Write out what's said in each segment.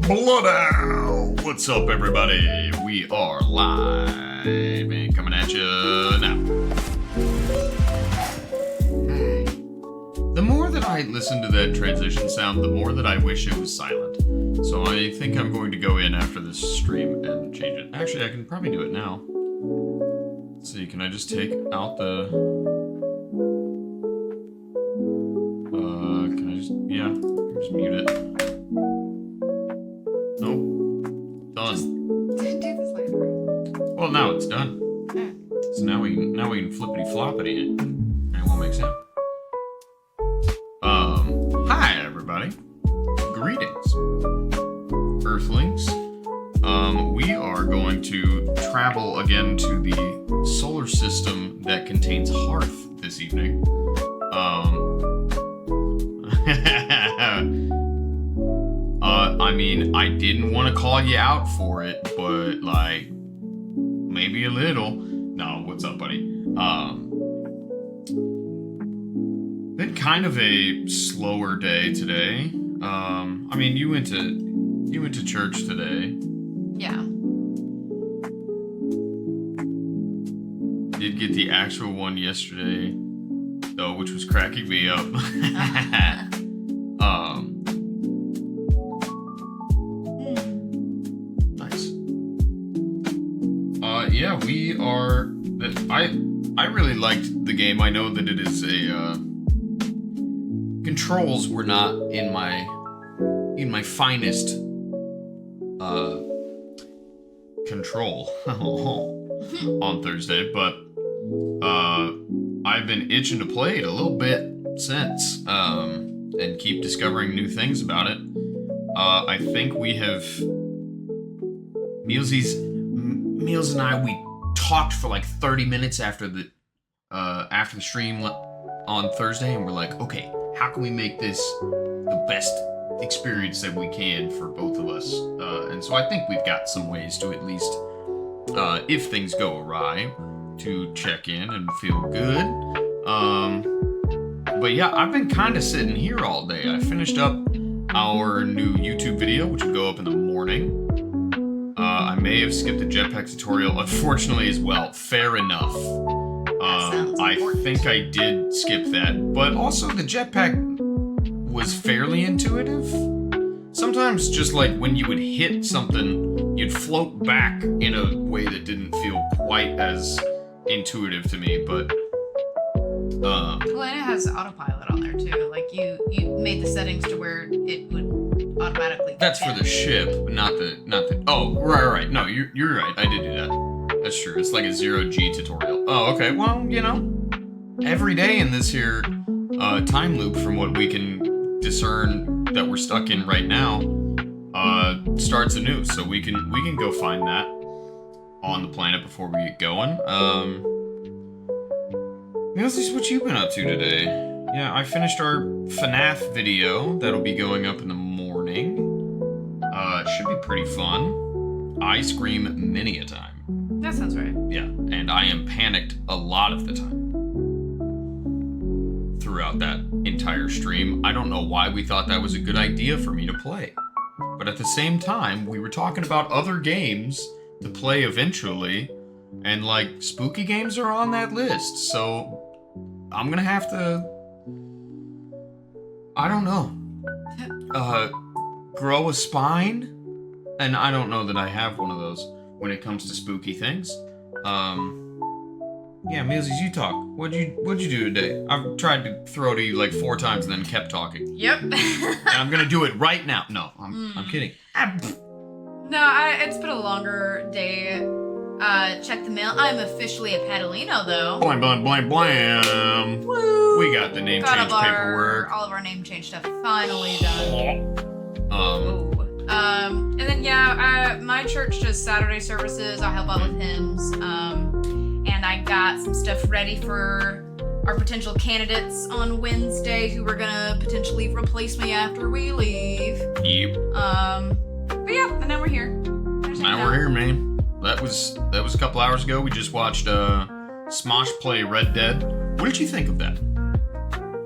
Blood out! What's up, everybody? We are live and coming at you now. The more that I listen to that transition sound, the more that I wish it was silent. So I think I'm going to go in after this stream and change it. Actually, I can probably do it now. Let's see, can I just take out the... can I just... yeah, just mute it. Nope. Done. Do this later. Well, now it's done. Yeah. So now we can flippity floppity it, and it won't make sense. Hi everybody. Greetings, Earthlings. We are going to travel again to the solar system that contains Hearth this evening. I mean, I didn't want to call you out for it, but, like, maybe a little. No, what's up, buddy? Been kind of a slower day today. I mean, you went to church today. Yeah. Did get the actual one yesterday, though, which was cracking me up. Nice. Yeah, we are. I really liked the game. I know that it is a. Controls were not in my finest control on Thursday, but I've been itching to play it a little bit since and keep discovering new things about it. I think we have Meals and I, we talked for like 30 minutes after the stream on Thursday, and we're like, okay, how can we make this the best experience that we can for both of us? And so I think we've got some ways to at least, if things go awry, to check in and feel good. But yeah, I've been kind of sitting here all day. I finished up our new YouTube video, which will go up in the morning. I may have skipped the jetpack tutorial, unfortunately, as well. Fair enough. I think I did skip that, but also the jetpack was fairly intuitive. Sometimes just like when you would hit something, you'd float back in a way that didn't feel quite as intuitive to me, but Well, and it has autopilot on there too. Like you made the settings to where it would automatically. That's for the ship, not the. Oh, right. No, you're right. I did do that. That's true. It's like a 0G tutorial. Oh, okay. Well, you know, every day in this here time loop, from what we can discern that we're stuck in right now, starts anew. So we can go find that on the planet before we get going. This is what you've been up to today. Yeah, I finished our FNAF video. That'll be going up in the morning. It should be pretty fun. I scream many a time. That sounds right. Yeah, and I am panicked a lot of the time. Throughout that entire stream. I don't know why we thought that was a good idea for me to play. But at the same time, we were talking about other games to play eventually, and like spooky games are on that list, so I'm gonna have to, I don't know, grow a spine, and I don't know that I have one of those when it comes to spooky things. Yeah, Millsies, you talk. What'd you do today? I've tried to throw to you like 4 times and then kept talking. Yep. And I'm gonna do it right now. No, I'm kidding. No, it's been a longer day. Check the mail. I'm officially a Padalino, though. Blam, blam, blam, blam. Woo! We got the name change paperwork. All of our name change stuff finally done. Um. And then yeah, my church does Saturday services. I help out with hymns. And I got some stuff ready for our potential candidates on Wednesday who are gonna potentially replace me after we leave. Yep. But yeah, and now we're here. Now we're here, man. That was a couple hours ago. We just watched Smosh play Red Dead. What did you think of that?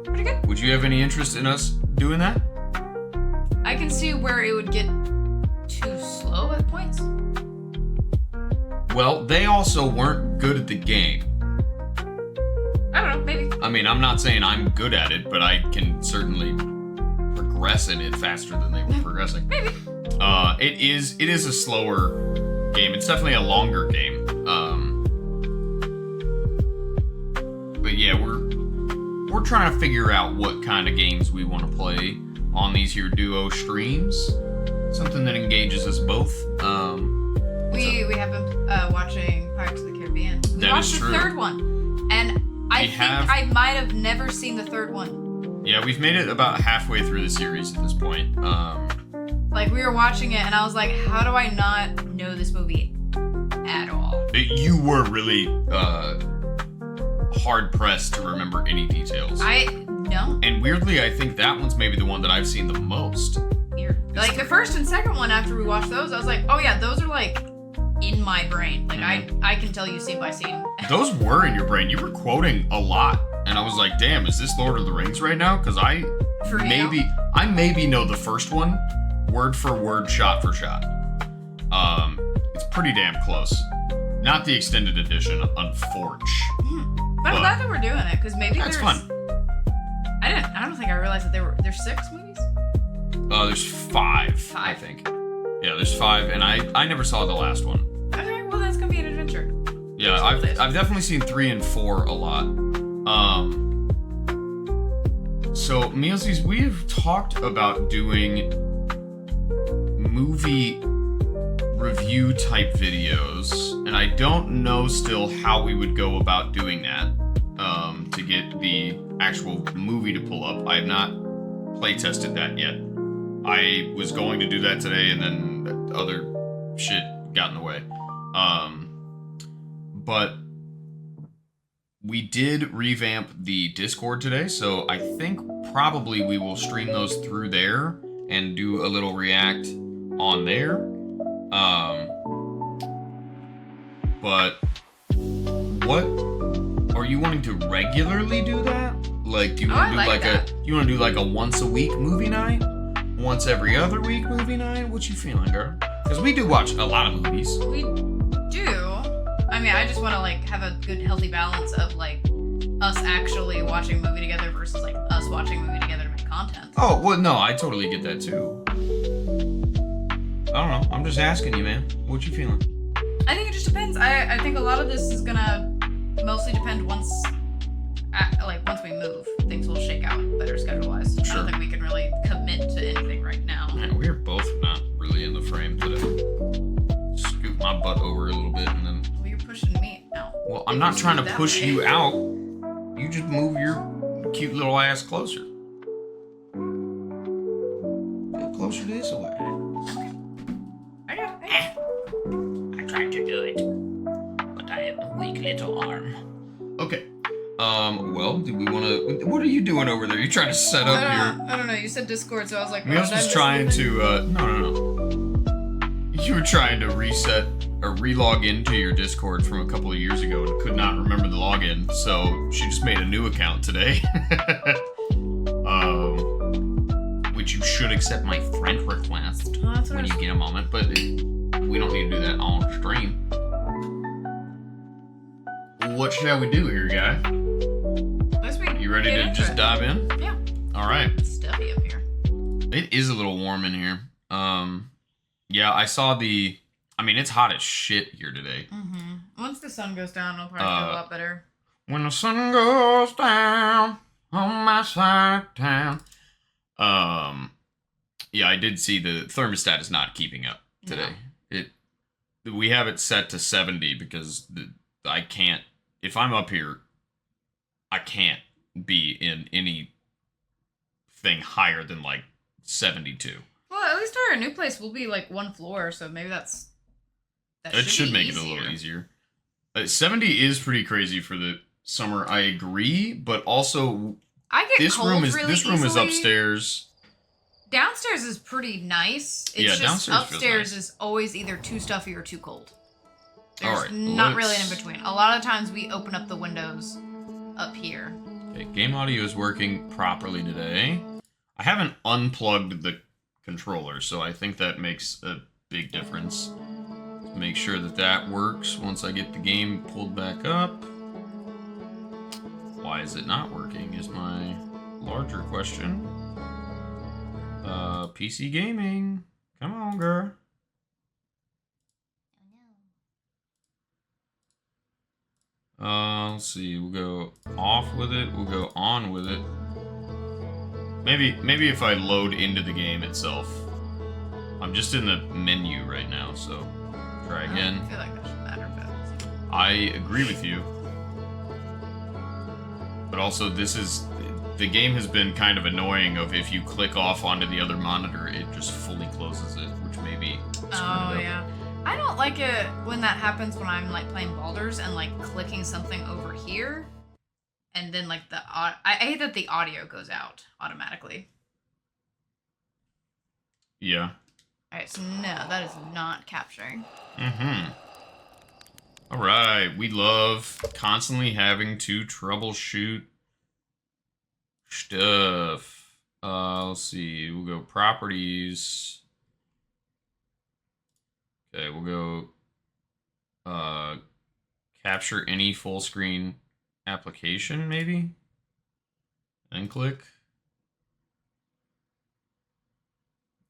Pretty good. Would you have any interest in us doing that? I can see where it would get too slow at points. Well, they also weren't good at the game. I don't know, maybe. I mean, I'm not saying I'm good at it, but I can certainly progress in it faster than they were progressing. Maybe. It is a slower game. It's definitely a longer game. But yeah, we're trying to figure out what kind of games we want to play on these here duo streams. Something that engages us both. We have been watching Pirates of the Caribbean. We That watched is the true. third one, and I think I might have never seen the third one. Yeah, we've made it about halfway through the series at this point. Like, we were watching it, and I was like, how do I not know this movie at all? You were really hard pressed to remember any details. I don't. And weirdly, I think that one's maybe the one that I've seen the most. Weird. Like, the first and second one, after we watched those, I was like, oh yeah, those are like in my brain. Like, I can tell you scene by scene. Those were in your brain. You were quoting a lot. And I was like, damn, is this Lord of the Rings right now? Because I maybe know the first one word for word, shot for shot. It's pretty damn close. Not the extended edition, unfortunately. But I'm glad that we're doing it, because maybe That's fun. I don't think I realized that there's 6 movies? There's 5, I think. Yeah, there's 5, and I never saw the last one. Okay, well that's gonna be an adventure. Yeah, I've definitely seen 3 and 4 a lot. So Mealsies, we've talked about doing movie review type videos, and I don't know still how we would go about doing that to get the actual movie to pull up. I have not play tested that yet. I was going to do that today, and then other shit got in the way. But we did revamp the Discord today, so I think probably we will stream those through there and do a little react on there. But what are you wanting to regularly do that? Like, do you want to do like a once a week movie night? Once every other week movie night? What you feeling, girl? Because we do watch a lot of movies. We do. I mean, I just want to like have a good, healthy balance of like us actually watching a movie together versus like us watching a movie together to make content. Oh, well, no, I totally get that too. I don't know. I'm just asking you, man. What you feeling? I think it just depends. I think a lot of this is gonna mostly depend once we move, things will shake out better schedule-wise. Sure. I don't think we can really commit to anything right now. Man, we're both not really in the frame today. Scoot my butt over a little bit and then... Well, you're pushing me out. Well, I'm not trying to push you out. You just move your cute little ass closer. Get closer this way. I tried to do it, but I have a weak little arm. Okay. Well, do we want to... What are you doing over there? You trying to set up your... I don't know. You said Discord, so I was like... Meals was trying to... No. You were trying to reset or relog into your Discord from a couple of years ago and could not remember the login, so she just made a new account today. Which you should accept my friend request when you get a moment, but we don't need to do that on stream. What shall we do here, guy? You ready to just dive in? Yeah. All right. It's stuffy up here. It is a little warm in here. Yeah, I saw the... I mean, it's hot as shit here today. Mm-hmm. Once the sun goes down, it'll probably feel a lot better. When the sun goes down on my side of town. Yeah, I did see the thermostat is not keeping up today. No. We have it set to 70 because I can't... If I'm up here, I can't be in anything higher than like 72. Well, at least our new place will be like one floor, so maybe that should make it a little easier. 70 is pretty crazy for the summer. I agree, but also this room is upstairs. Downstairs is pretty nice. It's just upstairs is always either too stuffy or too cold. There's not really an in between. A lot of times we open up the windows up here. Okay, game audio is working properly today. I haven't unplugged the controller, so I think that makes a big difference. Make sure that that works once I get the game pulled back up. Why is it not working is my larger question. PC gaming. Come on, girl. Let's see. We'll go off with it. We'll go on with it. Maybe if I load into the game itself. I'm just in the menu right now, so try again. I feel like that should matter, but I agree with you. But also, the game has been kind of annoying of if you click off onto the other monitor, it just fully closes it, which maybe screwed it up. yeah. I don't like it when that happens when I'm like playing Baldur's and like clicking something over here, and then like I hate that the audio goes out automatically. Yeah. All right, so no, that is not capturing. Mm-hmm. All right, we love constantly having to troubleshoot stuff. Let's see. We'll go properties. Okay, we'll go capture any full screen application, maybe? And click.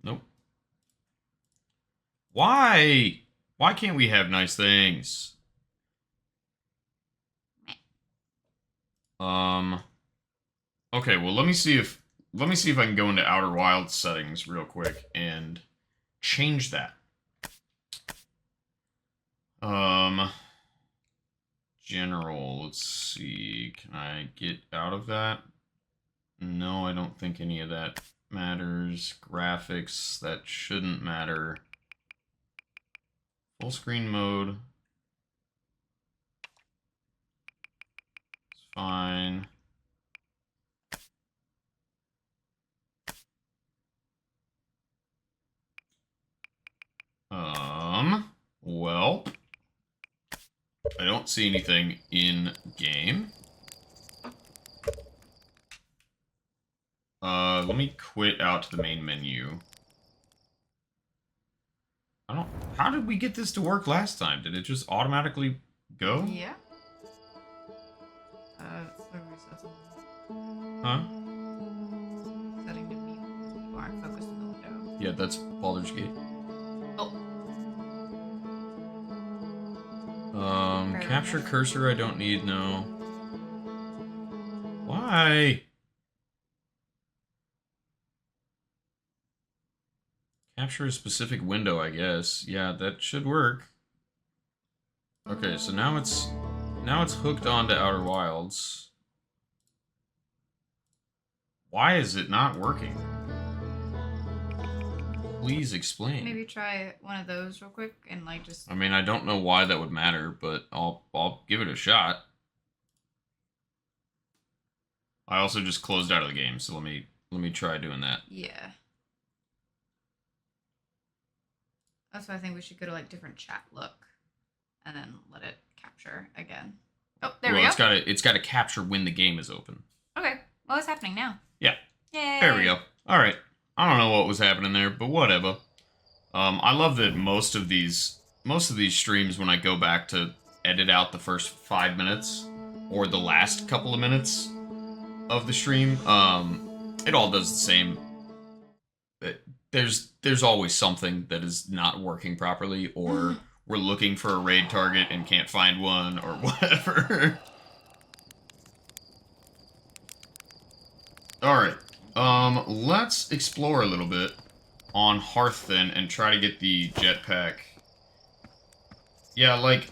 Nope. Why? Why can't we have nice things? Okay, well let me see if I can go into Outer Wilds settings real quick and change that. General, let's see. Can I get out of that? No, I don't think any of that matters. Graphics, that shouldn't matter. Full screen mode. It's fine. Well, I don't see anything in game. Let me quit out to the main menu. How did we get this to work last time? Did it just automatically go? Yeah. Huh? Setting to mute. You aren't focused on the window. Yeah, that's Baldur's Gate. Oh. Capture cursor I don't need, no. Why? Capture a specific window, I guess. Yeah, that should work. Okay, so now it's hooked onto Outer Wilds. Why is it not working? Please explain. Maybe try one of those real quick and like just. I mean, I don't know why that would matter, but I'll give it a shot. I also just closed out of the game, so let me try doing that. Yeah. That's why I think we should go to like different chat look, and then let it capture again. Oh, there we go. It's got to capture when the game is open. Okay. Well, it's happening now. Yeah. Yay. There we go. All right. I don't know what was happening there, but whatever. I love that most of these streams, when I go back to edit out the first 5 minutes or the last couple of minutes of the stream, it all does the same. There's always something that is not working properly, or we're looking for a raid target and can't find one, or whatever. All right. Let's explore a little bit on Hearth then and try to get the jetpack. Yeah, like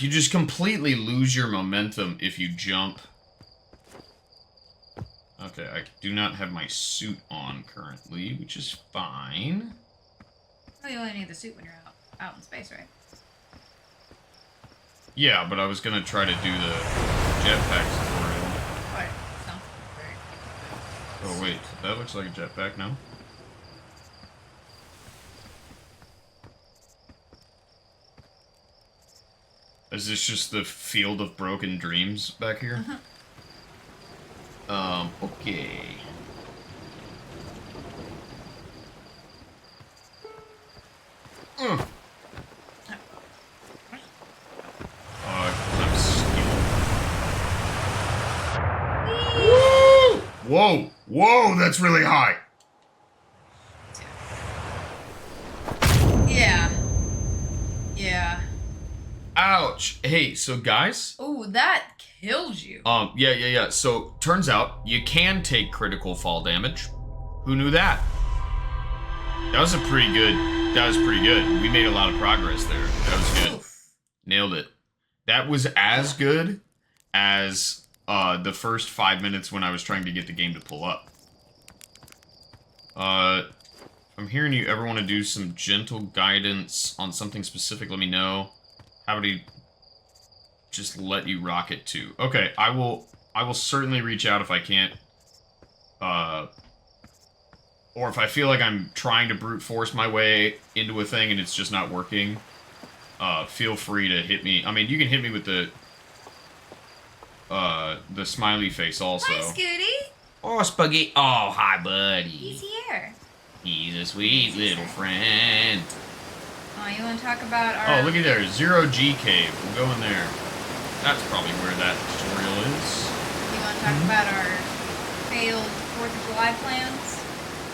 you just completely lose your momentum if you jump. Okay, I do not have my suit on currently, which is fine. Well, you only need the suit when you're out in space, right? Yeah, but I was gonna try to do the jetpack tutorial. Alright, sounds very Oh wait, that looks like a jetpack now. Is this just the field of broken dreams back here? Okay. Whoa! Whoa, that's really high! Yeah. Yeah. Ouch! Hey, so guys... Ooh, that killed you. Yeah. So, turns out, you can take critical fall damage. Who knew that? That was pretty good. We made a lot of progress there. That was good. Oof. Nailed it. That was as good as the first 5 minutes when I was trying to get the game to pull up. I'm hearing you ever want to do some gentle guidance on something specific, let me know. How about he just let you rock it too? Okay, I will certainly reach out if I can't, or if I feel like I'm trying to brute force my way into a thing and it's just not working, feel free to hit me. I mean, you can hit me with the smiley face also. Hi, Scooty. Oh, Spaghetti. Oh, hi, buddy. He's here. He's a sweet little friend. Oh, you want to talk about our... Oh, look at there. Zero G Cave. We'll go in there. That's probably where that tutorial is. You want to talk about our failed 4th of July plans?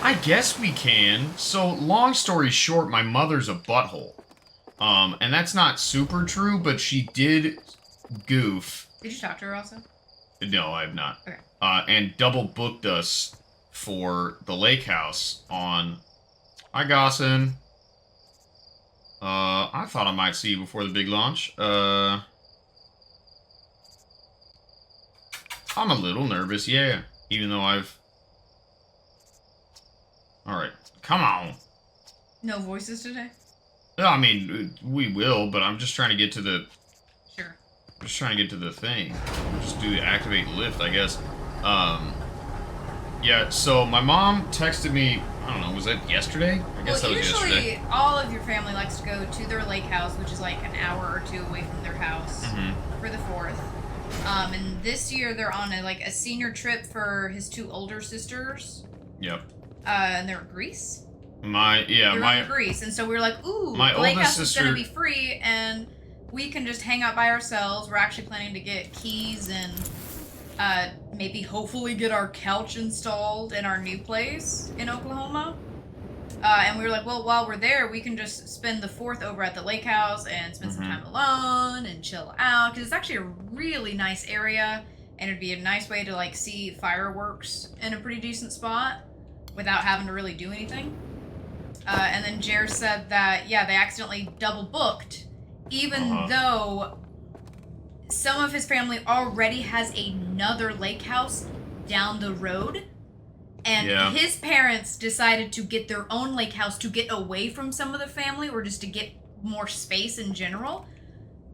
I guess we can. So, long story short, my mother's a butthole. And that's not super true, but she did goof. Did you talk to her also? No, I have not. Okay. And double booked us for the lake house on... Hi, Gossin. I thought I might see you before the big launch. I'm a little nervous, yeah. Even though I've... Alright, come on. No voices today? No, I mean, we will, but I'm just trying to get to the... Sure. I'm just trying to get to the thing. Just do the activate lift, I guess. Yeah, so my mom texted me, I don't know, was that yesterday? I guess that was yesterday. Usually all of your family likes to go to their lake house, which is like an hour or two away from their house for the 4th. And this year they're on a senior trip for his 2 older sisters. Yep. And they're in Greece. They're in Greece, and so we were like, ooh, my the lake oldest house is sister... gonna be free, and we can just hang out by ourselves. We're actually planning to get keys and maybe hopefully get our couch installed in our new place in Oklahoma. And we were like, well, while we're there, we can just spend the 4th over at the lake house and spend some time alone and chill out, because it's actually a really nice area, and it'd be a nice way to see fireworks in a pretty decent spot without having to really do anything. And then Jer said that, yeah, they accidentally double booked, even though some of his family already has another lake house down the road. And his parents decided to get their own lake house to get away from some of the family, or just to get more space in general.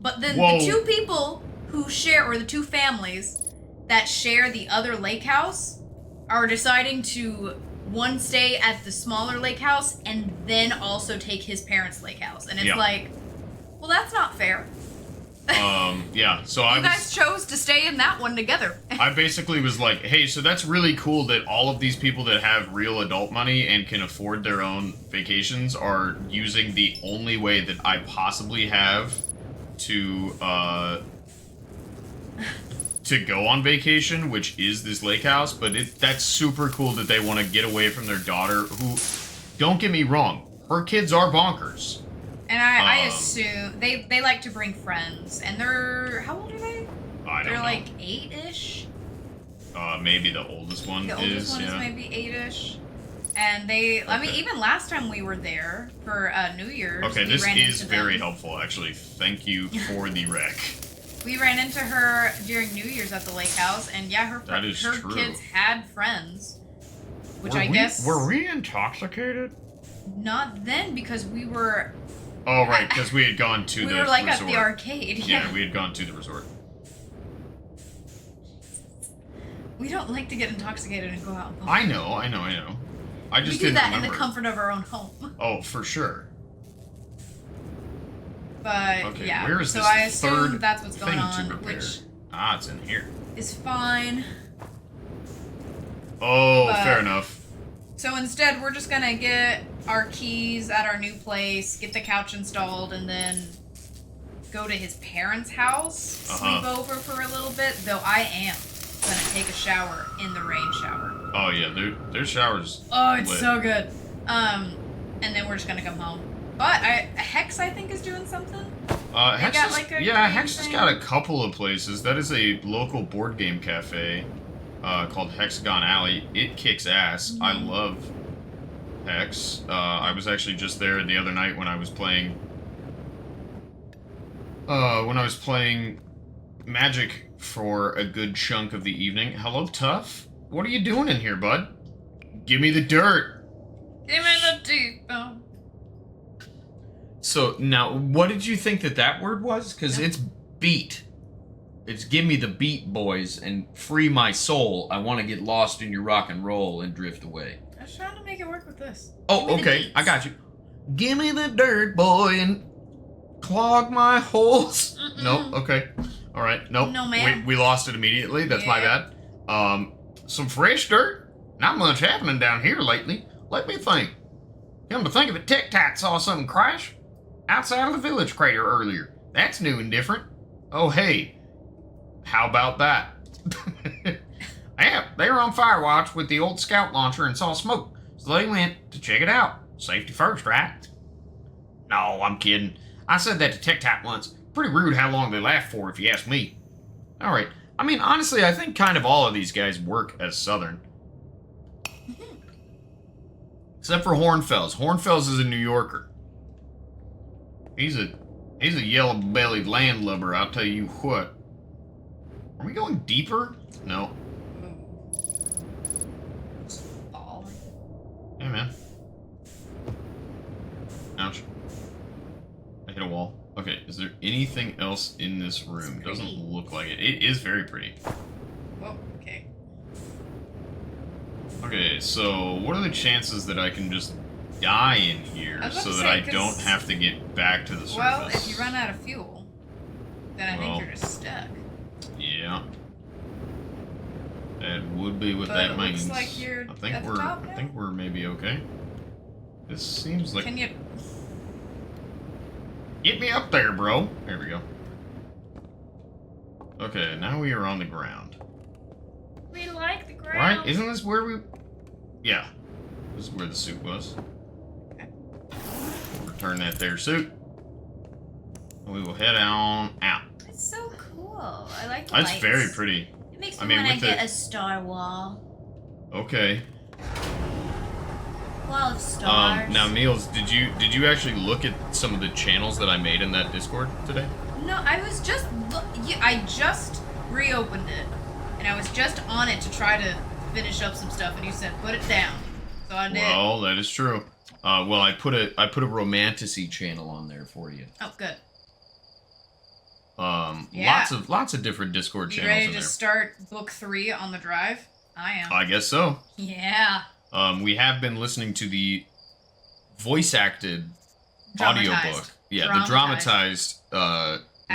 But then the 2 people who share, or the 2 families that share the other lake house, are deciding to one stay at the smaller lake house and then also take his parents' lake house. And it's like, well, that's not fair. Yeah, so you guys chose to stay in that one together. I basically was like, hey, so that's really cool that all of these people that have real adult money and can afford their own vacations are using the only way that I possibly have to go on vacation, which is this lake house. But that's super cool that they want to get away from their daughter, who, don't get me wrong, her kids are bonkers. And I assume they like to bring friends, and they're, how old are they? I don't know. They're like 8-ish. Maybe the oldest one is. The oldest one is maybe 8-ish. And I mean, even last time we were there for New Year's. Okay, this is very helpful, actually. Thank you for the rec. We ran into her during New Year's at the lake house, and yeah, her kids had friends. Which I guess... Were we intoxicated? Not then, because we were... Oh, right, because we had gone to the resort. We were like at the arcade. Yeah, we had gone to the resort. We don't like to get intoxicated and go out and I know. I just didn't remember. We do that in the comfort of our own home. Oh, for sure. But, okay, yeah. Where is so this I assume third that's what's going on, to prepare? which... It's in here. Is fine. Oh, fair enough. So instead, we're just gonna get our keys at our new place, get the couch installed, and then go to his parents' house, sleep over for a little bit, though I am gonna take a shower in the rain shower. Oh yeah, their showers. Oh, it's lit. so good. And then we're just gonna come home. But Hex, I think, is doing something. Hex got, is, like, a yeah, game Hex has thing? got a couple of places. That is a local board game cafe called Hexagon Alley. It kicks ass. I love Hex. I was actually just there the other night when I was playing. Magic for a good chunk of the evening. Hello, Tough. What are you doing in here, bud? Give me the dirt. Give me the deep. Oh. So, now, what did you think that word was? Because it's beat. It's give me the beat, boys, and free my soul. I want to get lost in your rock and roll and drift away. I was trying to make it work with this. Oh, okay. I got you. Give me the dirt, boy, and clog my holes. Nope. Okay. All right. Nope. No, man. We lost it immediately. That's my bad. Some fresh dirt. Not much happening down here lately. Let me think. Come to think of it, Tic Tac saw something crash outside of the village crater earlier. That's new and different. Oh, hey. How about that? Yeah, they were on fire watch with the old scout launcher and saw smoke, so they went to check it out. Safety first, right? No, I'm kidding. I said that to Tic Tac once. Pretty rude how long they laughed for, if you ask me. Alright. I mean, honestly, I think kind of all of these guys work as Southern. Except for Hornfels. Hornfels is a New Yorker. He's a yellow-bellied landlubber, I'll tell you what. Are we going deeper? No. Hey, man. Ouch. I hit a wall. Okay, is there anything else in this room? Doesn't look like it. It is very pretty. Oh, okay. Okay, so what are the chances that I can just die in here so that I don't have to get back to the surface? Well, if you run out of fuel, then I think you're just stuck. Yeah. That would be what that means. Looks like you're I think at the top now. I think we're maybe okay. This seems like. Can you? Get me up there, bro. There we go. Okay, now we are on the ground. We like the ground. Right? Isn't this where we... Yeah. This is where the suit was. Okay. We'll return that there suit. We will head on out. It's so cool. I like the That's lights. very pretty. It makes me want to get a star wall. Okay. Wall of stars. Now, Niels, did you actually look at some of the channels that I made in that Discord today? No, I was just... I just reopened it. And I was just on it to try to finish up some stuff, and you said, put it down. So I did. Well, that is true. Well, I put a romantasy channel on there for you. Oh, good. Yeah. Lots of different Discord channels in there. You ready to start book 3 on the drive? I am. I guess so. Yeah. We have been listening to the voice-acted audiobook. Yeah, the dramatized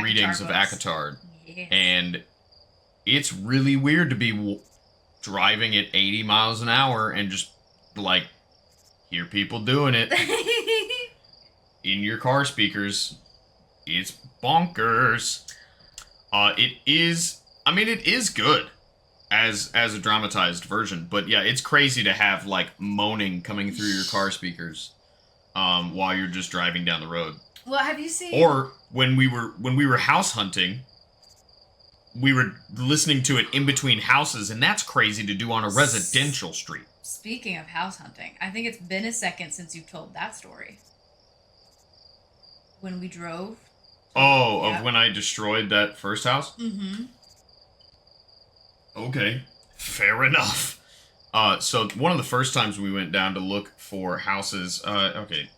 readings of ACOTAR. Yeah. And it's really weird to be driving at 80 miles an hour and just, like, hear people doing it in your car speakers. It's bonkers. It is good as a dramatized version, but yeah, it's crazy to have like moaning coming through your car speakers while you're just driving down the road. Well, have you seen? Or when we were house hunting, we were listening to it in between houses, and that's crazy to do on a residential street. Speaking of house hunting, I think it's been a second since you told that story. When we drove. Oh, of when I destroyed that first house? Mm-hmm. Okay, fair enough. So one of the first times we went down to look for houses, okay,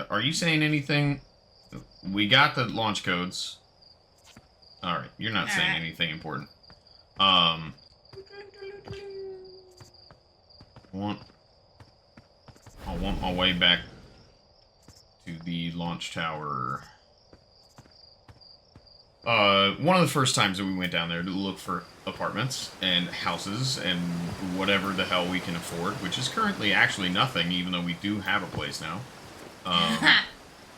are you saying anything? We got the launch codes. Alright, you're not saying anything important. I want my way back to the launch tower. One of the first times that we went down there to look for apartments and houses and whatever the hell we can afford, which is currently actually nothing, even though we do have a place now.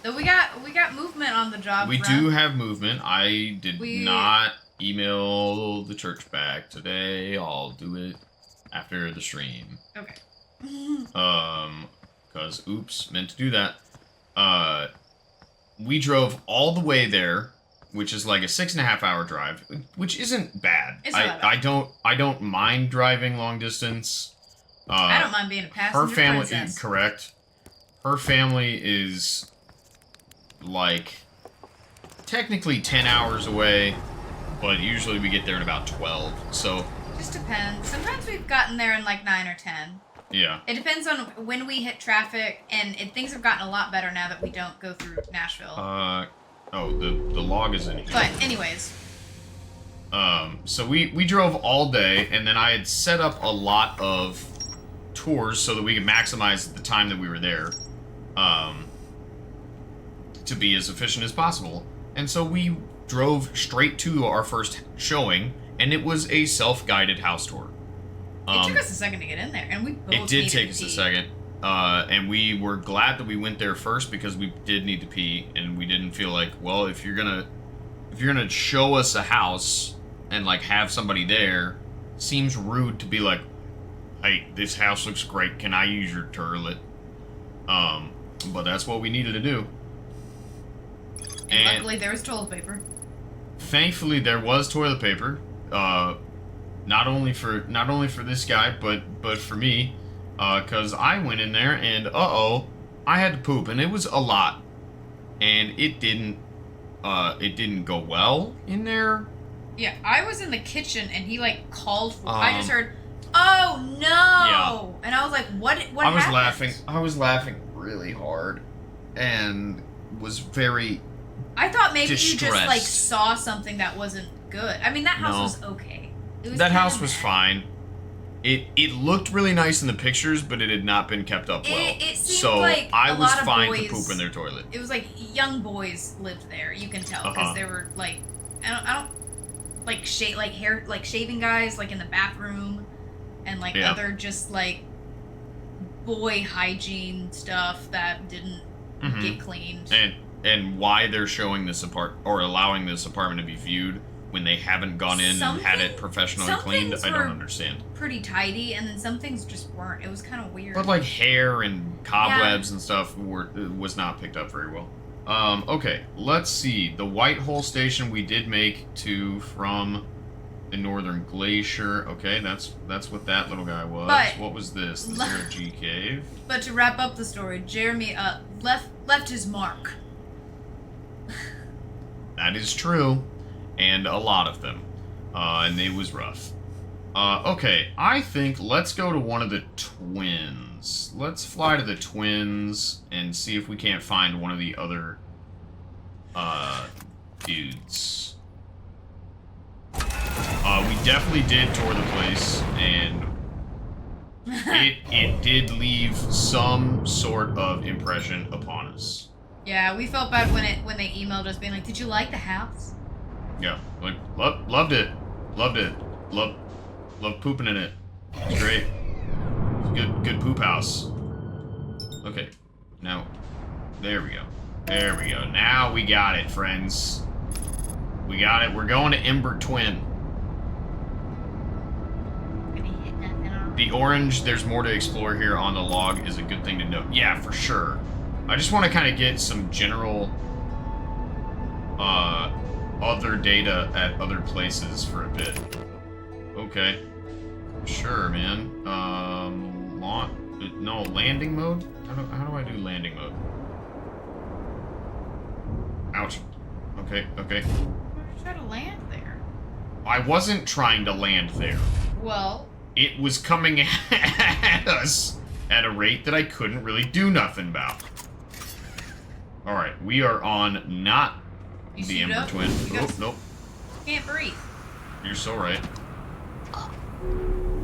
So we got movement on the job. We do have movement. I did not email the church back today. I'll do it after the stream. Okay. Because, oops, meant to do that. We drove all the way there, which is like a 6.5 hour drive, which isn't bad. It's not bad. I don't mind driving long distance. I don't mind being a passenger her family, princess. correct. Her family is like technically 10 hours away, but usually we get there in about 12. So just depends. Sometimes we've gotten there in like 9 or 10. yeah. It depends on when we hit traffic, and things have gotten a lot better now that we don't go through Nashville. Oh, the log is in here. But anyways. So we drove all day, and then I had set up a lot of tours so that we could maximize the time that we were there, to be as efficient as possible. And so we drove straight to our first showing, and it was a self-guided house tour. It took us a second to get in there, and we both It did needed take to us pee. a second. And we were glad that we went there first because we did need to pee, and we didn't feel like, well, if you're gonna show us a house and like have somebody there, seems rude to be like, hey, this house looks great, can I use your toilet? But that's what we needed to do. And luckily there was toilet paper. Thankfully there was toilet paper. Not only for this guy, but for me. Because I went in there and, I had to poop, and it was a lot. And it didn't go well in there. Yeah, I was in the kitchen, and he, like, called for... I just heard, oh, no! Yeah. And I was like, what happened? I was laughing really hard, and was very I thought maybe distressed. you just, like, saw something that wasn't good. I mean, that house was okay. That house was fine. It looked really nice in the pictures, but it had not been kept up well. It seemed so like I a was lot of fine boys, to poop in their toilet. It was like young boys lived there. You can tell because they were like, I don't like shaving guys like in the bathroom, and like other just like boy hygiene stuff that didn't get cleaned. And why they're showing this or allowing this apartment to be viewed when they haven't gone in and had it professionally cleaned, I don't understand. Pretty tidy, and then some things just weren't. It was kind of weird. But like hair and cobwebs and stuff was not picked up very well. Okay, let's see. The White Hole Station we did make from the Northern Glacier. Okay, that's what that little guy was. But what was this? The Zero G Cave? But to wrap up the story, Jeremy left his mark. That is true. And a lot of them. And it was rough. Okay, I think let's go to one of the twins. Let's fly to the twins and see if we can't find one of the other dudes. We definitely did tour the place, and it did leave some sort of impression upon us. Yeah, we felt bad when they emailed us being like, "Did you like the house?" Yeah, like loved it, love pooping in it. It's great. It's a good poop house. Okay, now there we go. Now we got it, friends. We got it. We're going to Ember Twin. The orange, there's more to explore here on the log, is a good thing to note. Yeah, for sure. I just want to kind of get some general other data at other places for a bit. Okay. Sure, man. No, landing mode? How do I do landing mode? Ouch. Okay. Try to land there. I wasn't trying to land there. Well... It was coming at us at a rate that I couldn't really do nothing about. Alright, we are on not the Ember Twin. Oh, nope. Can't breathe. You're so right.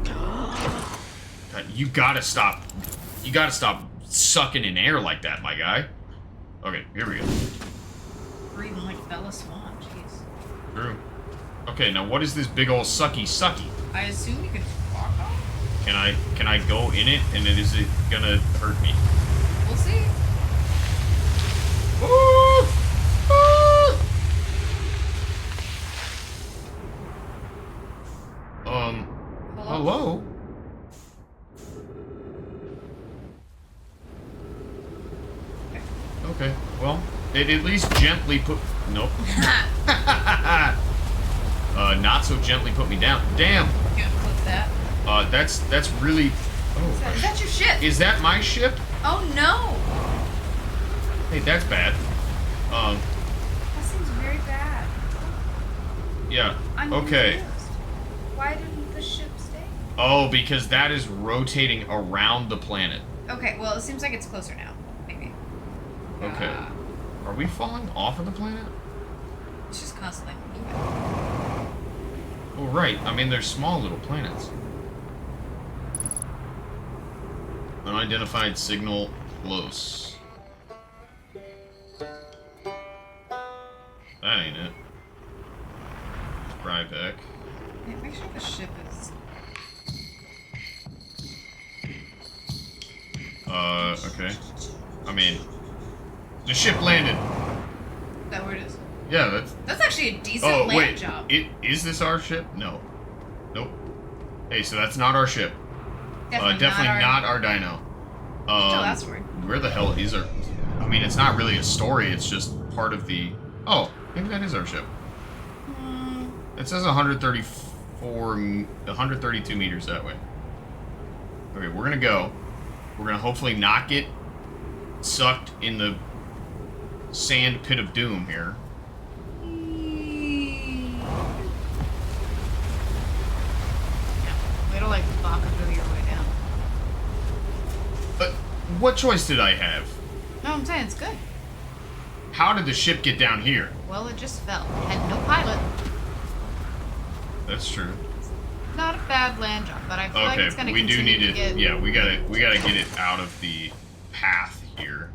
God, you gotta stop. You gotta stop sucking in air like that, my guy. Okay, here we go. Breathing like Bella Swan, jeez. True. Okay, now what is this big old sucky? I assume you can walk off. Can I go in it, and then is it gonna hurt me? We'll see. Ooh! Ooh! Okay. Well, it at least gently put... Nope. Not so gently put me down. Damn. You gonna flip that? That's really... Oh. Is that your ship? Is that my ship? Oh no! Hey, that's bad. That seems very bad. Yeah. I'm okay. confused. Why didn't the ship stay? Oh, because that is rotating around the planet. Okay, well, it seems like it's closer now. Maybe. Okay. Are we falling off of the planet? It's just constantly moving. Oh, right. I mean, there's small little planets. Unidentified signal close. That ain't it. Ryback. Yeah, make sure the ship is... Okay. I mean, the ship landed. Is that where it is? Yeah, That's actually a decent land job. Is this our ship? No. Nope. Hey, so that's not our ship. Definitely not our dino. That's weird. Where the hell is our... I mean, it's not really a story, it's just part of the... Oh, maybe that is our ship. It says 132 meters that way. Okay, we're gonna go. We're gonna hopefully not get sucked in the sand pit of doom here. Way to like Bakago your way down. But what choice did I have? No, I'm saying it's good. How did the ship get down here? Well, it just fell. It had no pilot. That's true. Not a bad land job, but I feel like it's gonna we do need to get... Yeah, we gotta get it out of the path here.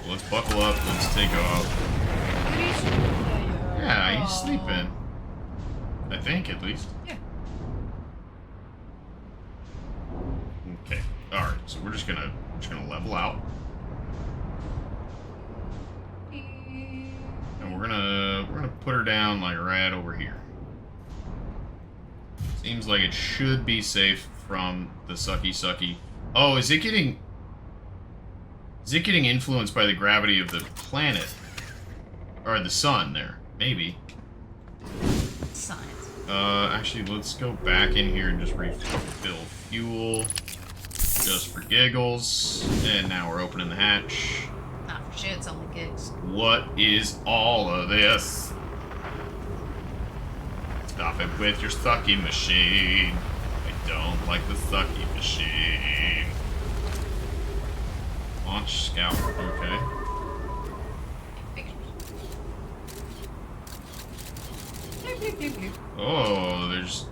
Let's buckle up. Let's take off. Yeah, he's sleeping. I think, at least. Yeah. Okay. All right. So we're just gonna level out, and we're gonna put her down like right over here. Seems like it should be safe from the sucky. Oh, is it getting influenced by the gravity of the planet? Or the sun there? Maybe. Science. Actually, let's go back in here and just refill fuel. Just for giggles. And now we're opening the hatch. Not for shit, it's only gigs. What is all of this? Stop it with your sucky machine. I don't like the sucky machine. Launch scout. Okay. Oh, there's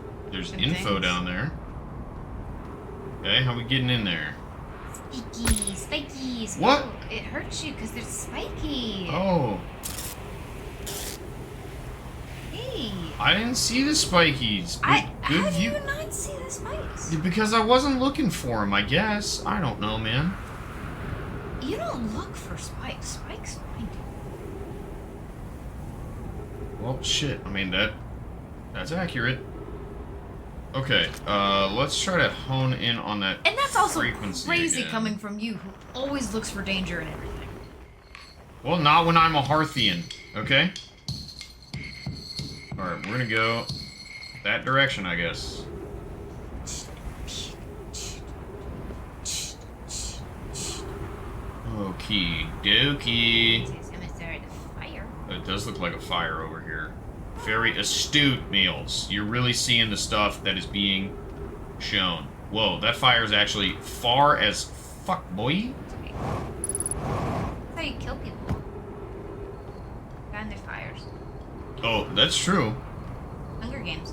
info down there. Okay, how we getting in there? Spikies. What? Oh, it hurts you because they're spiky. Oh. Hey. I didn't see the spikies. How do you not see the spikes? Because I wasn't looking for them, I guess. I don't know, man. You don't look for spikes. Spikes find you. Well, shit. I mean, that's accurate. Okay, let's try to hone in on that And that's also frequency crazy again. coming from you, who always looks for danger in everything. Well, not when I'm a Hearthian, okay? Alright, we're gonna go that direction, I guess. Okie dokie. It does look like a fire over here. Very astute, Meals. You're really seeing the stuff that is being shown. Whoa, that fire is actually far as fuck, boy. That's how you kill people. Find their fires. Oh, that's true. Hunger Games.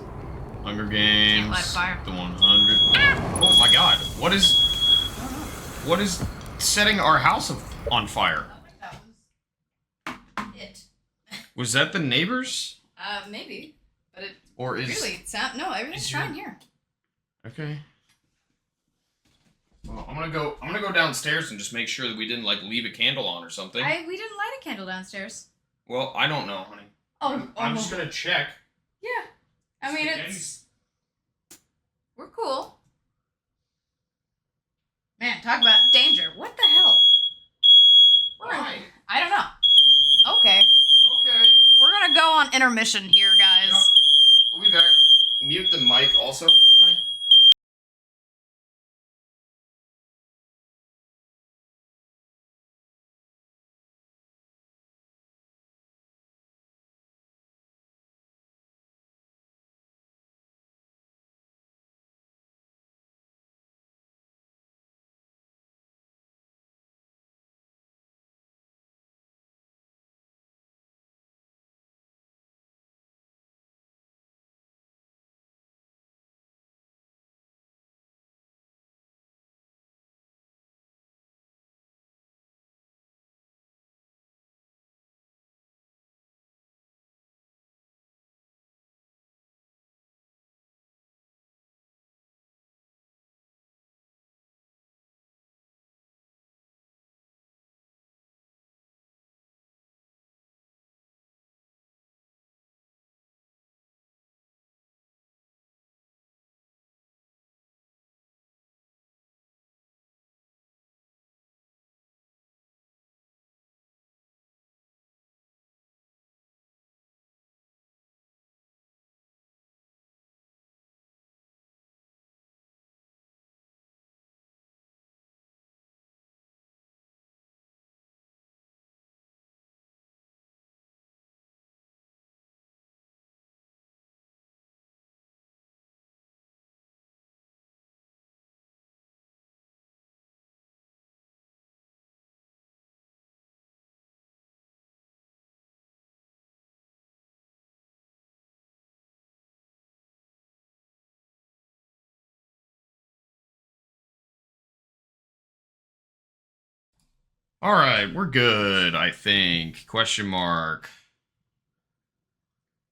Hunger Games. Can't light fire. The 100. Ah! Oh my god. What is setting our house on fire? That was it. Was that the neighbors? Maybe. But it Or is really no, everything's fine here. Okay. Well, I'm gonna go downstairs and just make sure that we didn't like leave a candle on or something. We didn't light a candle downstairs. Well, I don't know, honey. I'm just gonna check. Yeah. I mean, we're cool. Man, talk about danger. What the hell? We're in intermission here, guys. Yep. We'll be back. Mute the mic also, honey. Alright, we're good, I think. Question mark.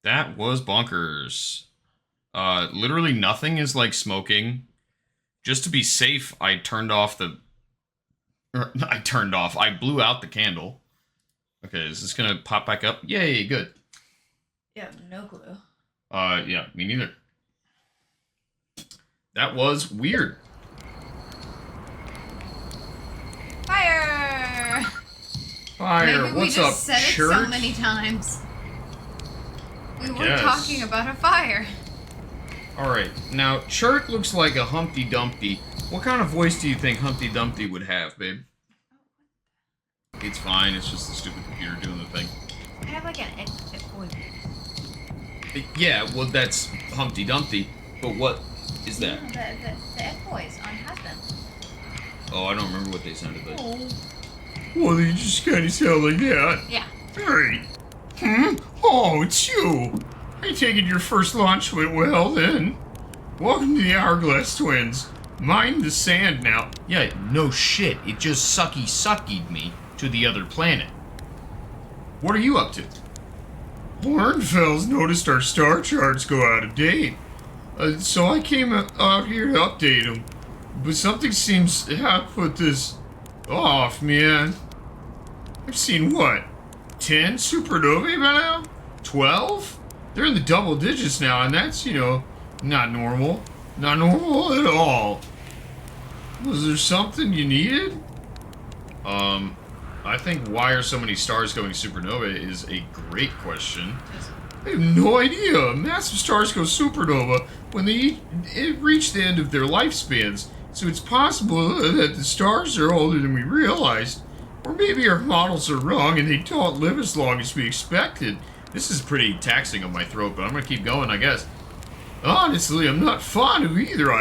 That was bonkers. Literally nothing is like smoking. Just to be safe, I turned off the... I blew out the candle. Okay, is this gonna pop back up? Yay, good. Yeah, no clue. Yeah, me neither. That was weird. Fire! Fire, Maybe what's we up, just said church? it so many times. We were Yes. talking about a fire. Alright, now, Chert looks like a Humpty Dumpty. What kind of voice do you think Humpty Dumpty would have, babe? It's fine, it's just the stupid computer doing the thing. I have like an echo. Yeah, well, that's Humpty Dumpty, but what is that? No, the echoes on husband. Oh, I don't remember what they sounded like. Oh. Well, they just kind of sound like that. Yeah. Hey. Oh, it's you. I take it your first launch went well, then. Welcome to the Hourglass Twins. Mind the sand now. Yeah, no shit. It just suckied me to the other planet. What are you up to? Hornfels noticed our star charts go out of date. So I came out here to update them. But something seems to have put this off, man. I've seen what? 10 supernovae by now? 12? They're in the double digits now, and that's, you know, not normal. Not normal at all. Was there something you needed? I think why are so many stars going supernova is a great question. I have no idea. Massive stars go supernova when they reach the end of their lifespans, so it's possible that the stars are older than we realized. Or maybe our models are wrong and they don't live as long as we expected. This is pretty taxing on my throat, but I'm gonna keep going, I guess. Honestly, I'm not fond of either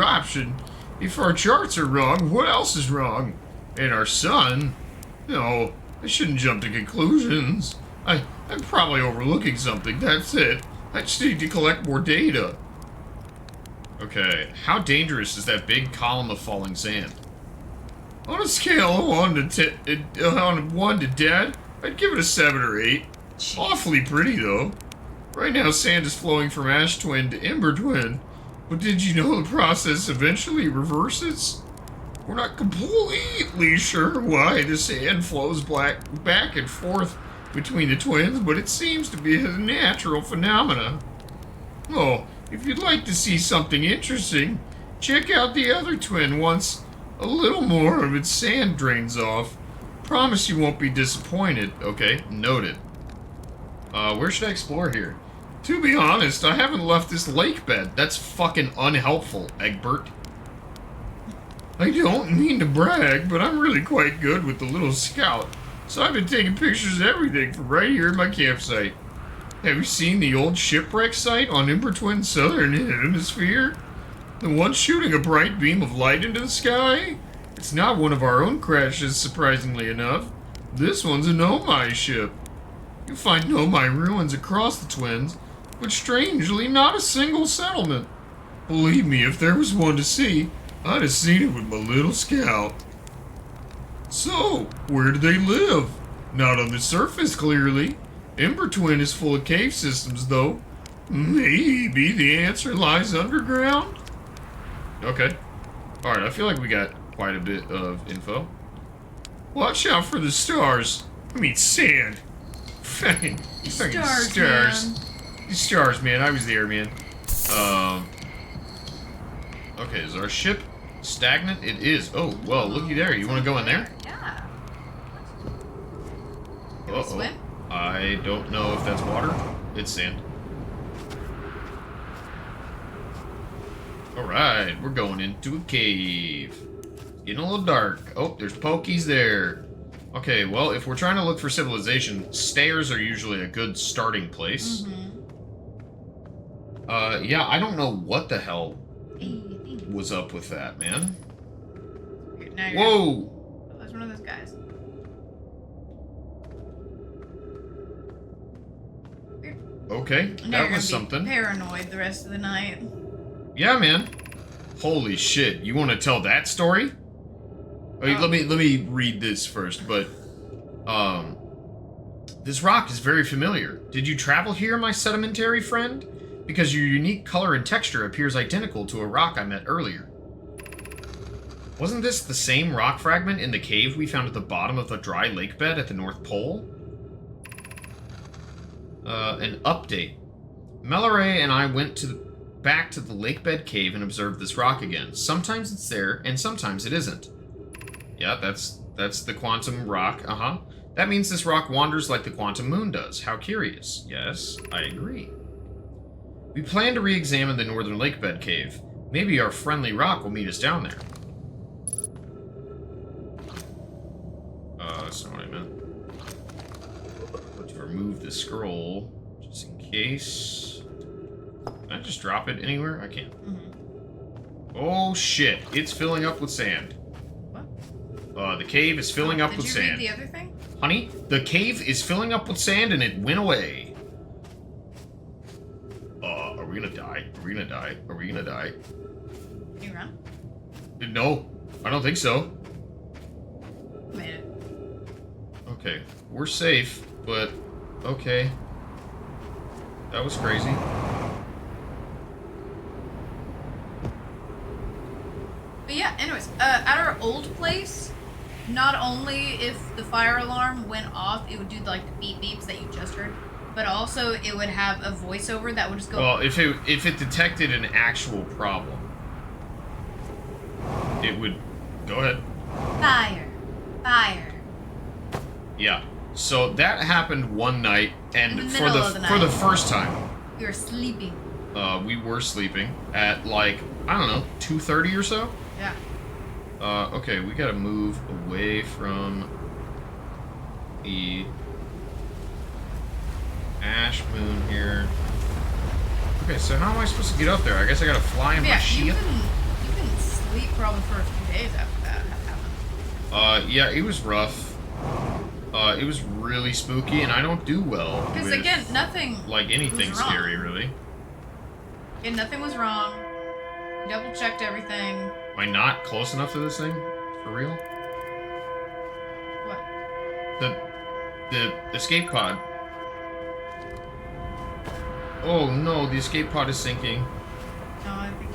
option. If our charts are wrong, what else is wrong? And our sun? No, I shouldn't jump to conclusions. I'm probably overlooking something, that's it. I just need to collect more data. Okay, how dangerous is that big column of falling sand? On a scale of 1 to dead, I'd give it a 7 or 8. Jeez. Awfully pretty, though. Right now, sand is flowing from ash twin to ember twin. But did you know the process eventually reverses? We're not completely sure why the sand flows back and forth between the twins, but it seems to be a natural phenomenon. Oh, if you'd like to see something interesting, check out the other twin once a little more of its sand drains off. Promise you won't be disappointed. Okay, noted. Where should I explore here? To be honest, I haven't left this lake bed. That's fucking unhelpful, Egbert. I don't mean to brag, but I'm really quite good with the little scout. So I've been taking pictures of everything from right here at my campsite. Have you seen the old shipwreck site on Imbertwin's southern hemisphere? The one shooting a bright beam of light into the sky? It's not one of our own crashes, surprisingly enough. This one's a Nomai ship. You find Nomai ruins across the Twins, but strangely not a single settlement. Believe me, if there was one to see, I'd have seen it with my little scout. So, where do they live? Not on the surface, clearly. Embertwin is full of cave systems, though. Maybe the answer lies underground? Okay. Alright, I feel like we got quite a bit of info. Watch out for the stars. I mean, sand. Fucking stars. Man. These stars, man. I was there, man. Okay, is our ship stagnant? It is. Oh, well, looky there. You want to go in there? Yeah. Uh-oh. Swim? I don't know if that's water. It's sand. Alright, we're going into a cave. Getting a little dark. Oh, there's pokies there. Okay, well, if we're trying to look for civilization, stairs are usually a good starting place. Mm-hmm. Yeah, I don't know what the hell was up with that, man. Now you're Whoa! Oh, there's one of those guys. Okay, Now that you're was gonna be something. paranoid the rest of the night. Yeah, man. Holy shit! You want to tell that story? Wait, let me read this first. But this rock is very familiar. Did you travel here, my sedimentary friend? Because your unique color and texture appears identical to a rock I met earlier. Wasn't this the same rock fragment in the cave we found at the bottom of the dry lake bed at the North Pole? An update. Melloray and I went back to the lake bed cave and observed this rock again. Sometimes it's there, and sometimes it isn't. Yeah, that's the quantum rock, That means this rock wanders like the quantum moon does. How curious. Yes, I agree. We plan to re-examine the northern lake bed cave. Maybe our friendly rock will meet us down there. That's not what I meant. Let's remove the scroll, just in case. Can I just drop it anywhere? I can't. Mm-hmm. Oh shit, it's filling up with sand. What? The cave is filling up with sand. Did you read the other thing? Honey, the cave is filling up with sand and it went away. Are we gonna die? Are we gonna die? Are we gonna die? Can you run? No, I don't think so. Made it. Okay, we're safe, but okay. That was crazy. But yeah, anyways, at our old place, not only if the fire alarm went off, it would do like the beep beeps that you just heard, but also it would have a voiceover that would just go. Well, if it detected an actual problem, it would go ahead. Fire, fire. Yeah. So that happened one night, and In the for middle of the for the night. first time, We were sleeping. we were sleeping at like I don't know 2:30 or so. Yeah. Okay, we gotta move away from the ash moon here. Okay, so how am I supposed to get up there? I guess I gotta fly in my Yeah, ship. you couldn't sleep probably for a few days after that happened. Yeah, it was rough. It was really spooky, and I don't do well Because with, again, nothing like anything was wrong. scary, really. And nothing was wrong. Double checked everything. Am I not close enough to this thing? For real? What? The escape pod. Oh no, the escape pod is sinking. No, I think.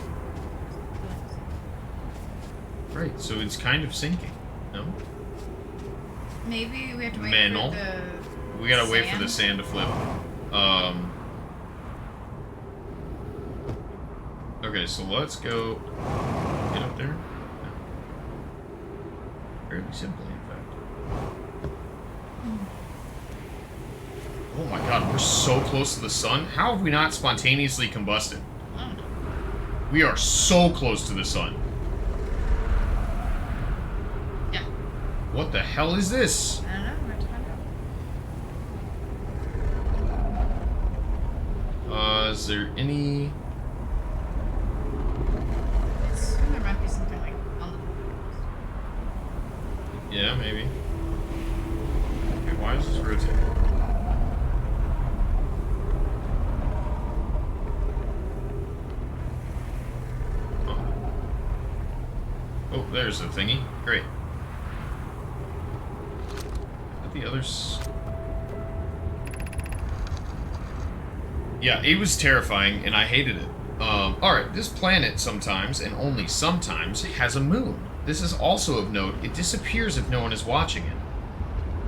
Right, so it's kind of sinking. No? Maybe we have to wait Mantle. for the. We gotta wait for the sand? sand to flip. Okay, so let's go get up there. No. Fairly simply, in fact. Oh my god, we're We're so close to the sun. How have we not spontaneously combusted? We are so close to the sun. Yeah. What the hell is this? I don't know. We're about to find out. Is there any... There might be something like on the... Yeah, maybe. Okay, why is this rotating? Oh, there's the thingy. Great. But the others... Yeah, it was terrifying, and I hated it. Alright, this planet sometimes, and only sometimes, has a moon. This is also of note, it disappears if no one is watching it.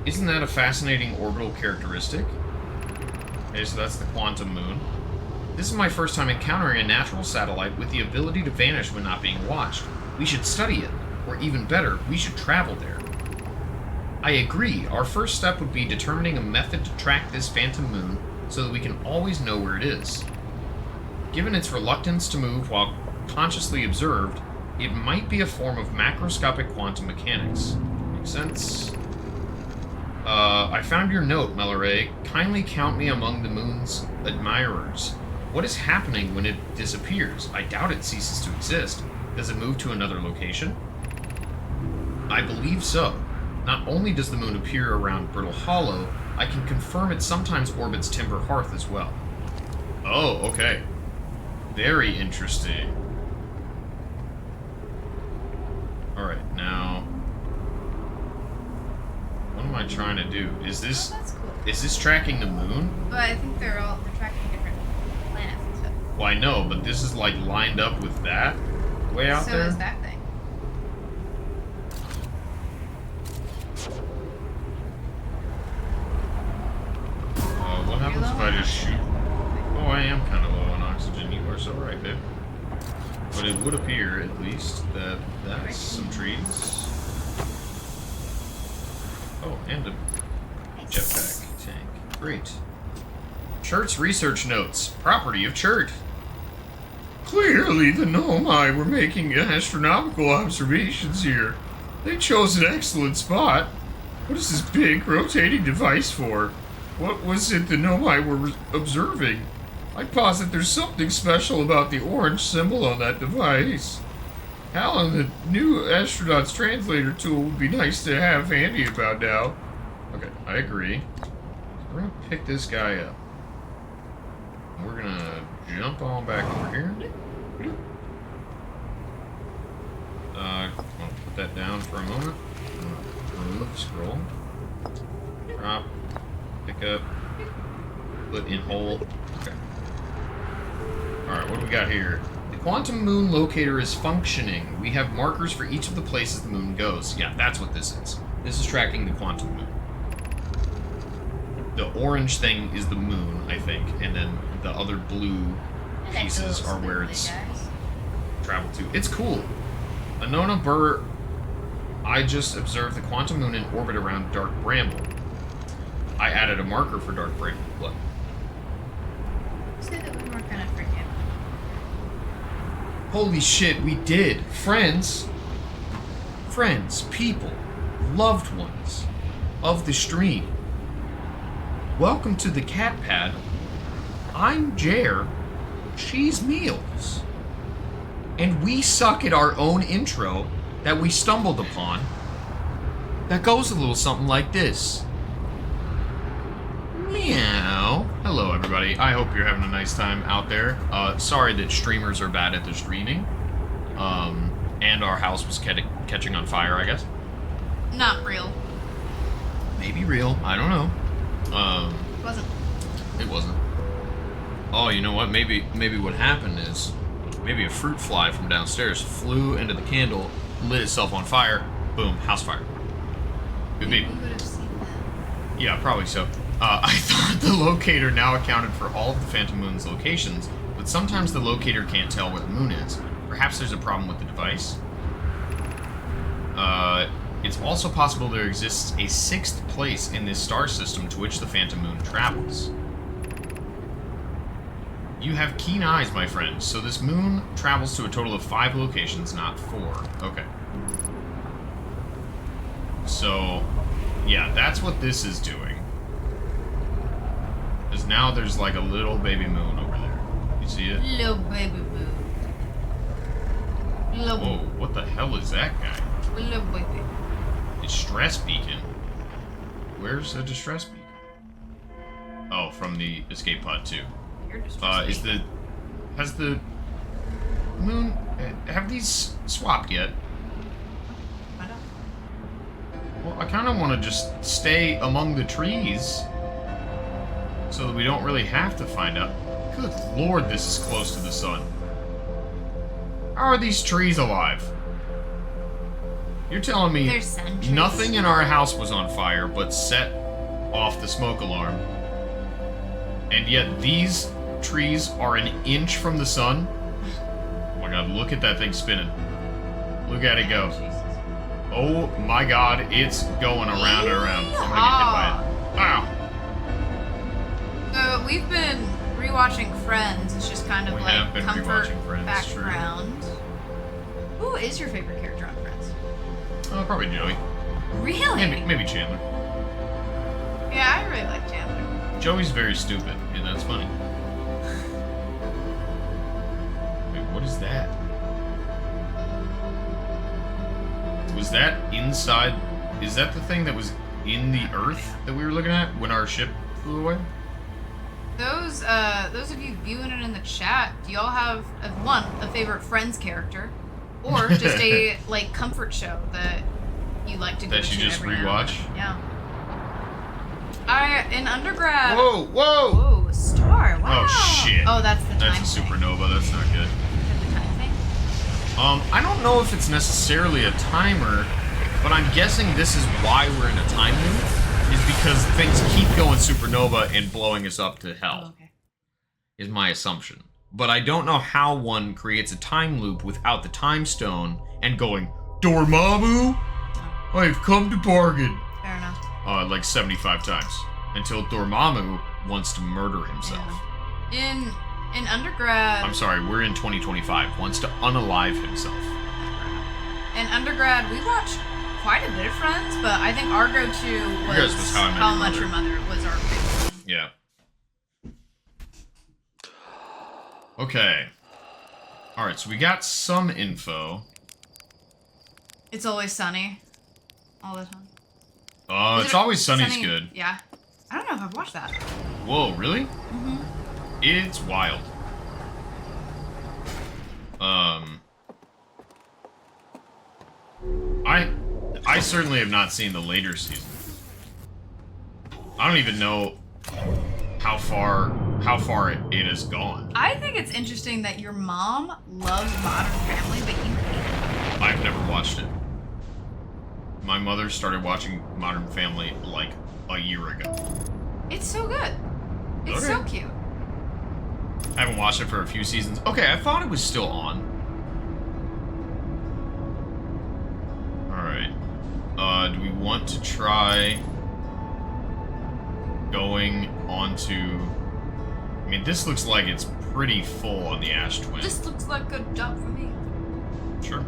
Isn't that a fascinating orbital characteristic? Okay, so that's the quantum moon. This is my first time encountering a natural satellite with the ability to vanish when not being watched. We should study it, or even better, we should travel there. I agree, our first step would be determining a method to track this phantom moon so that we can always know where it is. Given its reluctance to move while consciously observed, it might be a form of macroscopic quantum mechanics. Makes sense? I found your note, Melloray. Kindly count me among the moon's admirers. What is happening when it disappears? I doubt it ceases to exist. Does it move to another location? I believe so. Not only does the moon appear around Brittle Hollow, I can confirm it sometimes orbits Timber Hearth as well. Oh, okay. Very interesting. Alright, now... What am I trying to do? Is this... Oh, that's cool. Is this tracking the moon? But I think they're tracking different planets and stuff. Well, I know, but this is like lined up with that way out So there? is that thing. What happens if I just shoot? Oh, I am kind of low on oxygen. You are so right, babe. But it would appear, at least, that that's some trees. Oh, and a jetpack tank. Great. Churt's research notes. Property of Churt. Clearly, the Nomai were making astronomical observations here. They chose an excellent spot. What is this big, rotating device for? What was it the Nomai were observing? I posit there's something special about the orange symbol on that device. Alan, the new astronaut's translator tool would be nice to have handy about now. Okay, I agree. We're gonna pick this guy up. We're gonna jump on back over here. I'll put that down for a moment. Move, scroll. Drop. Pick up. Put in hole. Okay. Alright, what do we got here? The quantum moon locator is functioning. We have markers for each of the places the moon goes. Yeah, that's what this is. This is tracking the quantum moon. The orange thing is the moon, I think, and then the other blue pieces are where it's traveled to. It's cool. Anona Burr, I just observed the quantum moon in orbit around Dark Bramble. I added a marker for Dark Bramble. What? Say that we weren't gonna forget. Holy shit, we did. Friends. Friends, people, loved ones of the stream. Welcome to the Cat Pad. I'm Jer. She's Meals. And we suck at our own intro that we stumbled upon that goes a little something like this. Meow. Hello, everybody. I hope you're having a nice time out there. Sorry that streamers are bad at the streaming. And our house was catching on fire, I guess. Not real. Maybe real. I don't know. It wasn't. It wasn't. Oh, you know what? Maybe what happened is maybe a fruit fly from downstairs flew into the candle, lit itself on fire. Boom, house fire. Could be. You would have seen that. Yeah, probably so. I thought the locator now accounted for all of the Phantom Moon's locations, but sometimes the locator can't tell where the moon is. Perhaps there's a problem with the device. It's also possible there exists a sixth place in this star system to which the Phantom Moon travels. You have keen eyes, my friend. So this moon travels to a total of 5 locations, not 4. Okay. So, yeah, that's what this is doing. Because now there's like a little baby moon over there. You see it? Little baby moon. Whoa, what the hell is that guy? Little baby. Distress beacon? Where's the distress beacon? Oh, from the escape pod 2. Has the moon, have these swapped yet? I don't. Well, I kind of want to just stay among the trees so that we don't really have to find out. Good lord, this is close to the sun. How are these trees alive? You're telling me nothing in our house was on fire but set off the smoke alarm, and yet these trees are an inch from the sun? Oh my god, look at that thing spinning. Look at it go. Oh my god, it's going around and around. I'm gonna get hit by it. Wow. We've been rewatching Friends. It's just kind of like comfort background. Who is your favorite character on Friends? Probably Joey. Really? Maybe Chandler. Yeah, I really like Chandler. Joey's very stupid, and that's funny. Wait, what is that? Was that inside? Is that the thing that was in the Earth that we were looking at when our ship flew away? Those of you viewing it in the chat, do y'all have a favorite Friends character, or just a like comfort show that you like to go to that you just rewatch? Yeah. In undergrad. Whoa! Whoa! Star! Wow. Oh shit! Oh, that's the time. That's a supernova. That's not good. The time thing. I don't know if it's necessarily a timer, but I'm guessing this is why we're in a time loop, is because things keep going supernova and blowing us up to hell. Oh, okay. Is my assumption. But I don't know how one creates a time loop without the time stone and going, Dormammu, I've come to bargain. Fair enough. Like 75 times. Until Dormammu wants to murder himself. Yeah. In undergrad... I'm sorry, we're in 2025. Wants to unalive himself. In undergrad, we watched quite a bit of Friends, but I think our go-to was How I Met Your Mother was our favorite. Yeah. Okay. Alright, so we got some info. It's Always Sunny. All the time. It's Always Sunny's good. Yeah. I don't know if I've watched that. Whoa, really? Mm-hmm. It's wild. I certainly have not seen the later seasons. I don't even know how far it has gone. I think it's interesting that your mom loves Modern Family, but you hate it. I've never watched it. My mother started watching Modern Family like a year ago. It's so good. It's so cute. I haven't watched it for a few seasons. Okay, I thought it was still on. Alright. Do we want to try going onto... I mean, this looks like it's pretty full on the Ash Twin. This looks like a good job for me. Sure.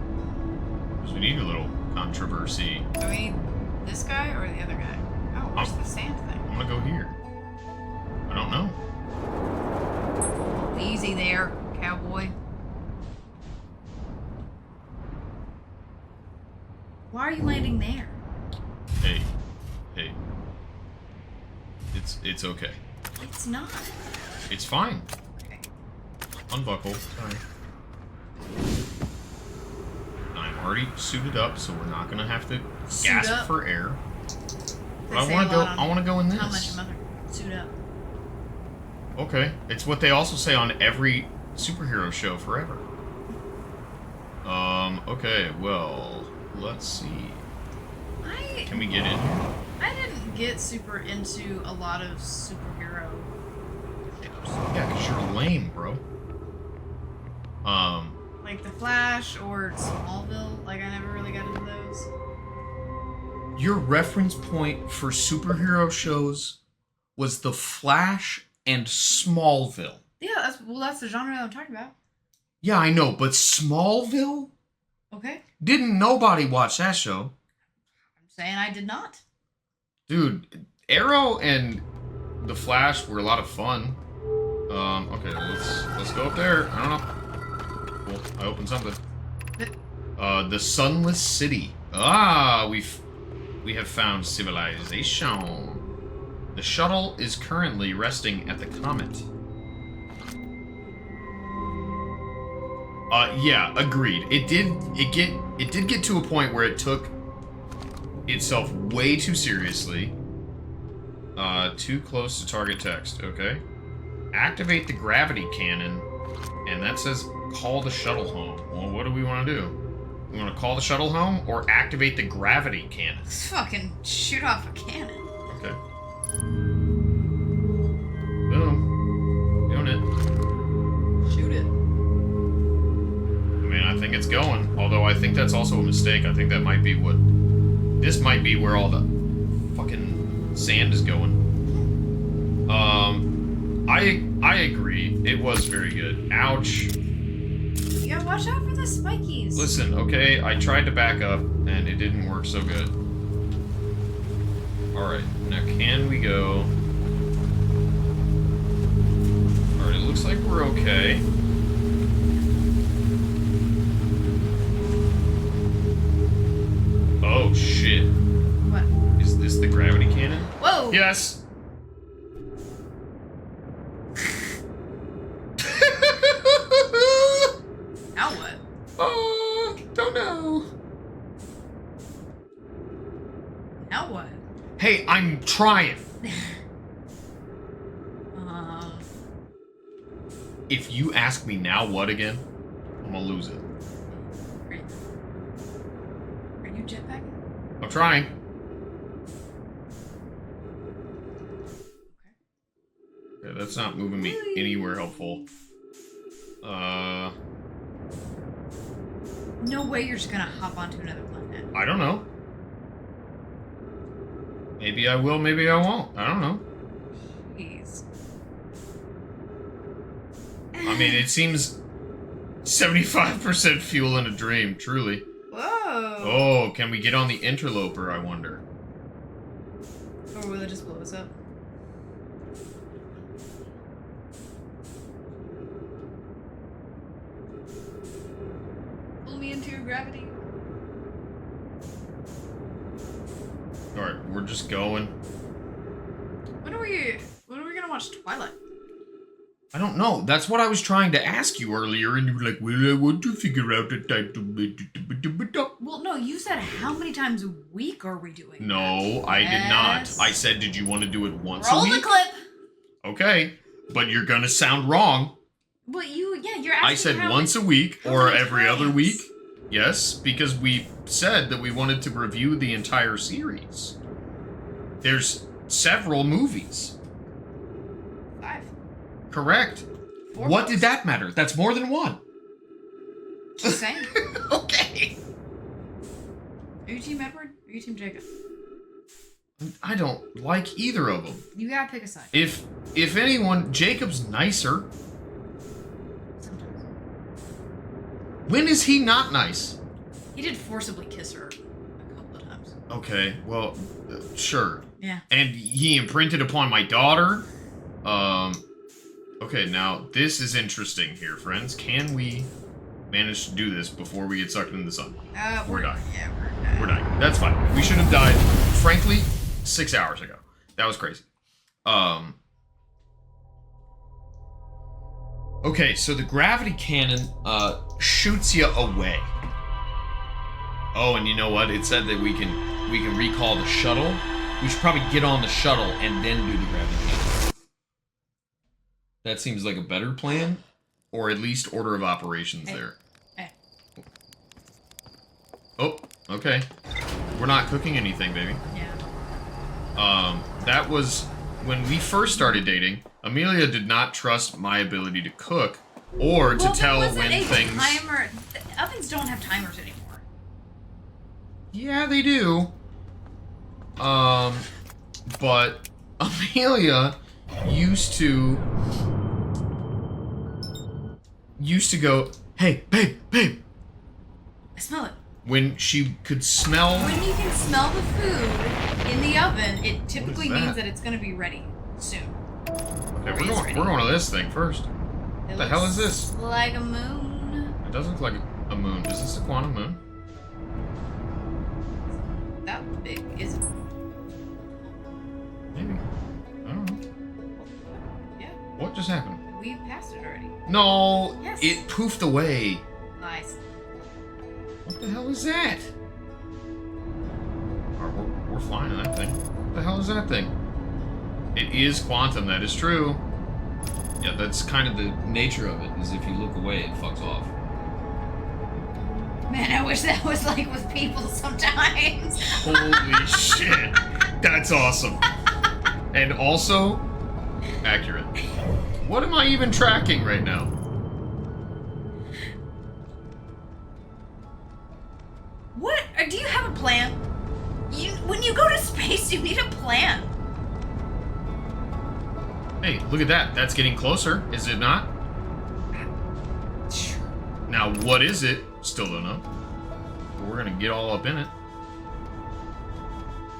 Because we need a little controversy. Do we need this guy or the other guy? Oh, where's the sand thing? I'm gonna go here. I don't know. Easy there, cowboy. Why are you landing there? Hey. It's okay. It's not. It's fine. Okay. Unbuckle. Sorry. I'm already suited up, so we're not gonna have to gasp for air. But I wanna go in this. How much your mother? Suit up. Okay. It's what they also say on every superhero show forever. Okay, well, let's see. Can we get in here? I didn't get super into a lot of superhero shows. Yeah, because you're lame, bro. Like The Flash or Smallville, like I never really got into those. Your reference point for superhero shows was The Flash and Smallville. Yeah, that's the genre I'm talking about. Yeah, I know, but Smallville? Okay. Didn't nobody watch that show? I'm saying I did not. Dude, Arrow and The Flash were a lot of fun. Okay, let's go up there. I don't know. Cool. I opened something. The Sunless City. Ah, we have found civilization. The shuttle is currently resting at the comet. Yeah, agreed. It did get to a point where it took itself way too seriously. Too close to target text. Okay. Activate the gravity cannon, and that says call the shuttle home. Well, what do we want to do? We want to call the shuttle home or activate the gravity cannon? Let's fucking shoot off a cannon. Okay. Boom. Doing it. Shoot it. I mean, I think it's going. Although I think that's also a mistake. I think that might be what... This might be where all the fucking sand is going. I agree. It was very good. Ouch. You gotta watch out for the spikies. Listen, okay, I tried to back up, and it didn't work so good. Alright, now can we go... Alright, it looks like we're okay. Oh, shit. What? Is this the gravity cannon? Whoa! Yes! Now what? Oh, don't know. Now what? Hey, I'm trying. If you ask me now what again, I'm gonna lose it. Are you jetpacking? I'm trying. Okay, that's not moving me anywhere helpful. No way you're just gonna hop onto another planet. I don't know. Maybe I will, maybe I won't. I don't know. Jeez. I mean, it seems 75% fuel in a dream, truly. Whoa. Oh, can we get on the interloper, I wonder? Or will it just blow us up? Pull me into your gravity. Alright, we're just going. When are we gonna watch Twilight? I don't know. That's what I was trying to ask you earlier, and you were like, well, I want to figure out the time to... Well, no, you said how many times a week are we doing No, that? I did not. Yes. I said, did you want to do it once Roll a week? the clip! Okay, but you're gonna sound wrong. Well, you're asking I said how once many- a week how or many every other times? week. Yes, because we said that we wanted to review the entire series. There's several movies. 5. Correct. 4 What books. did that matter? That's more than one. Just saying. Okay. Are you Team Edward? Or are you Team Jacob? I don't like either of them. You gotta pick a side. If anyone, Jacob's nicer. Sometimes. When is he not nice? He did forcibly kiss her a couple of times. Okay, well, sure. Yeah. And he imprinted upon my daughter. Okay, now this is interesting here, friends. Can we manage to do this before we get sucked into the sun? We're dying. Yeah, we're dying. We're dying. That's fine. We should have died, frankly, 6 hours ago. That was crazy. Okay, so the gravity cannon shoots you away. Oh, and you know what? It said that we can recall the shuttle. We should probably get on the shuttle and then do the gravity cannon. That seems like a better plan, or at least order of operations there. Hey. Oh, okay. We're not cooking anything, baby. Yeah. That was when we first started dating. Amelia did not trust my ability to cook or to tell when things. Timer. Ovens don't have timers anymore. Yeah, they do. But Amelia used to used to go, hey, babe, babe. I smell it. When she could smell... When you can smell the food in the oven, it typically that? means that it's going to be ready soon. Okay, we're going to this thing first. What the hell is this? Like a moon. It does look like a moon. Is this a quantum moon? That big, is it? Maybe. I don't know. Yeah. What just happened? We passed it already. No! Yes. It poofed away. Nice. What the hell is that? Alright, we're flying in that thing. What the hell is that thing? It is quantum, that is true. Yeah, that's kind of the nature of it, is if you look away, it fucks off. Man, I wish that was like with people sometimes. Holy shit. That's awesome. And also, accurate. What am I even tracking right now? What? Do you have a plan? When you go to space, you need a plan. Hey, look at that. That's getting closer, is it not? Now, what is it? Still don't know. But we're gonna get all up in it.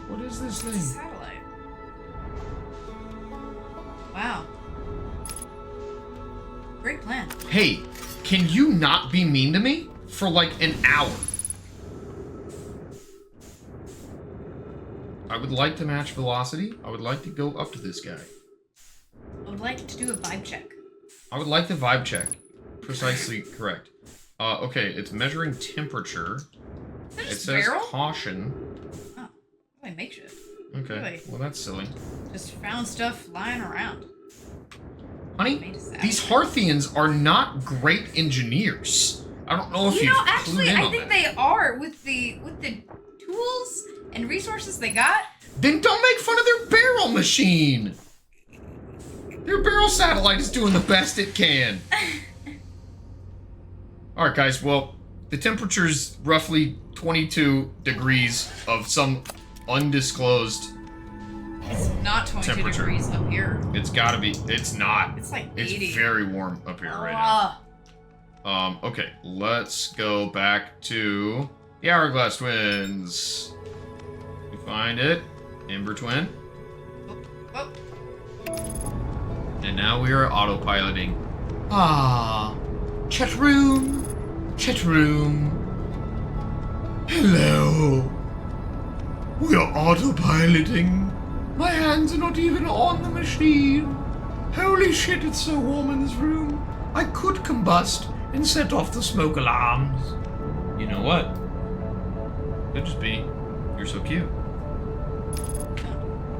What is this It's a thing? satellite. Wow. Great plan. Hey, can you not be mean to me for like an hour? I would like to match velocity. I would like to go up to this guy. I would like to do a vibe check. I would like the vibe check. Precisely correct. Okay, it's measuring temperature. It says barrel? caution. Oh, really makeshift. Okay, Really? well that's silly. Just found stuff lying around. Honey, Made a salad. these Hearthians are not great engineers. I don't know if you've actually, clued in I on think that. they are with the tools and resources they got. Then don't make fun of their barrel machine. Their barrel satellite is doing the best it can. Alright guys, well, the temperature's roughly 22 degrees of some undisclosed It's not 22 temperature. degrees up here. It's gotta be, it's not. It's like 80. It's very warm up here right now. Ah. Okay, let's go back to the Hourglass Twins. We find it, Ember Twin. Oh, And now we are autopiloting. Ah, chat room, chat room. Hello. We are autopiloting. My hands are not even on the machine. Holy shit, it's so warm in this room. I could combust and set off the smoke alarms. You know what? Could just be, you're so cute.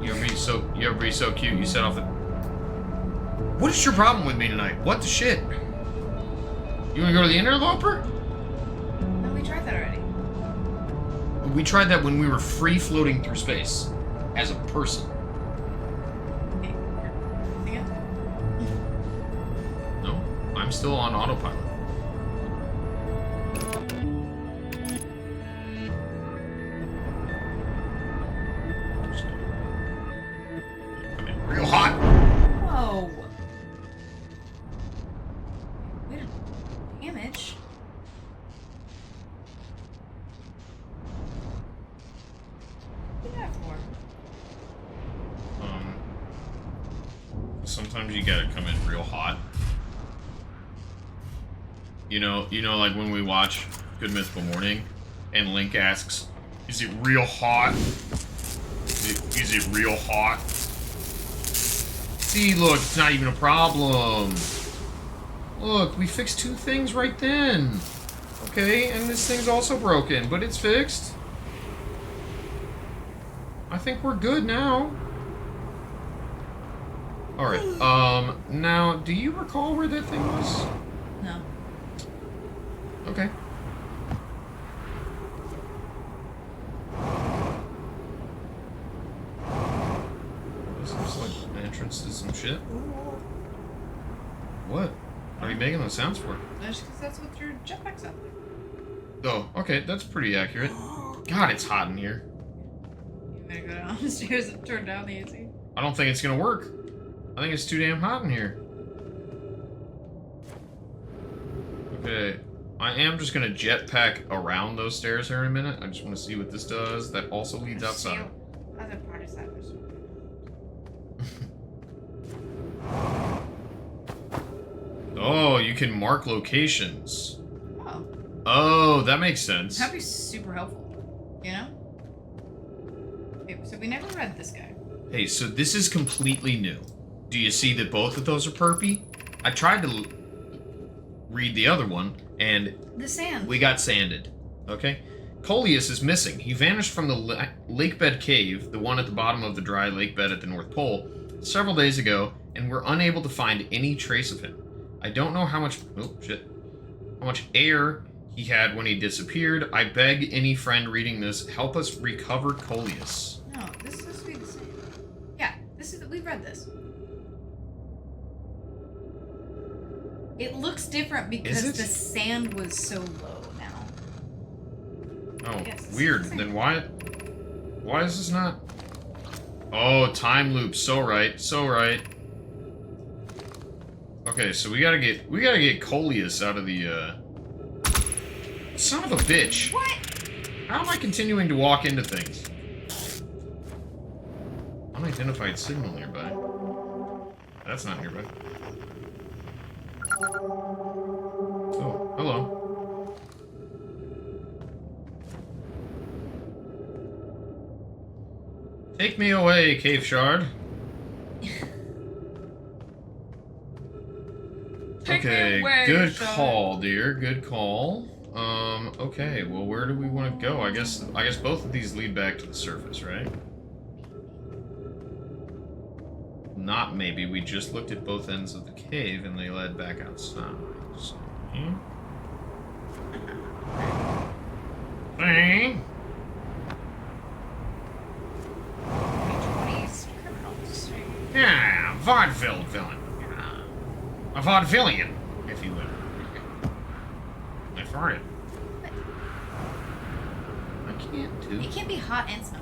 You're so cute, you set off the... What is your problem with me tonight? What the shit? You wanna go to the interloper? no, we tried that already. We tried that when we were free floating through space. As a person. Okay, here. Again? No? I'm still on autopilot. Come in real hot! Whoa. Wait a damage. What did that for? Sometimes you gotta come in real hot. You know, like when we watch Good Mythical Morning, and Link asks, "Is it real hot? Is it real hot?" See, look, it's not even a problem. Look, we fixed two things right then. Okay, and this thing's also broken, but it's fixed. I think we're good now. Alright, now, do you recall where that thing was? No. Okay. This looks like an entrance to some shit. What? What are you making those sounds for? Just because that's what your jetpack's up. Oh, okay, that's pretty accurate. God, it's hot in here. You better go down the stairs and turn down the AC. I don't think it's gonna work. I think it's too damn hot in here. Okay. I am just gonna jetpack around those stairs here in a minute. I just want to see what this does. That also leads outside. Other part is that. Oh, you can mark locations. Oh. Oh, that makes sense. That'd be super helpful. You know? Okay, so we never read this guy. Hey, so this is completely new. Do you see that both of those are perpy? I tried to read the other one, and the sand. We got sanded. Okay? Coleus is missing. He vanished from the lakebed cave, the one at the bottom of the dry lake bed at the North Pole, several days ago, and we're unable to find any trace of him. I don't know how much air he had when he disappeared. I beg any friend reading this, help us recover Coleus. No, this is supposed to be the same. Yeah, we've read this. It looks different because the sand was so low now. Oh, yes, weird. Then why is this not? Oh, time loop. So right. Okay, so we gotta get Coleus out of the son of a bitch. What? How am I continuing to walk into things? Unidentified signal nearby. That's not nearby. Oh, hello. Take me away, Cave Shard. Okay, good call, dear. Good call. Okay, well, where do we want to go? I guess both of these lead back to the surface, right? Not maybe. We just looked at both ends of the cave and they led back outside. So, Bang! Yeah, vaudeville villain. A vaudevillian, if you will. I farted. I can't do. It can't be hot and snow.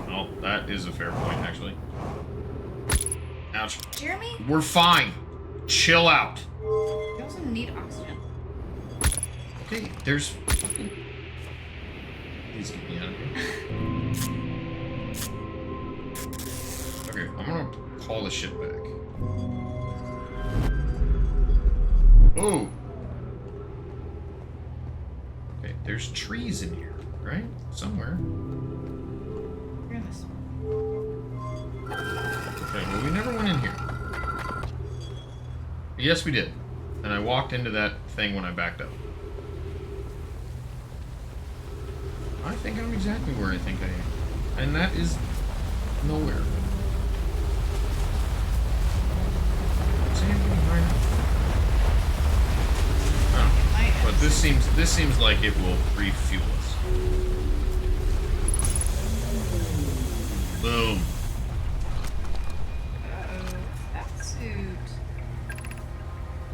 Oh, that is a fair point, actually. Ouch. Jeremy? We're fine. Chill out. You also need oxygen. Okay, there's... Please get me out of here. Okay, I'm gonna call the ship back. Oh! Okay, there's trees in here, right? Somewhere. Hear this. Okay, well, we never went in here. Yes, we did. And I walked into that thing when I backed up. I think I'm exactly where I think I am. And that is nowhere. Oh, but this seems like it will refuel us. Boom. That suit.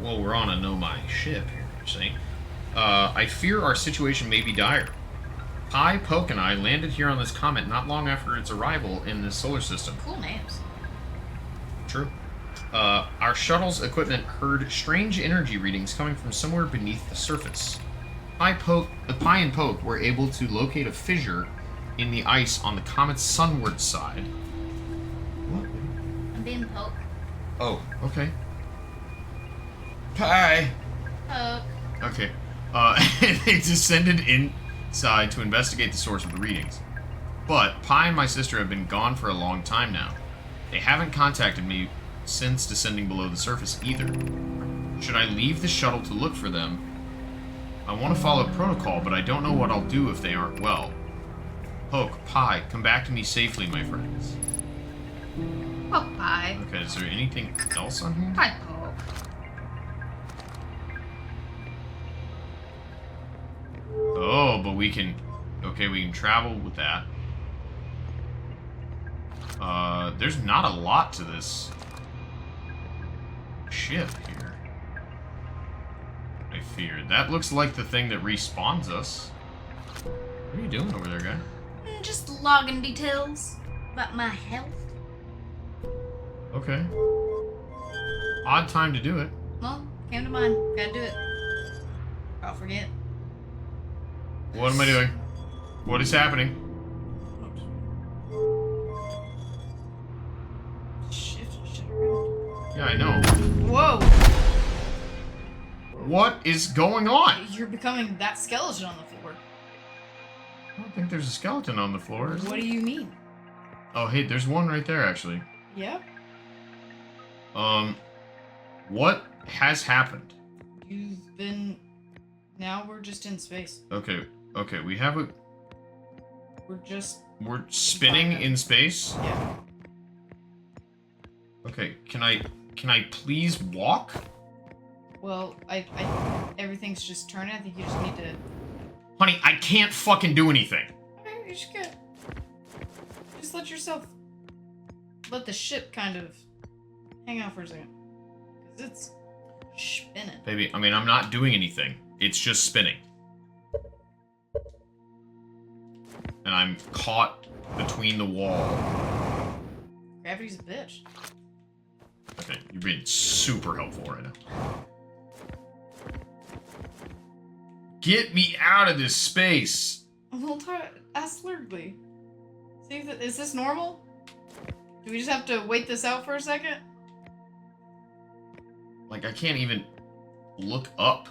Well, we're on a Nomai ship here, you see. I fear our situation may be dire. Pi, Poke, and I landed here on this comet not long after its arrival in the solar system. Cool names. True. Our shuttle's equipment heard strange energy readings coming from somewhere beneath the surface. Pi and Poke were able to locate a fissure in the ice on the comet's sunward side. What? I'm being Poke. Oh, okay. Pi! Poke. Okay. They descended inside to investigate the source of the readings. But Pi and my sister have been gone for a long time now. They haven't contacted me since descending below the surface either. Should I leave the shuttle to look for them? I want to follow protocol, but I don't know what I'll do if they aren't well. Poke, Pi, come back to me safely, my friends. Poke Pi. Okay, is there anything else on here? Hi, Poke. Oh, but we can... Okay, we can travel with that. There's not a lot to this ship here. I fear. That looks like the thing that respawns us. What are you doing over there, guy? Just logging details about my health. Okay. Odd time to do it. Well, came to mind. Gotta do it. I'll forget. What am I doing? What is happening? Shift shit around. Yeah, I know. Whoa! What is going on? You're becoming that skeleton on the floor. I don't think there's a skeleton on the floor. Is What there? do you mean? Oh, hey, there's one right there, actually. Yep. What has happened? You've been... Now we're just in space. Okay, we have a... We're spinning in space? Yeah. Okay, can I please walk? Well, everything's just turning. I think you just need to... Honey, I can't fucking do anything. Okay, you should get... Just let yourself... Let the ship kind of... Hang out for a second. Because it's... spinning. Baby, I mean, I'm not doing anything. It's just spinning. And I'm caught between the wall. Gravity's a bitch. Okay, you're being super helpful right now. Get me out of this space! Well, ask Lurgly. See if is this normal? Do we just have to wait this out for a second? Like, I can't even look up.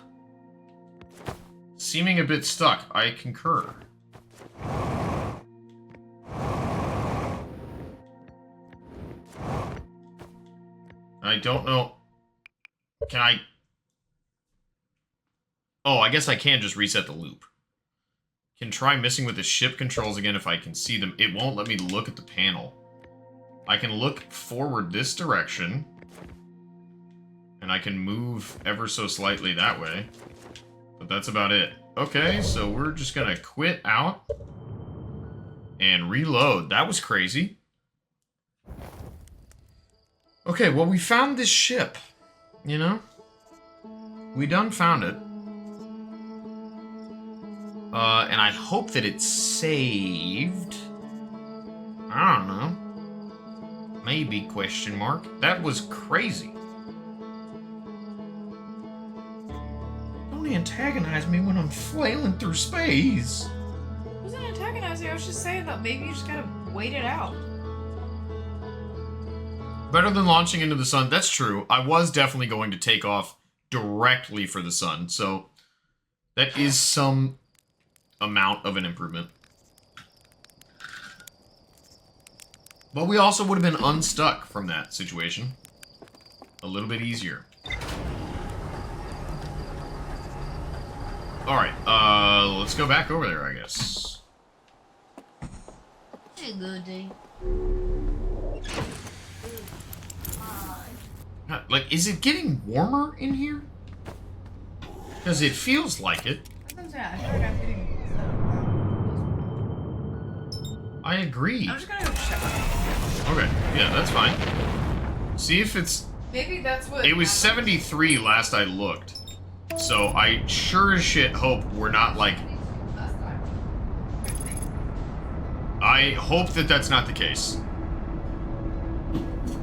Seeming a bit stuck, I concur. I don't know. Can I... Oh, I guess I can just reset the loop. Can try messing with the ship controls again if I can see them. It won't let me look at the panel. I can look forward this direction. And I can move ever so slightly that way. But that's about it. Okay, so we're just gonna quit out. And reload. That was crazy. Okay, well, we found this ship. You know? We done found it. And I hope that it's saved. I don't know. Maybe, question mark. That was crazy. Don't antagonize me when I'm flailing through space. I wasn't antagonizing. I was just saying that maybe you just gotta wait it out. Better than launching into the sun. That's true. I was definitely going to take off directly for the sun, so that is some amount of an improvement. But we also would have been unstuck from that situation. A little bit easier. Alright, let's go back over there, I guess. Hey, good day. Like, is it getting warmer in here? Because it feels like it. I feel like I'm getting... I agree. I'm just gonna go shower. Okay, yeah, that's fine. See if it's... Maybe that's what... It was 73 last I looked. So I sure as shit hope we're not, like... I hope that that's not the case.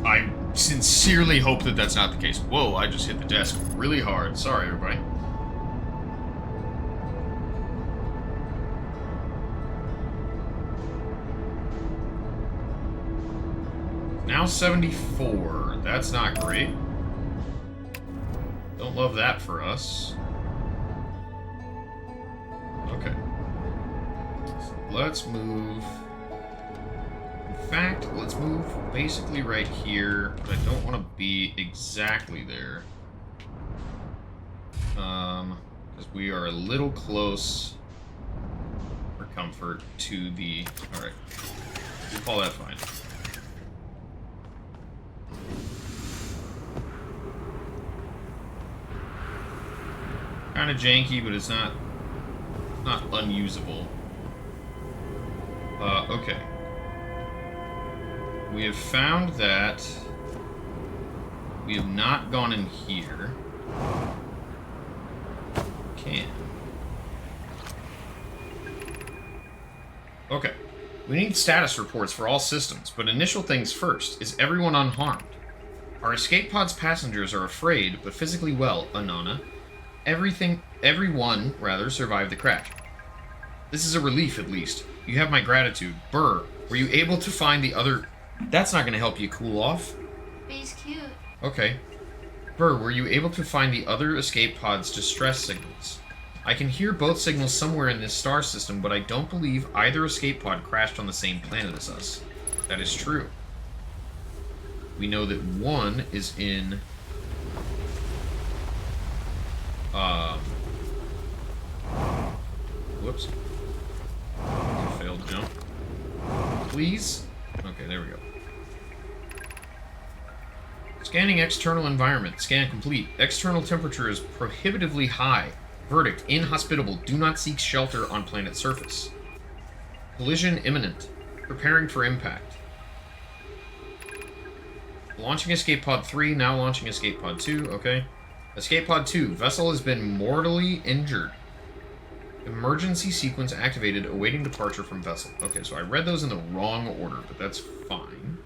I sincerely hope that that's not the case. Whoa, I just hit the desk really hard. Sorry, everybody. Now 74. That's not great. Don't love that for us. Okay. So let's move... In fact, let's move basically right here, but I don't want to be exactly there. Because we are a little close for comfort to the... Alright. We'll call that fine. Kind of janky, but it's not unusable. Okay. We have found that we have not gone in here. Can. Okay. We need status reports for all systems, but initial things first. Is everyone unharmed? Our escape pod's passengers are afraid, but physically well, Anana. Everything everyone, rather, survived the crash. This is a relief, at least. You have my gratitude. Burr, were you able to find the other... That's not going to help you cool off. But he's cute. Okay. Burr, were you able to find the other escape pod's distress signals? I can hear both signals somewhere in this star system, but I don't believe either escape pod crashed on the same planet as us. That is true. We know that one is in... Whoops. Failed jump. Please? Okay, there we go. Scanning external environment. Scan complete. External temperature is prohibitively high. Verdict. Inhospitable. Do not seek shelter on planet surface. Collision imminent. Preparing for impact. Launching Escape Pod 3, now launching Escape Pod 2, okay. Escape Pod 2. Vessel has been mortally injured. Emergency sequence activated, awaiting departure from vessel. Okay, so I read those in the wrong order, but that's fine.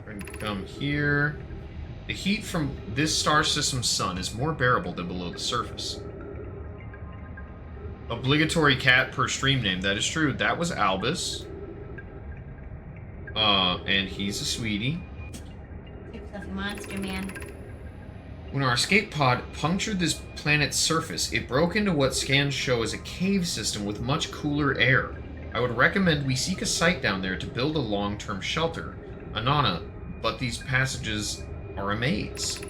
We're going to come here. The heat from this star system's sun is more bearable than below the surface. Obligatory cat per stream name. That is true. That was Albus. And he's a sweetie. Big fluffy monster man. When our escape pod punctured this planet's surface, it broke into what scans show as a cave system with much cooler air. I would recommend we seek a site down there to build a long-term shelter. Anana, but these passages are a maze.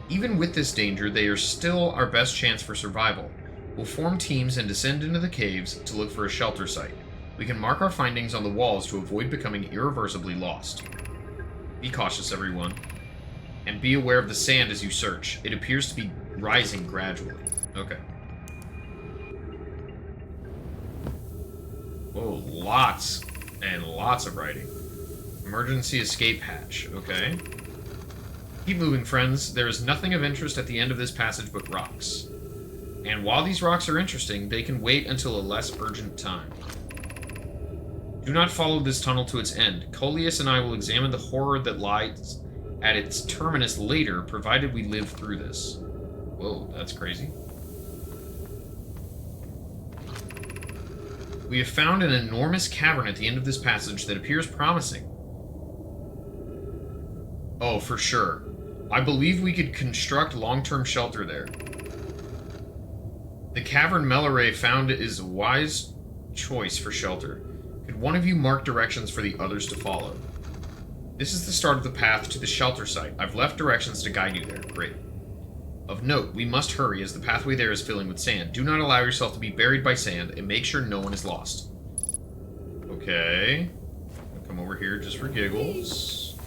Even with this danger, they are still our best chance for survival. We'll form teams and descend into the caves to look for a shelter site. We can mark our findings on the walls to avoid becoming irreversibly lost. Be cautious, everyone. And be aware of the sand as you search. It appears to be rising gradually. Okay. Whoa, lots and lots of writing. Emergency escape hatch. Okay. Keep moving, friends. There is nothing of interest at the end of this passage but rocks. And while these rocks are interesting, they can wait until a less urgent time. Do not follow this tunnel to its end. Coleus and I will examine the horror that lies at its terminus later, provided we live through this. Whoa, that's crazy. We have found an enormous cavern at the end of this passage that appears promising. Oh, for sure. I believe we could construct long-term shelter there. The cavern Melore found is a wise choice for shelter. Could one of you mark directions for the others to follow? This is the start of the path to the shelter site. I've left directions to guide you there. Great. Of note, we must hurry as the pathway there is filling with sand. Do not allow yourself to be buried by sand, and make sure no one is lost. Okay. I'll come over here just for giggles.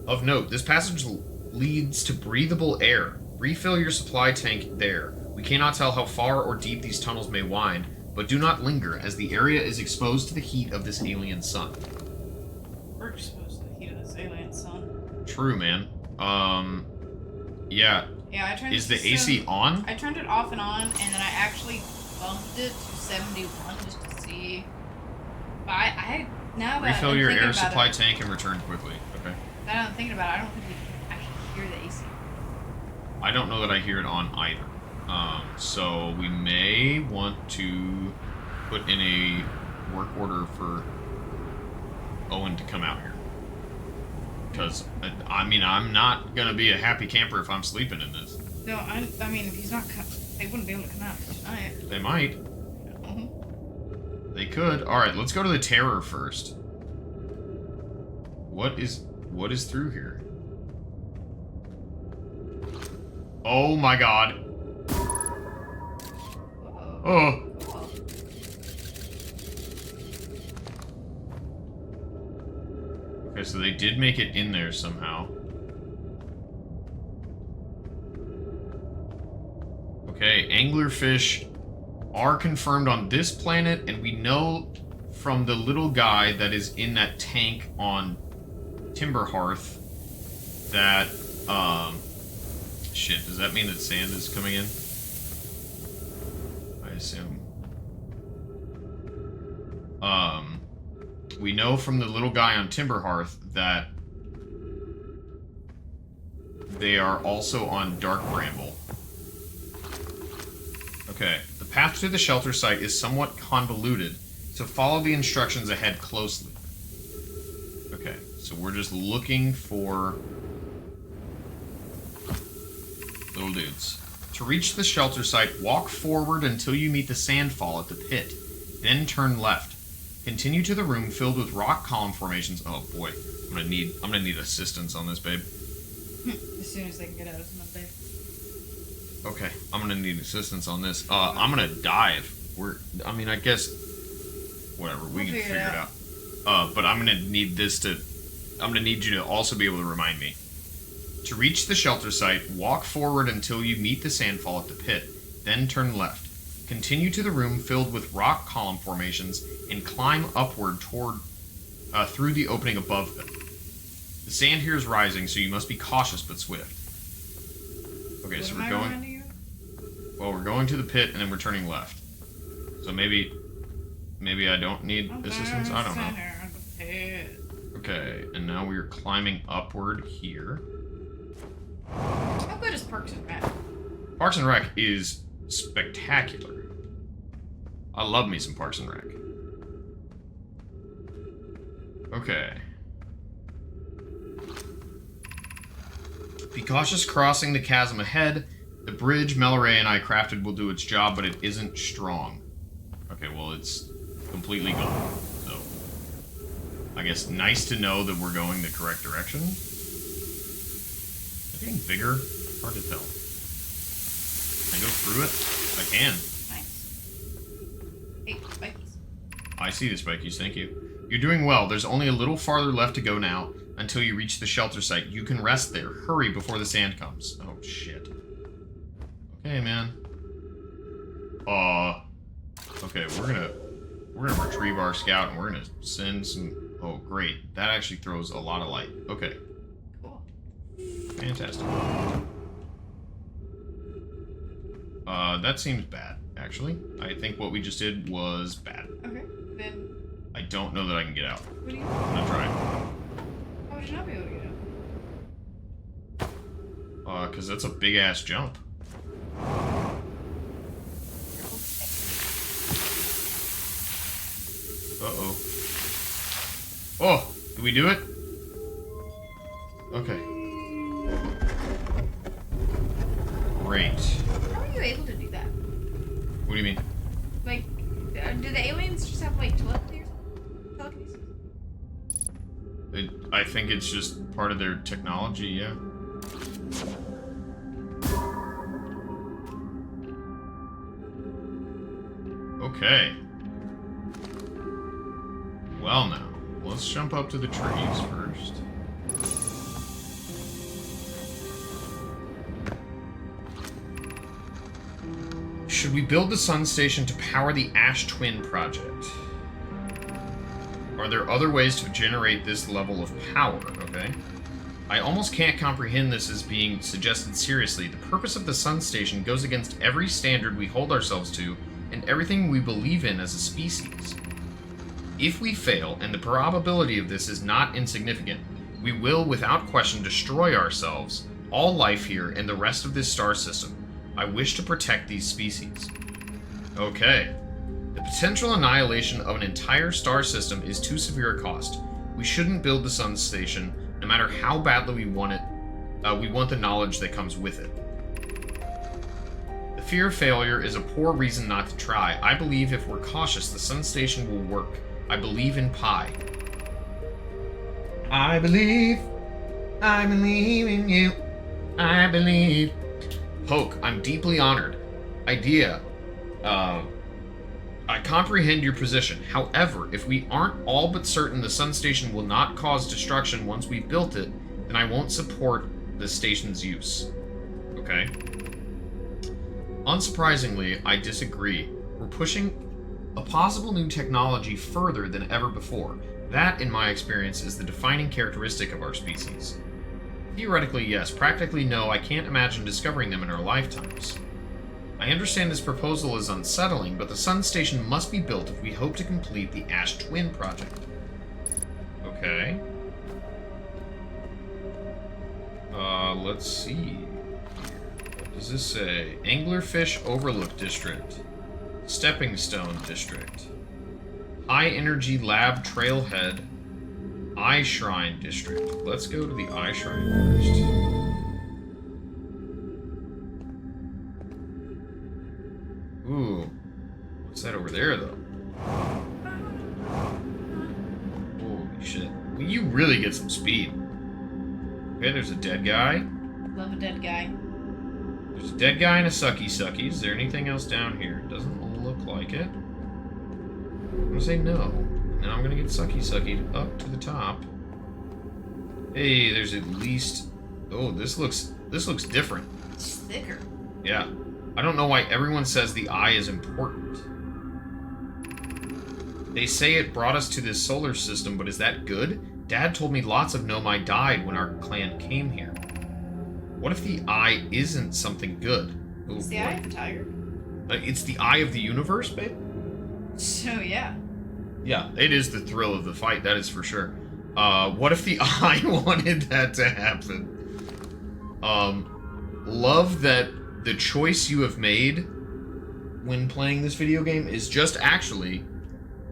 Of note, this passage leads to breathable air. Refill your supply tank there. We cannot tell how far or deep these tunnels may wind, but do not linger, as the area is exposed to the heat of this alien sun. We're exposed to the heat of this alien sun. True, man. Yeah. Yeah, I turned Is the AC on? I turned it off and on, and then I actually bumped it to 71 just to see. But I now that Refill I'm your thinking air about supply it, tank and return quickly. Okay. now that I'm thinking about it, I don't think we can actually hear the AC. I don't know that I hear it on either. So we may want to put in a work order for Owen to come out here. Because, I mean, I'm not going to be a happy camper if I'm sleeping in this. No, I mean, if he's not, they wouldn't be able to come out tonight. They might. Mm-hmm. They could. Alright, let's go to the Terror first. What is through here? Oh my god. Oh. Okay, so they did make it in there somehow. Okay, anglerfish are confirmed on this planet, and we know from the little guy that is in that tank on Hearth that, shit, does that mean that sand is coming in? I assume. We know from the little guy on Hearth that they are also on Dark Bramble. Okay, the path to the shelter site is somewhat convoluted, so follow the instructions ahead closely. Okay, so we're just looking for little dudes. To reach the shelter site, walk forward until you meet the sandfall at the pit. Then turn left. Continue to the room filled with rock column formations. Oh boy, I'm gonna need assistance on this, babe. As soon as they can get out of some babe. Okay, I'm gonna need assistance on this. I'm gonna dive. I guess, whatever, we can figure it out. But I'm gonna need you to also be able to remind me. To reach the shelter site, walk forward until you meet the sandfall at the pit, then turn left. Continue to the room filled with rock column formations and climb upward through the opening above them. The sand here is rising, so you must be cautious but swift. Okay, so we're going... Well, we're going to the pit and then we're turning left. So maybe I don't need assistance? I don't know. Okay, and now we are climbing upward here. How good is Parks and Rec? Parks and Rec is spectacular. I love me some Parks and Rec. Okay. Be cautious crossing the chasm ahead. The bridge Melloray and I crafted will do its job, but it isn't strong. Okay, well, it's completely gone. So, I guess nice to know that we're going the correct direction. Is it getting bigger? Hard to tell. Can I go through it? I can. Nice. Hey, spikies. I see the spikies, thank you. You're doing well. There's only a little farther left to go now until you reach the shelter site. You can rest there. Hurry before the sand comes. Oh, shit. Okay, man. Okay, we're gonna retrieve our scout and we're gonna send some... Oh, great. That actually throws a lot of light. Okay. Cool. Fantastic. That seems bad, actually. I think what we just did was bad. Okay, then... I don't know that I can get out. What do you... I'm gonna try. How would you not be able to get out? Because that's a big-ass jump. Uh-oh. Oh! Did we do it? Okay. Great. How are you able to do that? What do you mean? Like, do the aliens just have, like, telepathy or something? Telekinesis? I think it's just part of their technology, yeah. Okay. Well now, let's jump up to the trees first. Should we build the sun station to power the Ash Twin project? Are there other ways to generate this level of power? Okay. I almost can't comprehend this as being suggested seriously. The purpose of the sun station goes against every standard we hold ourselves to and everything we believe in as a species. If we fail, and the probability of this is not insignificant, we will without question destroy ourselves, all life here, and the rest of this star system. I wish to protect these species. Okay. The potential annihilation of an entire star system is too severe a cost. We shouldn't build the sun station, no matter how badly we want it. We want the knowledge that comes with it. The fear of failure is a poor reason not to try. I believe if we're cautious, the sun station will work. I believe in Pi. I believe in you. I believe. Poke, I'm deeply honored. Idea. I comprehend your position. However, if we aren't all but certain the sun station will not cause destruction once we've built it, then I won't support the station's use. Okay? Unsurprisingly, I disagree. We're pushing a possible new technology further than ever before. That, in my experience, is the defining characteristic of our species. Theoretically, yes. Practically, no. I can't imagine discovering them in our lifetimes. I understand this proposal is unsettling, but the sun station must be built if we hope to complete the Ash Twin project. Okay. Let's see. What does this say? Anglerfish Overlook District. Stepping Stone District. High Energy Lab Trailhead. Eye Shrine District. Let's go to the Eye Shrine first. Ooh. What's that over there, though? Holy shit. Well, you really get some speed. Okay, there's a dead guy. Love a dead guy. There's a dead guy and a sucky. Is there anything else down here? Doesn't look like it. I'm gonna say no. And I'm gonna get sucky up to the top. Hey, there's at least... Oh, this looks different. It's thicker. Yeah. I don't know why everyone says the eye is important. They say it brought us to this solar system, but is that good? Dad told me lots of Nomai died when our clan came here. What if the eye isn't something good? Ooh, It's the eye of the tiger. It's the eye of the universe, babe? So, yeah. Yeah, it is the thrill of the fight, that is for sure. What if the eye wanted that to happen? Love that the choice you have made when playing this video game is just actually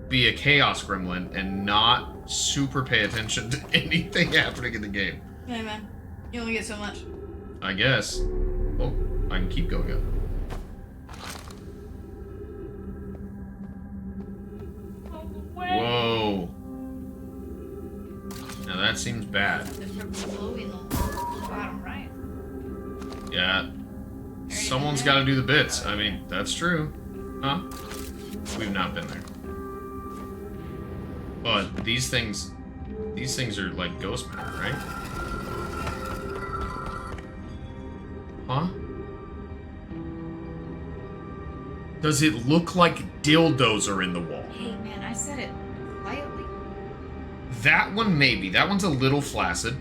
be a chaos gremlin and not super pay attention to anything happening in the game. Hey, man. You only get so much. I guess. Oh, I can keep going up. Whoa. Now that seems bad. There's purple glowy in the bottom right. Yeah. Someone's got to do the bits. I mean, that's true. Huh? We've not been there. But these things are like ghost matter, right? Huh? Does it look like dildos are in the wall? Hey, man, I said it quietly. That one, maybe. That one's a little flaccid.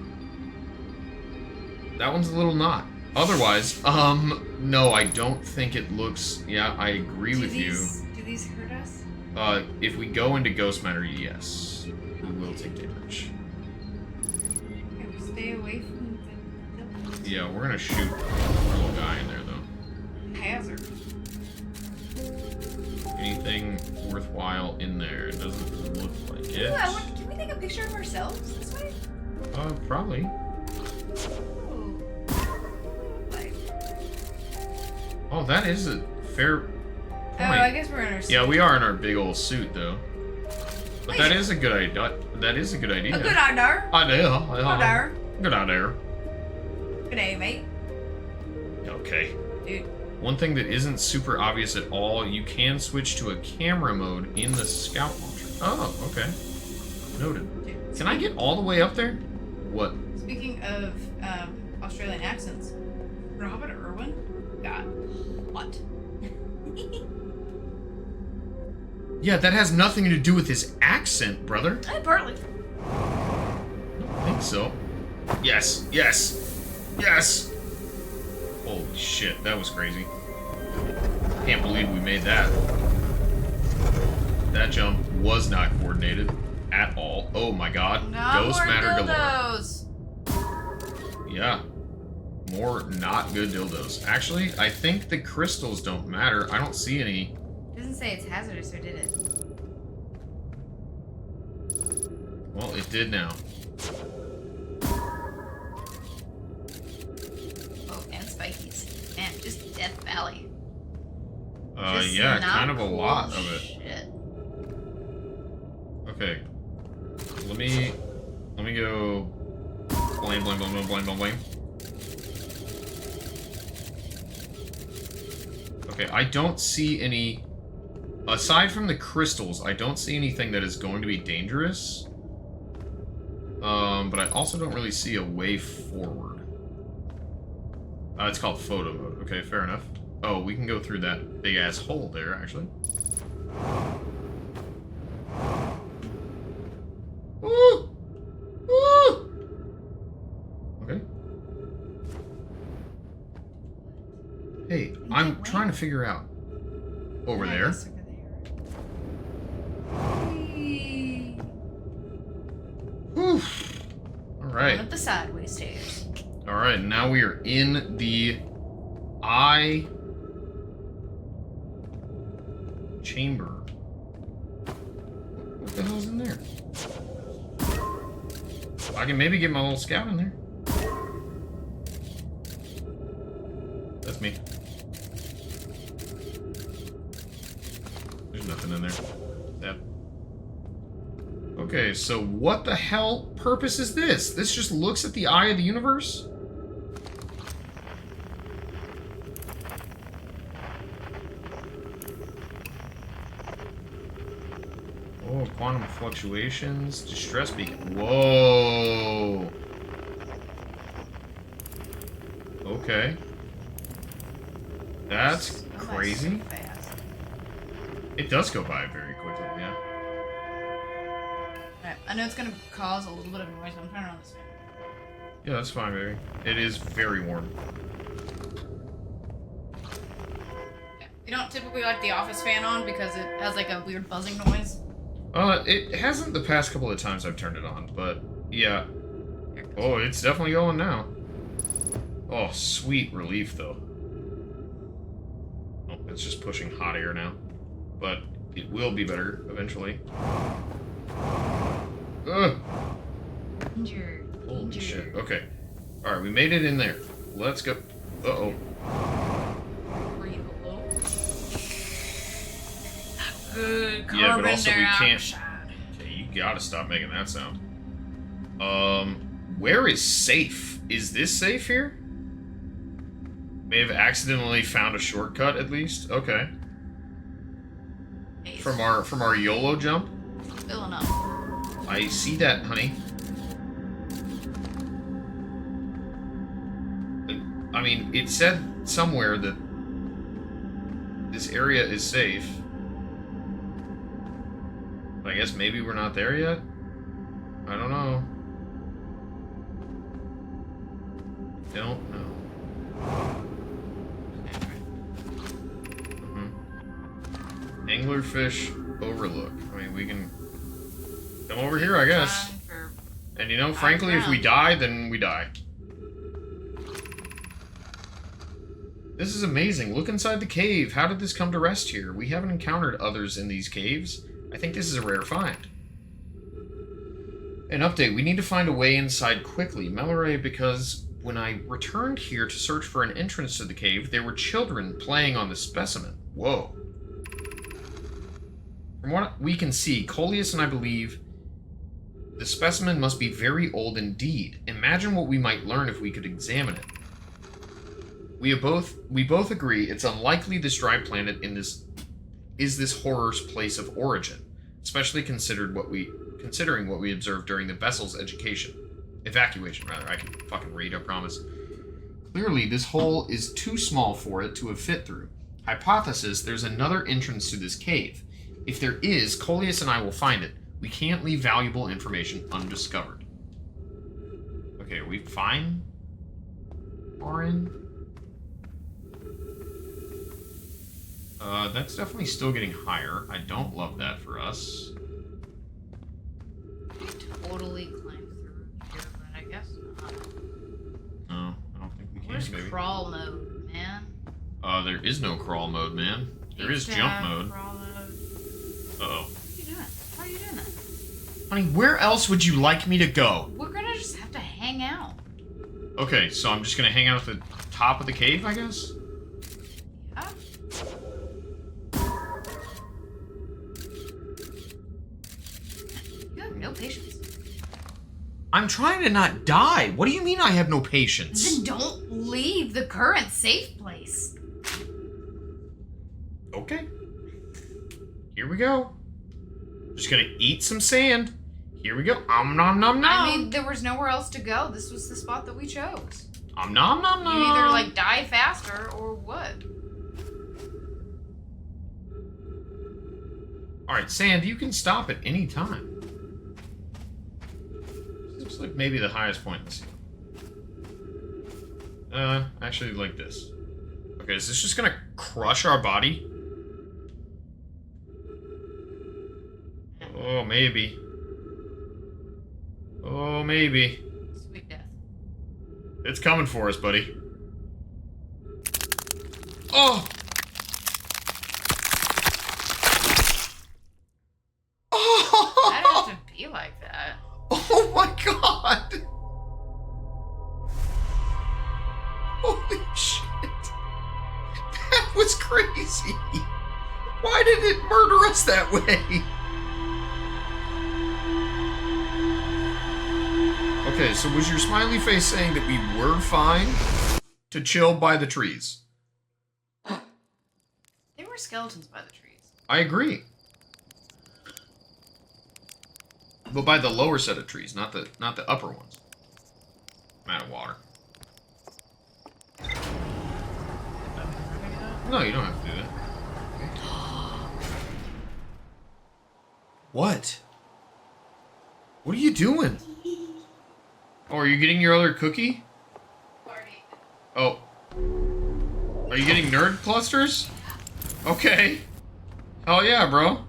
That one's a little not. Otherwise, no, I don't think it looks... Yeah, I agree with you. Do these hurt us? If we go into ghost matter, yes. We will take damage. Okay, we stay away from the... Yeah, we're gonna shoot our little guy in there, though. hazard. Anything worthwhile in there? It doesn't look like it. Ooh, can we take a picture of ourselves this way? Probably. Ooh. Like... Oh, that is a fair point. Oh, I guess we're in our suit. Yeah, we are in our big old suit, though. But that is a good idea. That is a good idea. A good idea. Idea. Good idea. Good day, mate. Okay. Dude. One thing that isn't super obvious at all, you can switch to a camera mode in the scout launcher. Oh, okay. Noted. Dude. Can I get all the way up there? What? Speaking of Australian accents, Robert Irwin got what? Yeah, that has nothing to do with his accent, brother. Partly. I don't think so. Yes, yes, yes! Holy shit, that was crazy. Can't believe we made that. That jump was not coordinated at all. Oh my god. No Ghost more matter dildos. galore. Yeah. More not good dildos. Actually, I think the crystals don't matter. I don't see any. It doesn't say it's hazardous, or did it? Well, it did now. Oh, and spikies. Man, just Death Valley. Just Yeah, not kind of a cool lot of it. shit. Okay. Let me go blame. Okay, I don't see any, aside from the crystals, I don't see anything that is going to be dangerous. But I also don't really see a way forward. It's called photo mode. Okay, fair enough. Oh, we can go through that big ass hole there, actually. Woo! Woo! Okay. Hey, I'm trying to figure out. Over there. Whew. All right. Up the sideways stairs. Alright, now we are in the eye chamber. What the hell's in there? I can maybe get my little scout in there. That's me. There's nothing in there. Yep. Okay, so what the hell purpose is this? This just looks at the eye of the universe? Oh, quantum fluctuations, distress beacon. Whoa. Okay. That's crazy. It does go by very quickly, yeah. Alright, I know it's gonna cause a little bit of noise, but I'm turning on this fan. Yeah, that's fine, baby. It is very warm. Yeah. You don't typically like the office fan on because it has like a weird buzzing noise. It hasn't the past couple of times I've turned it on, but yeah. Oh, it's definitely going now. Oh, sweet relief, though. Oh, it's just pushing hot air now. But it will be better eventually. Ugh! Danger. Holy shit. Okay. Alright, we made it in there. Let's go. Uh-oh. Breathe a little. Good carbon Yeah, but also we can't... dioxide. Okay, you gotta stop making that sound. Where is safe? Is this safe here? May have accidentally found a shortcut, at least. Okay. From our YOLO jump? Filling up. I see that, honey. I mean, it said somewhere that this area is safe. But I guess maybe we're not there yet? I don't know. Don't know. Anglerfish overlook. I mean, we can come over here, I guess. And you know, frankly, if we die, then we die. This is amazing. Look inside the cave. How did this come to rest here? We haven't encountered others in these caves. I think this is a rare find. An update. We need to find a way inside quickly. Mallory, because when I returned here to search for an entrance to the cave, there were children playing on the specimen. Whoa. From what we can see, Coleus and I believe the specimen must be very old indeed. Imagine what we might learn if we could examine it. We both agree it's unlikely this dry planet is this horror's place of origin, especially considering what we observed during the vessel's evacuation. I can fucking read, I promise. Clearly, this hole is too small for it to have fit through. Hypothesis: there's another entrance to this cave. If there is, Coleus and I will find it. We can't leave valuable information undiscovered. Okay, are we fine? Orin? That's definitely still getting higher. I don't love that for us. Totally climb through here, but I guess not. No, I don't think we can, Where's baby. crawl mode, man? There is no crawl mode, man. There is jump mode. Crawl mode. Uh-oh. What are you doing? Why are you doing that? Honey, where else would you like me to go? We're gonna just have to hang out. Okay, so I'm just gonna hang out at the top of the cave, I guess? Yeah. You have no patience. I'm trying to not die. What do you mean I have no patience? Then don't leave the current safe place. Okay. Here we go. Just gonna eat some sand. Here we go. Nom nom nom. I mean, there was nowhere else to go. This was the spot that we chose. Nom nom nom. You either like die faster or what? All right, sand. You can stop at any time. This looks like maybe the highest point in the scene. Actually, like this. Okay, is this just gonna crush our body? Oh, maybe. Oh, maybe. Sweet death. It's coming for us, buddy. Oh! Oh! I don't have to be like that. Oh my god! Holy shit! That was crazy! Why did it murder us that way? Okay, so was your smiley face saying that we were fine to chill by the trees? There were skeletons by the trees. I agree. But by the lower set of trees, not the upper ones. I'm out of water. No, you don't have to do that. What? What are you doing? Oh, are you getting your other cookie? Oh. Are you getting nerd clusters? Okay. Hell yeah, bro.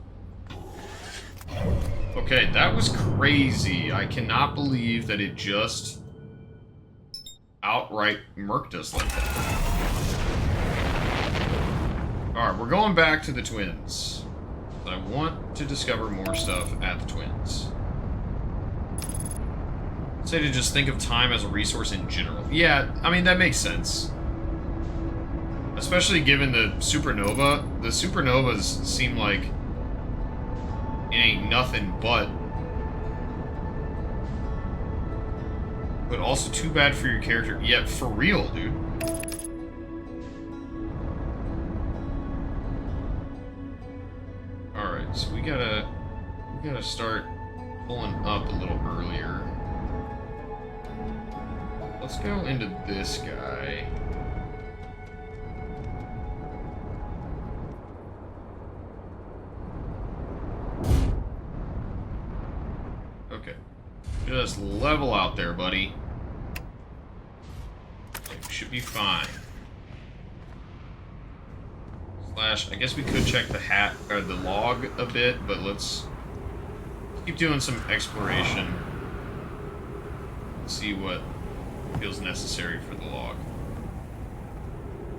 Okay, that was crazy. I cannot believe that it just outright murked us like that. Alright, we're going back to the twins. I want to discover more stuff at the twins. I'd say to just think of time as a resource in general. Yeah, I mean, that makes sense. Especially given the supernova. The supernovas seem like it ain't nothing but also too bad for your character. Yeah, for real, dude. Alright, so we gotta start pulling up a little earlier. Let's go into this guy. Okay. Just level out there, buddy. Okay, we should be fine. Slash, I guess we could check the hat or the log a bit, but let's keep doing some exploration. See what feels necessary for the log.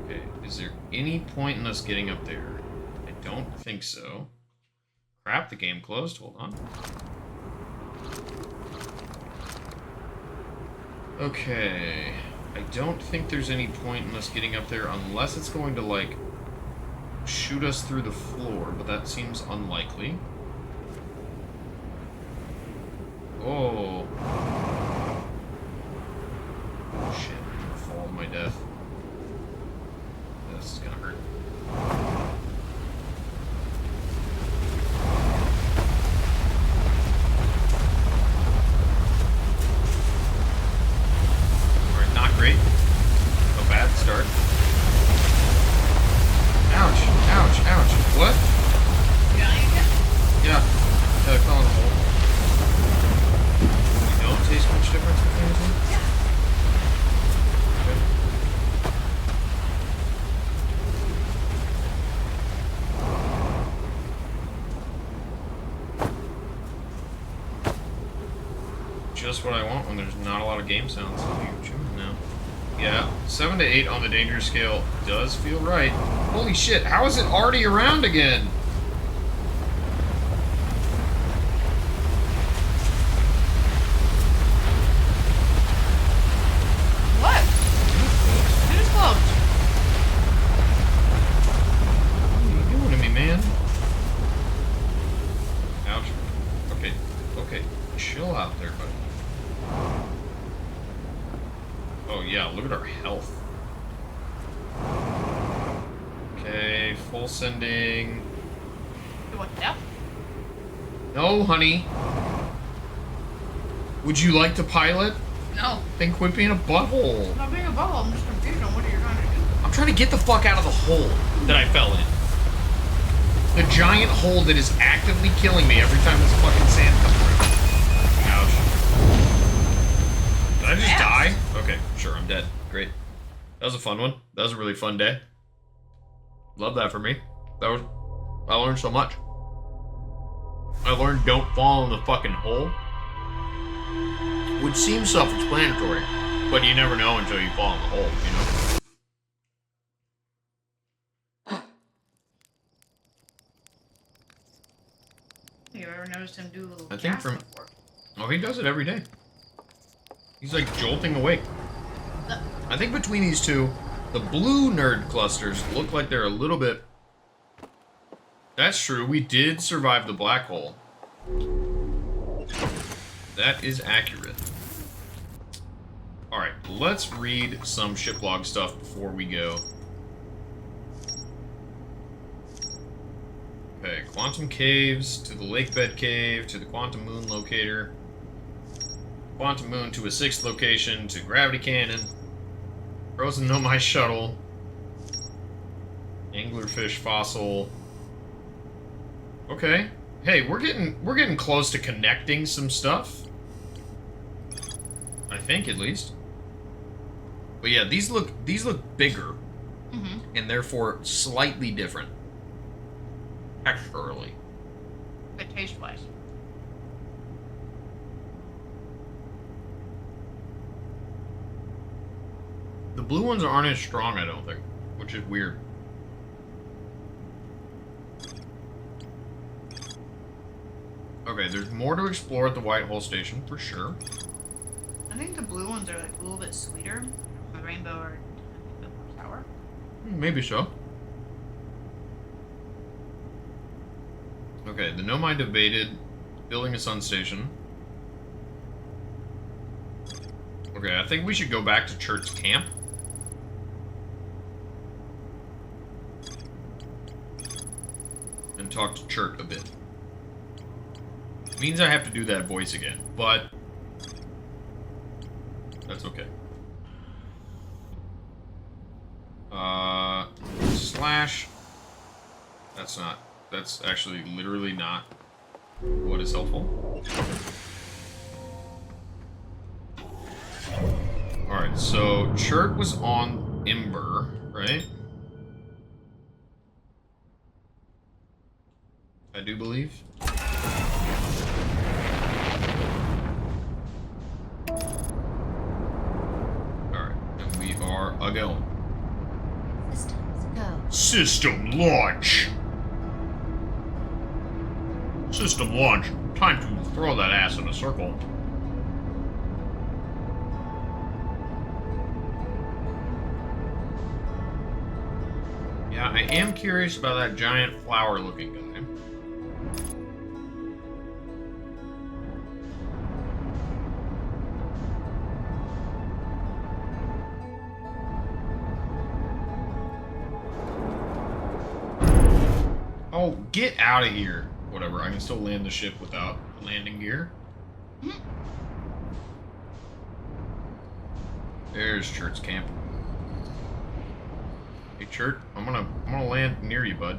Okay, is there any point in us getting up there? I don't think so. Crap, the game closed. Hold on. Okay. I don't think there's any point in us getting up there unless it's going to, like, shoot us through the floor, but that seems unlikely. Oh. Oh shit, I'm gonna fall to my death. This is gonna hurt. Alright, not great. A bad start. Ouch, ouch, ouch. What? Yeah. Yeah, I fell in a hole. You don't taste much difference between the two? Yeah. Okay. Just what I want when there's not a lot of game sounds. Now. Yeah, 7 to 8 on the danger scale does feel right. Holy shit, how is it already around again? What? It is closed. What are you doing to me, man? Ouch. Okay, okay. Chill out there, buddy. Oh yeah, look at our health. Okay, full sending. You what now? No, honey. Would you like to pilot? No. Then quit being a butthole. I'm not being a bubble. I'm just confused on what you're trying to do. I'm trying to get the fuck out of the hole that I fell in. The giant hole that is actively killing me every time this fucking sand comes through. Ouch. Did I just die? Okay, sure, I'm dead. Great. That was a fun one. That was a really fun day. Love that for me. I learned so much. I learned don't fall in the fucking hole. Which seems self-explanatory. But you never know until you fall in the hole, you know? You ever noticed him do a little I think gas from... before? Oh, he does it every day. He's like jolting awake. I think between these two, the blue nerd clusters look like they're a little bit... That's true, we did survive the black hole. That is accurate. Alright, let's read some shiplog stuff before we go. Okay, quantum caves to the lake bed cave to the quantum moon locator. Quantum moon to a 6th location to gravity cannon. Frozen Nomai shuttle. Anglerfish fossil. Okay. Hey, we're getting close to connecting some stuff. I think at least. But yeah, these look bigger. Mm-hmm. And therefore slightly different. Texturally. But taste-wise. The blue ones aren't as strong, I don't think, which is weird. Okay, there's more to explore at the White Hole Station, for sure. I think the blue ones are like a little bit sweeter. The rainbow are a bit more sour. Maybe so. Okay, the Nomai debated building a sun station. Okay, I think we should go back to Church Camp. And talk to Churt a bit. Means I have to do that voice again, but that's okay. Slash. That's actually literally not what is helpful. Alright, so Churt was on Ember, right? I do believe. Alright, and we are a-going. Systems go. System launch! System launch. Time to throw that ass in a circle. Yeah, I am curious about that giant flower-looking guy. Oh, get out of here. Whatever, I can still land the ship without landing gear. There's Churt's camp. Hey Churt, I'm gonna land near you, bud.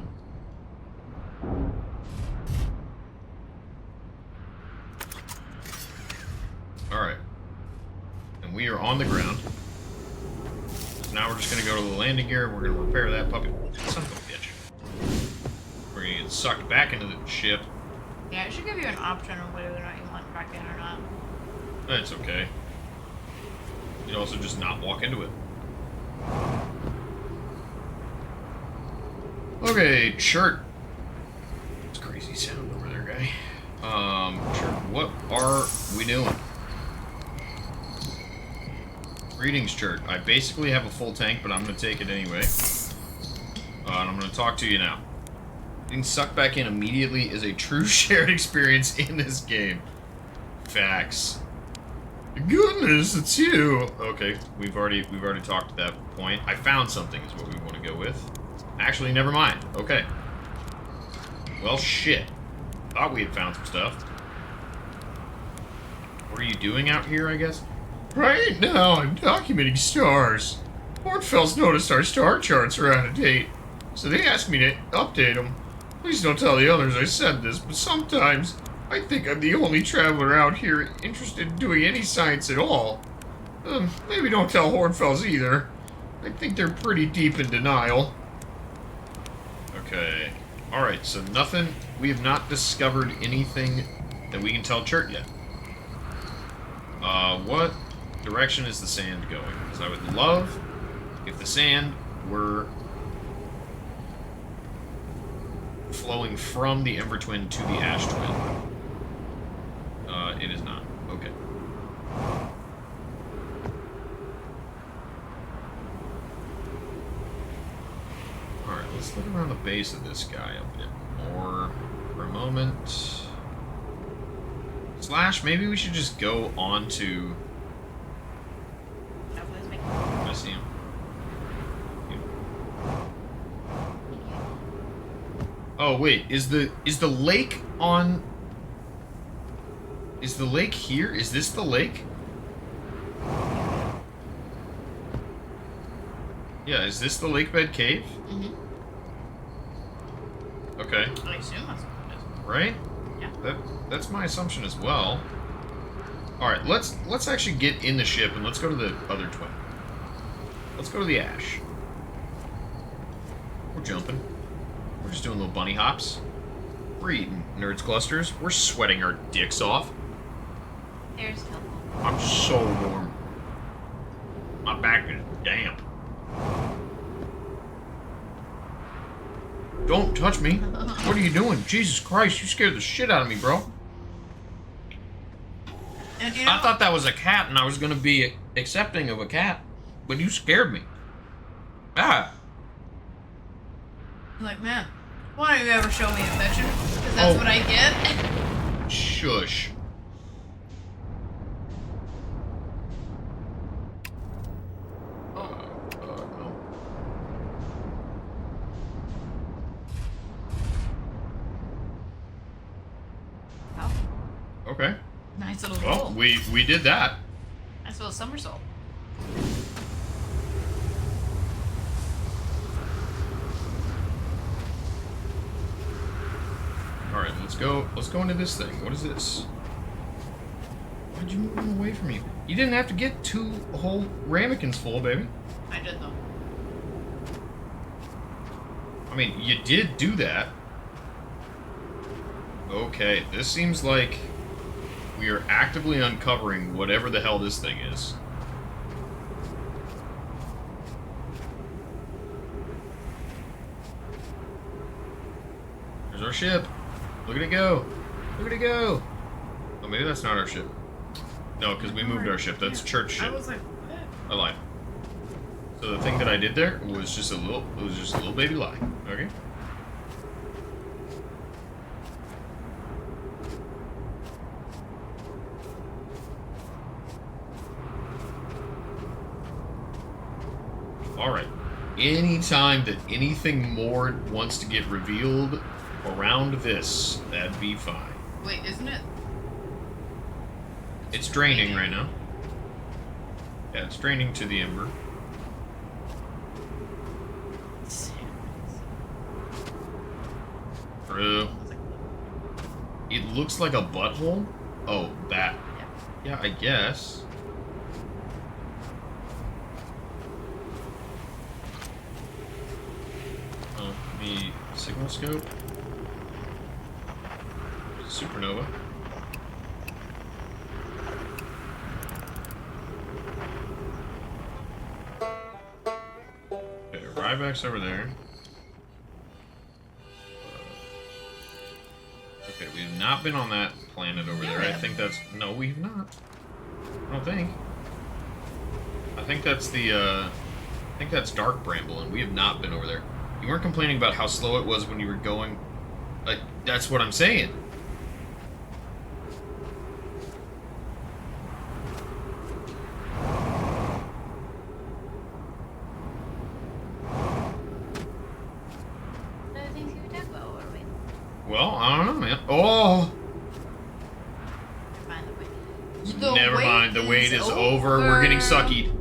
Alright. And we are on the ground. So now we're just gonna go to the landing gear and we're gonna repair that puppy. Son of a bitch. We're gonna get sucked back into the ship. Yeah, it should give you an option of whether or not you want back in or not. That's okay. You can also just not walk into it. Okay, Churt. It's crazy sound over there, guy. Churt, what are we doing? Greetings, Churt. I basically have a full tank, but I'm gonna take it anyway. And I'm gonna talk to you now. Getting sucked back in immediately is a true shared experience in this game. Facts. Goodness, it's you. Okay, we've already talked to that point. I found something is what we want to go with. Actually, never mind. Okay. Well, shit. Thought we had found some stuff. What are you doing out here, I guess? Right now, I'm documenting stars. Hornfels noticed our star charts are out of date, so they asked me to update them. Please don't tell the others I said this, but sometimes I think I'm the only traveler out here interested in doing any science at all. Maybe don't tell Hornfels either. I think they're pretty deep in denial. Okay. Alright, so nothing... We have not discovered anything that we can tell Churt yet. What direction is the sand going? Because I would love if the sand were flowing from the Ember Twin to the Ash Twin. It is not. Okay. Alright, let's look around the base of this guy a bit more for a moment. Slash, maybe we should just go on to... I see him. Oh wait, is the lake on... Is the lake here? Is this the lake? Yeah, is this the lake bed cave? Mm-hmm. Okay. I assume that's what it is. Right? Yeah. That's my assumption as well. Alright, let's actually get in the ship and let's go to the other twin. Let's go to the Ash. We're jumping. We're just doing little bunny hops. We're eating nerds clusters. We're sweating our dicks off. There's helpful. I'm so warm. My back is damp. Don't touch me. What are you doing? Jesus Christ, you scared the shit out of me, bro. And you know, I thought that was a cat and I was going to be accepting of a cat, but you scared me. Ah. like, man, why don't you ever show me affection? Because that's what I get. Shush. No. Oh, Okay. nice little Well, roll. we did that. Nice little somersault. All right, let's go. Let's go into this thing. What is this? Why'd you move him away from you? You didn't have to get 2 whole ramekins full, baby. I did though. I mean, you did do that. Okay, this seems like we are actively uncovering whatever the hell this thing is. There's our ship. Look at it go. Look at it go. Oh, maybe that's not our ship. No, because we moved our ship. That's church ship. I was like, what? I lied. So the thing that I did there was just a little, it was just a little baby lie. Okay? Alright. Anytime that anything more wants to get revealed around this, that'd be fine. Wait, isn't it? It's draining right now. Yeah, it's draining to the ember. True. It looks like a butthole? Oh, that. Yeah, I guess. Oh, the signal scope. Supernova. Okay, Ryback's over there. Okay, we have not been on that planet over there. I think that's... No, we have not. I don't think. I think that's the, I think that's Dark Bramble, and we have not been over there. You weren't complaining about how slow it was when you were going... Like, that's what I'm saying. What other things you would talk about? What are we? Well, I don't know, man. Oh! Find the way. The Never mind, the wait is over. We're getting suckied.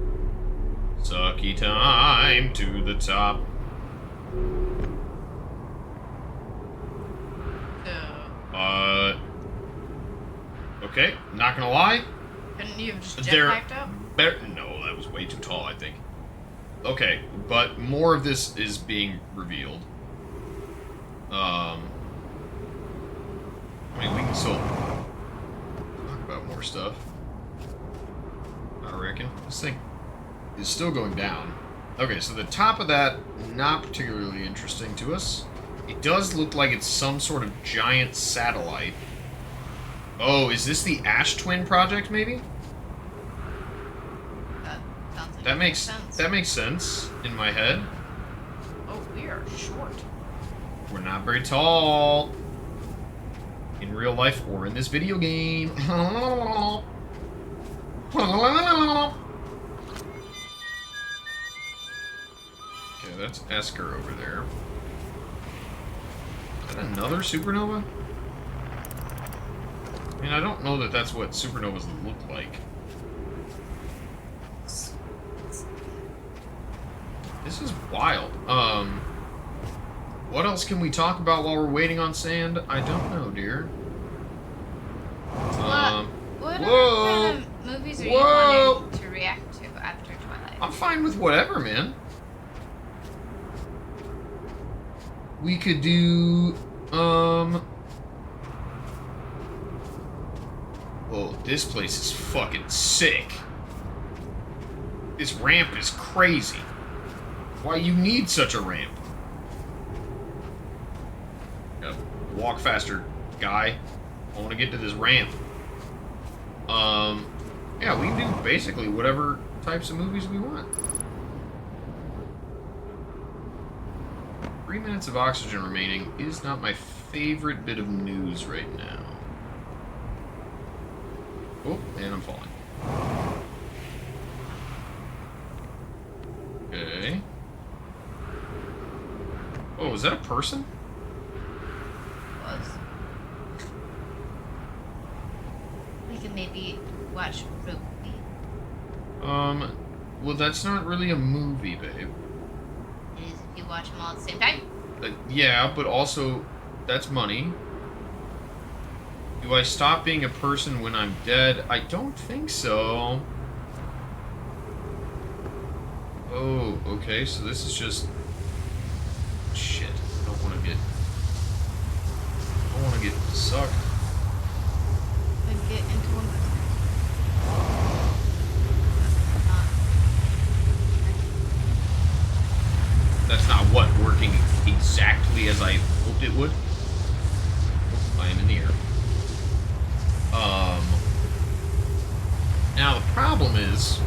Sucky time to the top. Okay, not gonna lie. Couldn't you have just They're jetpacked up? better. No, that was way too tall, I think. Okay, but more of this is being revealed. I mean, we can still talk about more stuff. I reckon. This thing is still going down. Okay, so the top of that, not particularly interesting to us. It does look like it's some sort of giant satellite. Oh, is this the Ash Twin project, maybe? That sounds like That makes sense. that makes sense in my head. Oh, we are short. We're not very tall. In real life or in this video game. Okay, that's Esker over there. Is that another supernova? I mean, I don't know that that's what supernovas look like. This is wild. What else can we talk about while we're waiting on sand? I don't know, dear. What Whoa! kind of movies are you Whoa! wanting to react to after Twilight? I'm fine with whatever, man. We could do, Whoa, this place is fucking sick. This ramp is crazy. Why you need such a ramp? Gotta walk faster, guy. I want to get to this ramp. Yeah, we can do basically whatever types of movies we want. 3 minutes of oxygen remaining is not my favorite bit of news right now. Oh, and I'm falling. Okay. Oh, is that a person? Was. We could maybe watch Ruby. Well, that's not really a movie, babe. It is if you watch them all at the same time. Yeah, but also, that's money. Do I stop being a person when I'm dead? I don't think so. Oh, okay, so this is just... Shit, I don't want to get sucked. Then get into one of those. That's not what, working exactly as I hoped it would? I am in the air. Now the problem is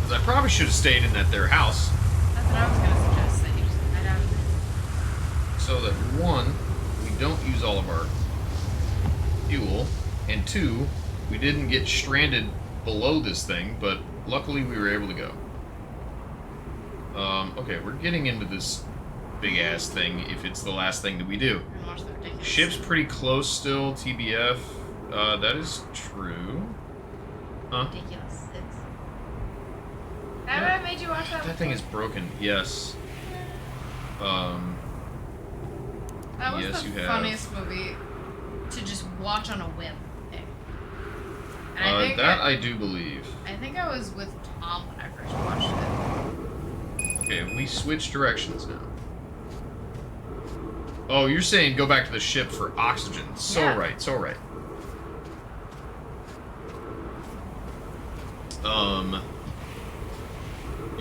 I probably should have stayed in that their house. That's what I was gonna suggest, that you just head out of there. So that one, we don't use all of our fuel, and two, we didn't get stranded below this thing, but luckily we were able to go. Okay, we're getting into this big ass thing if it's the last thing that we do. And watch the ridiculous. Ship's pretty close still, TBF. That is true. Huh? Ridiculous. That made you watch that? That thing is broken, yes. That was yes, the you have. funniest movie to just watch on a whim. And I think I do believe. I think I was with Tom when I first watched it. Okay, we switch directions now. Oh, you're saying go back to the ship for oxygen. So Yeah. right, so right.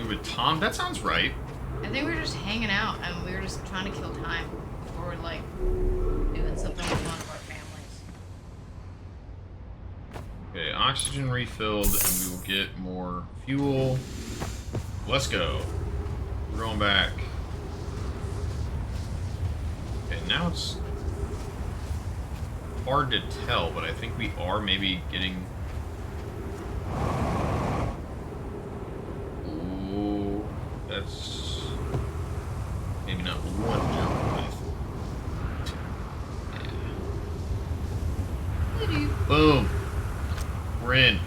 With Tom, that sounds right. I think we were just hanging out and we were just trying to kill time before like doing something with one of our families. Okay, oxygen refilled, and we will get more fuel. Let's go. We're going back. Okay, now it's hard to tell, but I think we are maybe getting... Ooh, that's maybe not one jump with. Boom. We're in.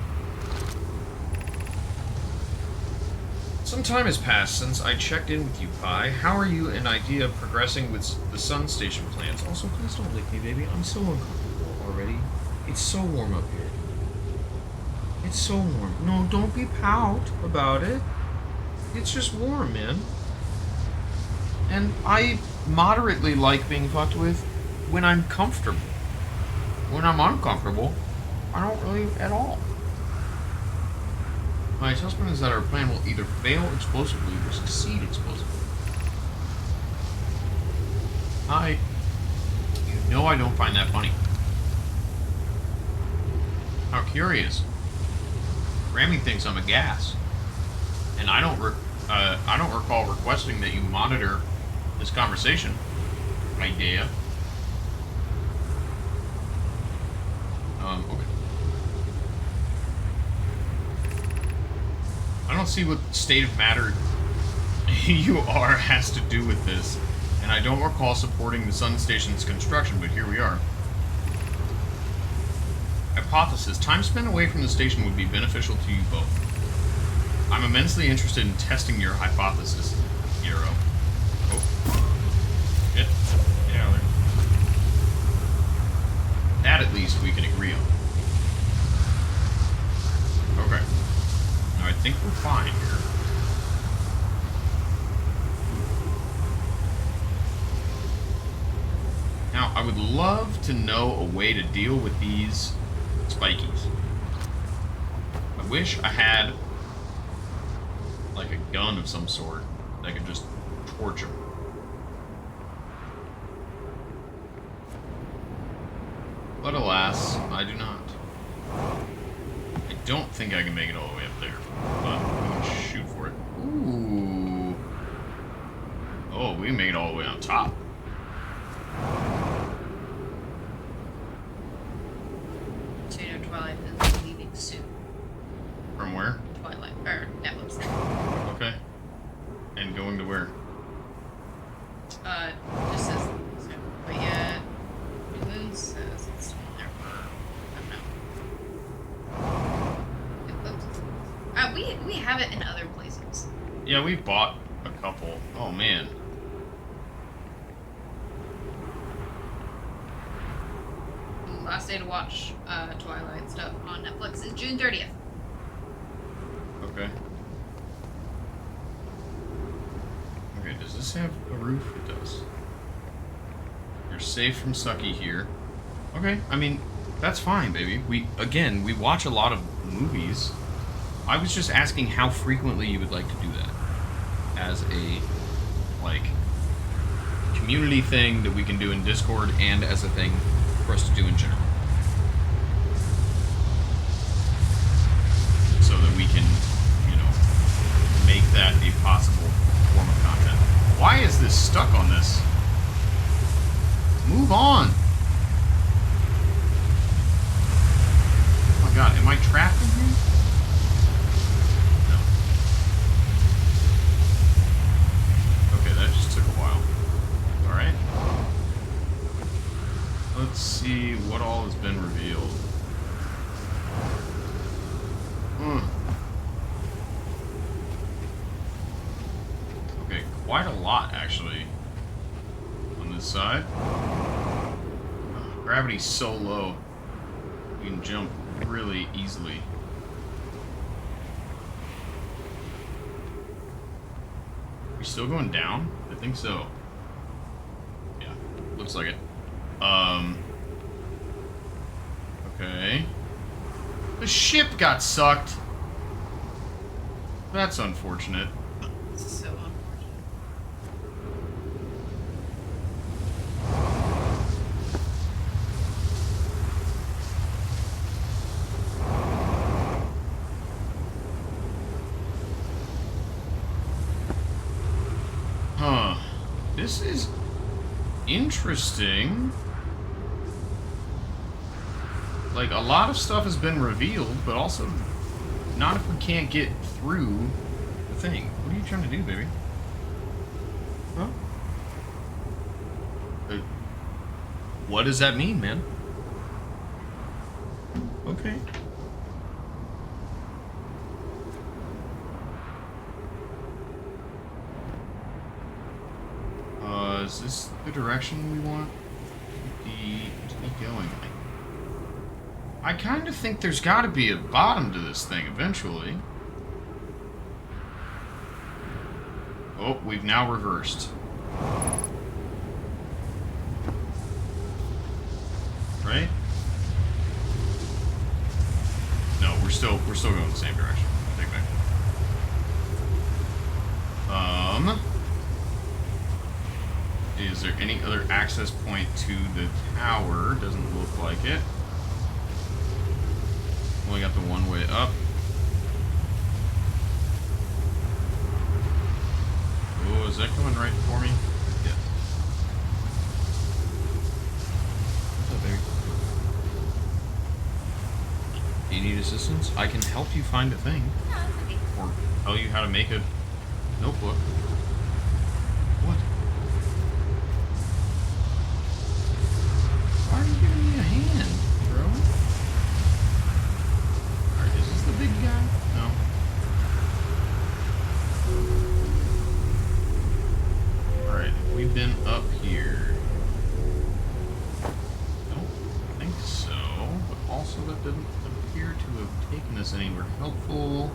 Some time has passed since I checked in with you, Pi. How are you and Idea progressing with the sun station plans? Also, please don't lick me, baby. I'm so uncomfortable already. It's so warm up here. It's so warm. No, don't be pout about it. It's just warm, man. And I moderately like being fucked with when I'm comfortable. When I'm uncomfortable, I don't really at all. My assessment is that our plan will either fail explosively or succeed explosively. Hi. You know I don't find that funny. How curious. Grammy thinks I'm a gas. And I don't recall requesting that you monitor this conversation. Idea. Okay. I don't see what state of matter you are has to do with this, and I don't recall supporting the Sun Station's construction, but here we are. Hypothesis. Time spent away from the station would be beneficial to you both. I'm immensely interested in testing your hypothesis, Hero. Oh. Shit. Get out of there. That at least we can agree on. Okay. Now I think we're fine here. Now, I would love to know a way to deal with these spikies. I wish I had, like, a gun of some sort that could just torch them. But alas, I do not. I don't think I can make it all the way up there, but I'm gonna shoot for it. Ooh. Oh, we can make it all the way on top. So you know Twilight is leaving soon. From where? Twilight, or Netflix. Okay. And going to where? Just says so. But yeah, New Moon says it's been there for, I don't know. We have it in other places. Yeah, we bought a couple. Oh, man. The last day to watch Twilight stuff on Netflix is June 30th. Okay. Okay, does this have a roof? It does. You're safe from Sucky here. Okay, I mean, that's fine, baby. We watch a lot of movies. I was just asking how frequently you would like to do that. As a, like, community thing that we can do in Discord and as a thing for us to do in general. So that we can, you know, make that a possible form of content. Why is this stuck on this? Move on! Oh my god, am I trapped in here? No. Okay, that just took a while. Alright. Let's see what all has been revealed. Okay, quite a lot, actually, on this side. Gravity's so low, you can jump really easily. We still going down? I think so. Yeah, looks like it. Okay. The ship got sucked. That's unfortunate. So unfortunate. Huh. This is interesting. Like, a lot of stuff has been revealed, but also not if we can't get through the thing. What are you trying to do, baby? Huh? What does that mean, man? Okay. Is this the direction we want to be going? I kind of think there's got to be a bottom to this thing eventually. Oh, we've now reversed. Right? No, we're still going the same direction. Take back. Is there any other access point to the tower? Doesn't look like it. Only got the one way up. Oh, is that coming right for me? Yes. What's up, baby? Do you need assistance? I can help you find a thing. No, that's okay. Or tell you how to make a notebook. What? Why are you giving me a hand, bro? Alright, is this the big guy? No. Alright, we've been up here. Don't think so, but also that doesn't appear to have taken us anywhere helpful.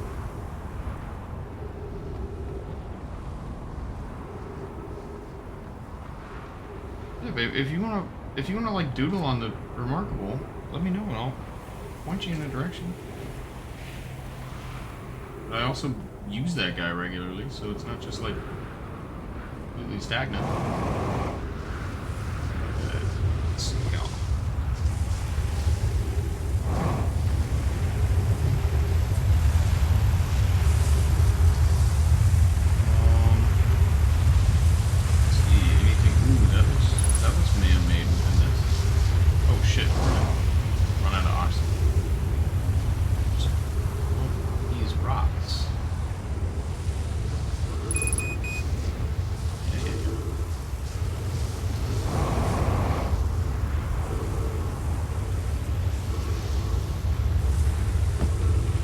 Yeah, babe, if you wanna like doodle on the remarkable, let me know and I'll point you in a direction. I also use that guy regularly, so it's not just like completely stagnant. Let's go. Let's see, anything? Ooh, that was man-made within this. Oh shit, we're gonna run out of oxygen. Oh, these rocks.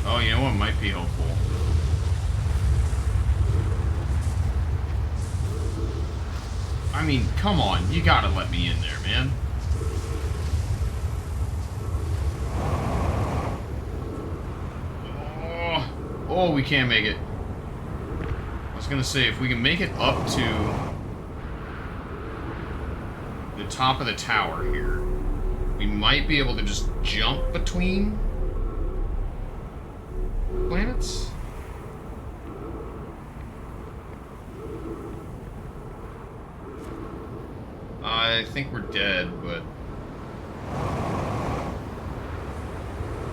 Oh, you know what might be helpful? I mean, come on, you gotta let me in there, man. Oh, we can't make it. I was gonna say, if we can make it up to the top of the tower here, we might be able to just jump between planets? I think we're dead, but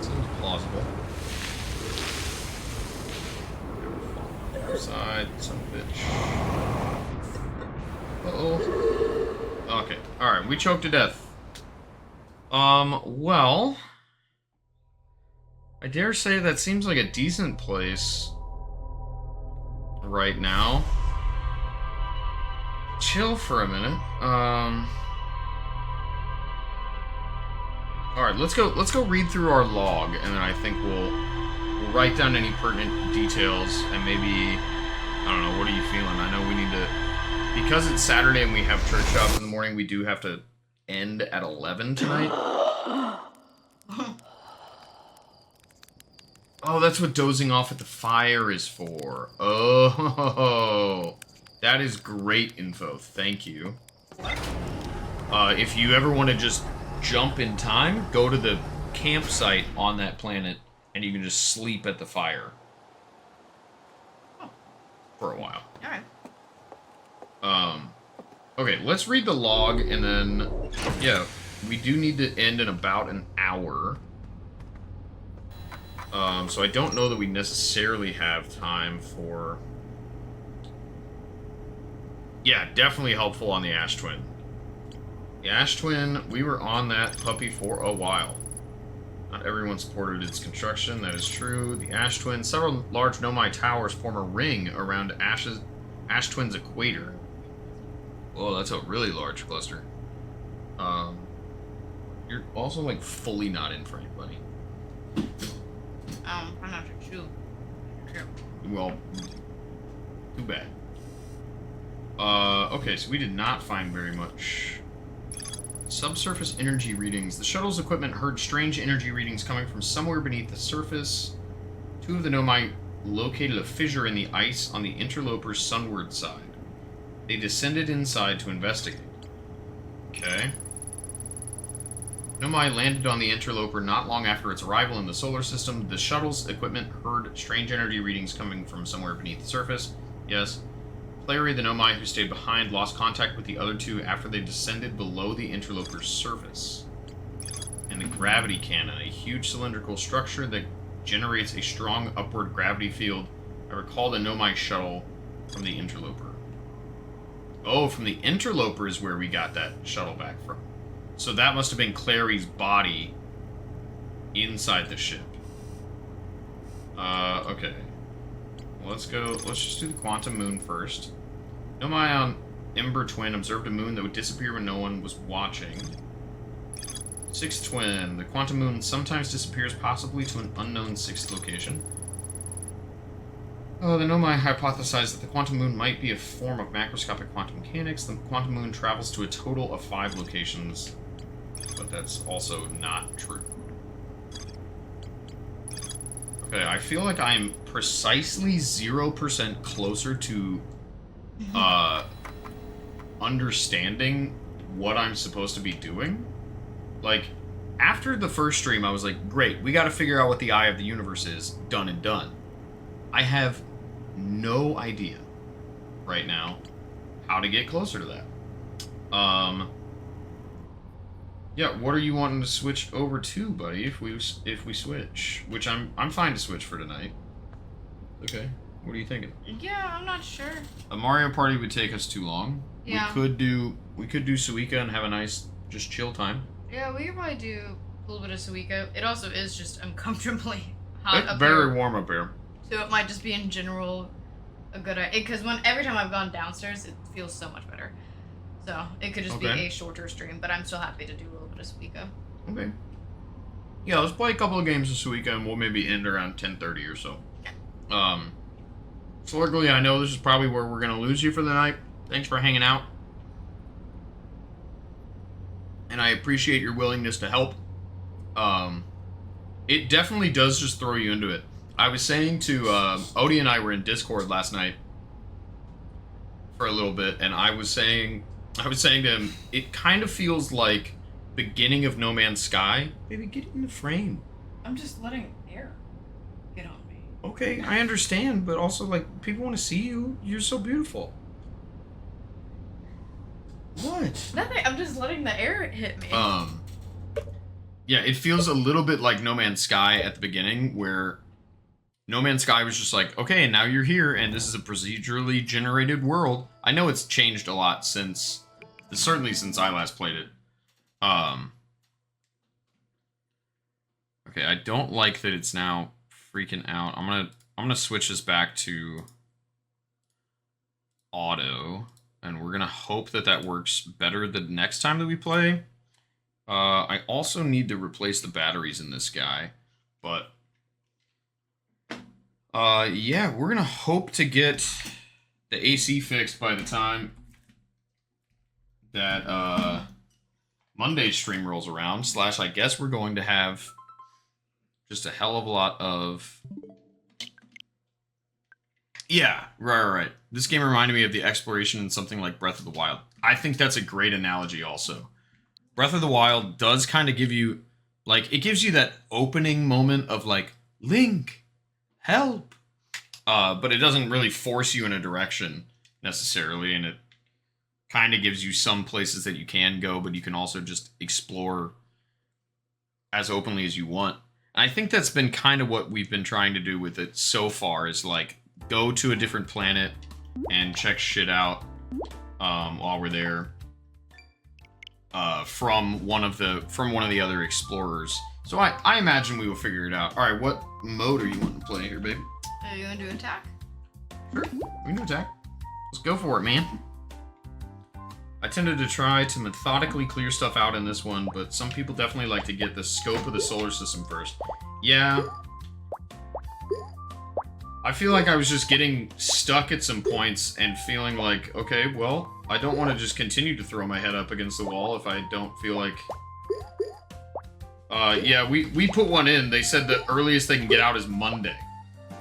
seems plausible. Side, son of a bitch. Uh-oh. Okay, alright, we choked to death. Well, I dare say that seems like a decent place right now. Chill for a minute. Alright, let's go read through our log, and then I think we'll write down any pertinent details, and maybe, I don't know, what are you feeling? I know we need to, because it's Saturday and we have church jobs in the morning, we do have to end at 11 tonight. Oh, that's what dozing off at the fire is for. Oh, that is great info. Thank you. If you ever want to just jump in time, go to the campsite on that planet, and you can just sleep at the fire. For a while. Alright. Okay, let's read the log, and then, yeah, we do need to end in about an hour. So I don't know that we necessarily have time for... Yeah, definitely helpful on the Ash Twin. The Ash Twin, we were on that puppy for a while. Not everyone supported its construction, that is true. The Ash Twin, several large Nomai towers form a ring around Ash Twin's equator. Whoa, that's a really large cluster. You're also, like, fully not in frame, buddy. I'm not sure. Well, too bad. Okay, so we did not find very much. Subsurface energy readings. The shuttle's equipment heard strange energy readings coming from somewhere beneath the surface. Two of the Nomai located a fissure in the ice on the interloper's sunward side. They descended inside to investigate. Okay. Nomai landed on the interloper not long after its arrival in the solar system. The shuttle's equipment heard strange energy readings coming from somewhere beneath the surface. Yes. Clary, the Nomai who stayed behind, lost contact with the other two after they descended below the interloper's surface. And the gravity cannon, a huge cylindrical structure that generates a strong upward gravity field. I recall the Nomai shuttle from the interloper. Oh, from the interloper is where we got that shuttle back from. So that must have been Clary's body inside the ship. Okay. Well, let's just do the quantum moon first. Nomai on Ember Twin observed a moon that would disappear when no one was watching. Sixth Twin. The quantum moon sometimes disappears, possibly to an unknown sixth location. Oh, the Nomai hypothesized that the quantum moon might be a form of macroscopic quantum mechanics. The quantum moon travels to a total of 5 locations, but that's also not true. Okay, I feel like I'm precisely 0% closer to understanding what I'm supposed to be doing. Like, after the first stream, I was like, great, we gotta figure out what the Eye of the Universe is. Done and done. I have no idea right now how to get closer to that. Yeah, what are you wanting to switch over to, buddy? If we switch, which I'm fine to switch for tonight. Okay, what are you thinking? Yeah, I'm not sure. A Mario Party would take us too long. Yeah. We could do Suika and have a nice just chill time. Yeah, we could probably do a little bit of Suika. It also is just uncomfortably hot It's up very here. warm up here. So it might just be in general a good idea. Because every time I've gone downstairs, it feels so much better. So it could just be a shorter stream, but I'm still happy to do a little bit of Suika. Okay. Yeah, let's play a couple of games of Suika and we'll maybe end around 10:30 or so. Slurgly, I know this is probably where we're going to lose you for the night. Thanks for hanging out. And I appreciate your willingness to help. It definitely does just throw you into it. I was saying to, Odie and I were in Discord last night for a little bit, and I was saying to him, it kind of feels like beginning of No Man's Sky. Baby, get in the frame. I'm just letting air get on me. Okay, I understand, but also, like, people want to see you. You're so beautiful. What? Nothing. I'm just letting the air hit me. Yeah, it feels a little bit like No Man's Sky at the beginning, where No Man's Sky was just like, okay, and now you're here, and this is a procedurally generated world. I know it's changed a lot certainly since I last played it. Okay, I don't like that it's now freaking out. I'm gonna switch this back to auto, and we're gonna hope that that works better the next time that we play. I also need to replace the batteries in this guy, but yeah, we're gonna hope to get the AC fixed by the time that Monday's stream rolls around. / I guess we're going to have just a hell of a lot of... Yeah, right. This game reminded me of the exploration in something like Breath of the Wild. I think that's a great analogy also. Breath of the Wild does kind of give you, like, it gives you that opening moment of, like, Link, help! But it doesn't really force you in a direction, necessarily, and it kind of gives you some places that you can go, but you can also just explore as openly as you want. And I think that's been kind of what we've been trying to do with it so far, is, like, go to a different planet and check shit out while we're there. From one of the other explorers. So I imagine we will figure it out. Alright, what mode are you wanting to play here, baby? Are you going to attack? Sure, we can do attack. Let's go for it, man. I tended to try to methodically clear stuff out in this one, but some people definitely like to get the scope of the solar system first. Yeah. I feel like I was just getting stuck at some points and feeling like, okay, well, I don't want to just continue to throw my head up against the wall if I don't feel like... yeah, we put one in. They said the earliest they can get out is Monday.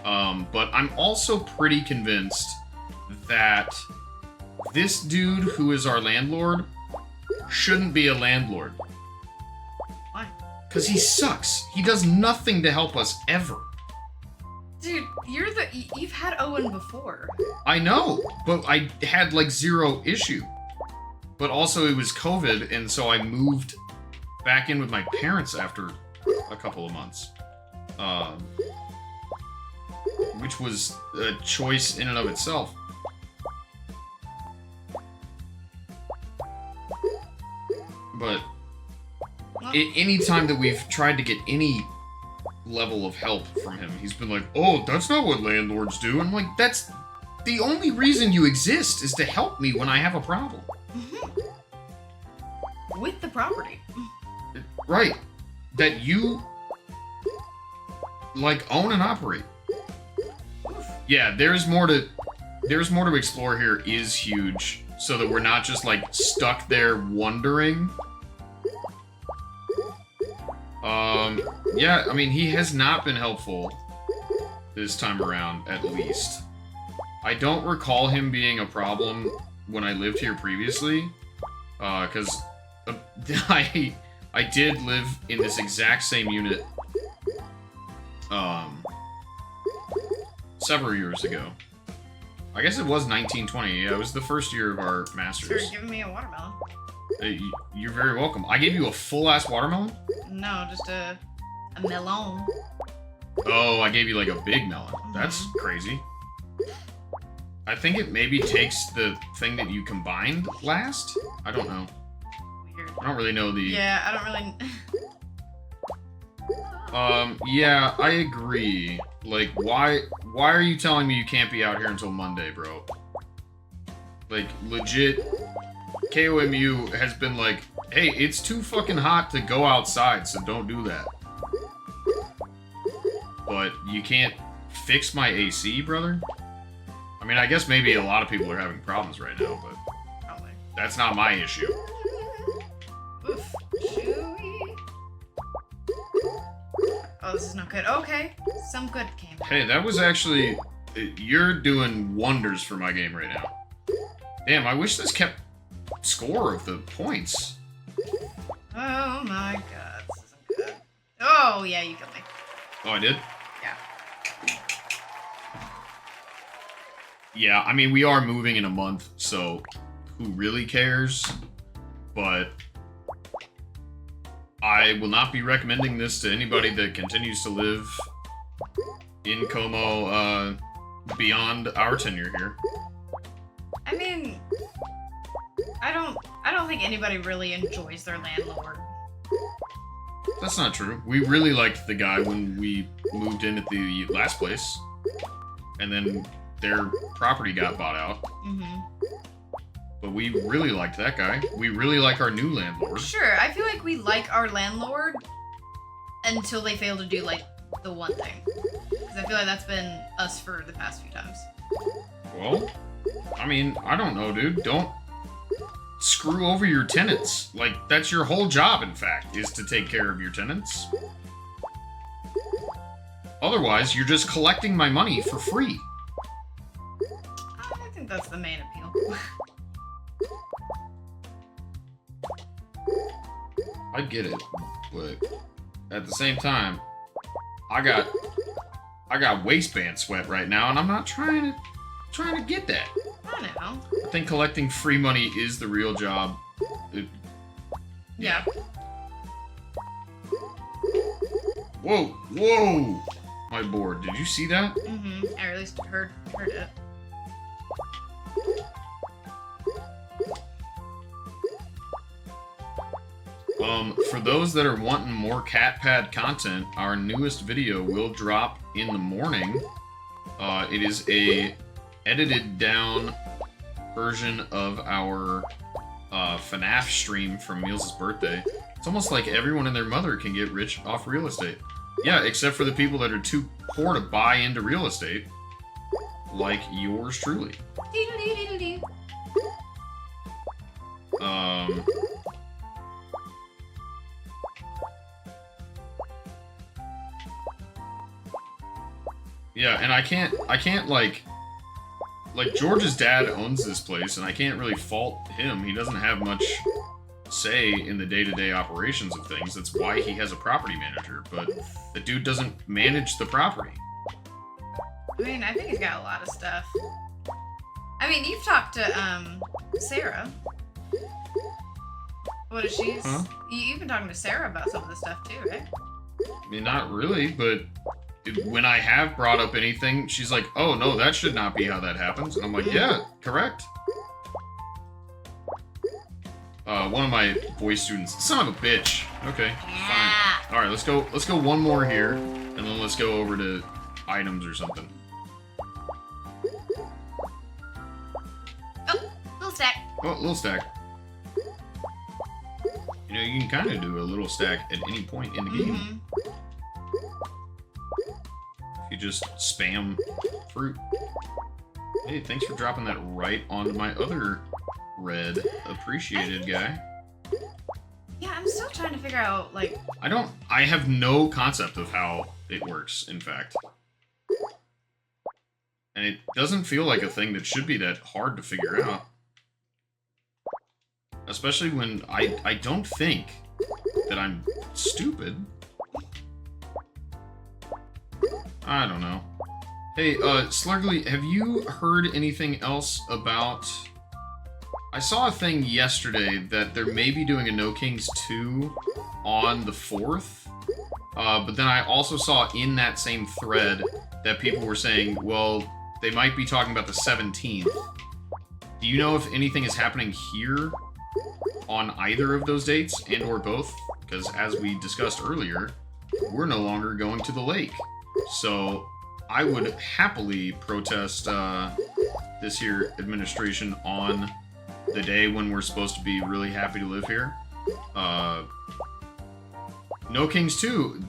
But I'm also pretty convinced that this dude who is our landlord shouldn't be a landlord. Why? Because he sucks. He does nothing to help us, ever. Dude, you've had Owen before. I know, but I had like zero issue. But also it was COVID, and so I moved back in with my parents after a couple of months. Which was a choice in and of itself. But any time that we've tried to get any level of help from him, he's been like, oh, that's not what landlords do. I'm like, that's the only reason you exist is to help me when I have a problem. With the property. Right. That you, like, own and operate. Yeah, there's more to explore here is huge, so that we're not just, like, stuck there wondering. Yeah, I mean, he has not been helpful this time around, at least. I don't recall him being a problem when I lived here previously, because I did live in this exact same unit, several years ago. I guess it was 1920. Yeah, it was the first year of our masters. Sure, giving me a watermelon. You're very welcome. I gave you a full-ass watermelon? No, just a melon. Oh, I gave you like a big melon. That's crazy. I think it maybe takes the thing that you combined last? I don't know. Weird. I don't really know the... Yeah, I don't really... Yeah, I agree. Like, why are you telling me you can't be out here until Monday, bro? Like, legit, KOMU has been like, hey, it's too fucking hot to go outside, so don't do that. But you can't fix my AC, brother? I mean, I guess maybe a lot of people are having problems right now, but Probably. that's not my issue. Oof. Chewy. Oh, this is not good. Okay. Some good came out. Hey, that was actually... You're doing wonders for my game right now. Damn, I wish this kept score of the points. Oh my god, this isn't good. Oh, yeah, you killed me. Oh, I did? Yeah. Yeah, I mean, we are moving in a month, so who really cares? But I will not be recommending this to anybody that continues to live in Como beyond our tenure here. I mean, I don't think anybody really enjoys their landlord. That's not true. We really liked the guy when we moved in at the last place. And then their property got bought out. Mm-hmm. But we really liked that guy. We really like our new landlord. Sure, I feel like we like our landlord until they fail to do, like, the one thing. Because I feel like that's been us for the past few times. Well, I mean, I don't know, dude. Don't screw over your tenants. Like, that's your whole job, in fact, is to take care of your tenants. Otherwise, you're just collecting my money for free. I think that's the main appeal. I get it, but at the same time, I got waistband sweat right now, and I'm not trying to get that. I know. I think collecting free money is the real job. Yeah. Whoa! My board. Did you see that? Mm-hmm. I at least heard it. For those that are wanting more cat pad content, our newest video will drop in the morning. It is a edited down version of our FNAF stream from Meals' birthday. It's almost like everyone and their mother can get rich off real estate. Yeah, except for the people that are too poor to buy into real estate, like yours truly. Yeah, and I can't like George's dad owns this place, and I can't really fault him. He doesn't have much say in the day-to-day operations of things. That's why he has a property manager, but the dude doesn't manage the property. I mean, I think he's got a lot of stuff. I mean, you've talked to, Sarah. What is she's? Huh? You've been talking to Sarah about some of this stuff too, right? I mean, not really, but when I have brought up anything, she's like, oh, no, that should not be how that happens. And I'm like, yeah, correct. One of my voice students, son of a bitch. Okay, Yeah. fine. All right, let's go one more here, and then let's go over to items or something. Oh, little stack. Oh, little stack. You know, you can kind of do a little stack at any point in the game. If you just spam fruit. Hey, thanks for dropping that right onto my other red appreciated guy. Yeah, I'm still trying to figure out, like... I have no concept of how it works, in fact. And it doesn't feel like a thing that should be that hard to figure out. Especially when I don't think that I'm stupid. I don't know. Hey, Slugly, have you heard anything else about... I saw a thing yesterday that they're maybe doing a No Kings 2 on the 4th. But then I also saw in that same thread that people were saying, well, they might be talking about the 17th. Do you know if anything is happening here on either of those dates, and or both? Because as we discussed earlier, we're no longer going to the lake. So I would happily protest this here administration on the day when we're supposed to be really happy to live here. No Kings 2,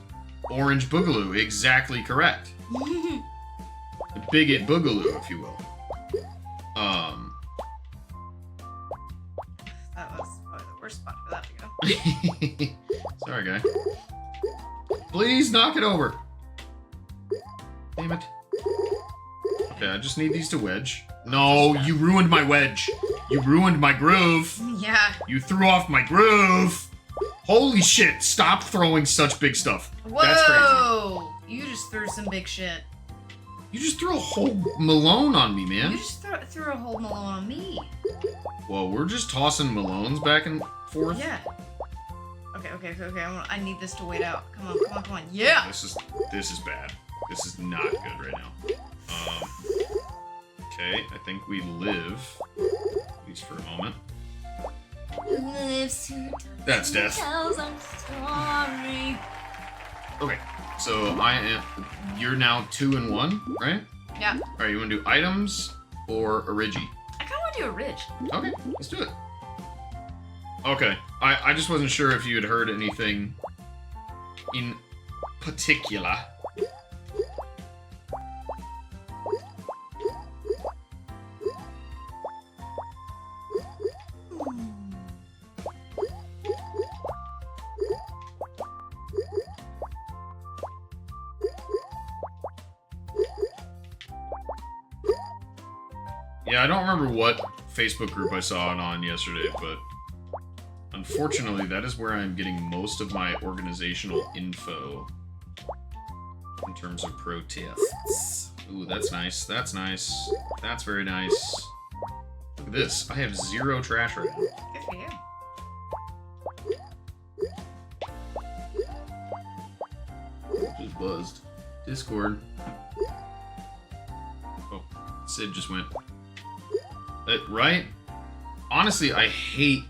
Orange Boogaloo, exactly correct. The Bigot Boogaloo, if you will. That was probably the worst spot for that to go. Sorry, guy. Please knock it over. Damn it. Okay, I just need these to wedge. No, you ruined my wedge. You ruined my groove. Yeah. You threw off my groove. Holy shit, stop throwing such big stuff. Whoa! That's crazy. You just threw some big shit. You just threw a whole Malone on me, man. You just threw a whole Malone on me. Well, we're just tossing Malones back and forth. Yeah. Okay. I need this to wait out. Come on. Yeah! This is bad. This is not good right now. Okay, I think we live. At least for a moment. That's death. I'm sorry. Okay, so you're now 2 and 1, right? Yeah. Alright, you wanna do items or Origi? I kinda wanna do a ridge. Okay, let's do it. Okay, I just wasn't sure if you had heard anything in particular. Yeah, I don't remember what Facebook group I saw it on yesterday, but unfortunately, that is where I'm getting most of my organizational info in terms of protests. Ooh, that's nice. That's nice. That's very nice. Look at this. I have 0 trash right now. Good for you. Just buzzed. Discord. Oh, Sid just went. Right? Honestly, I hate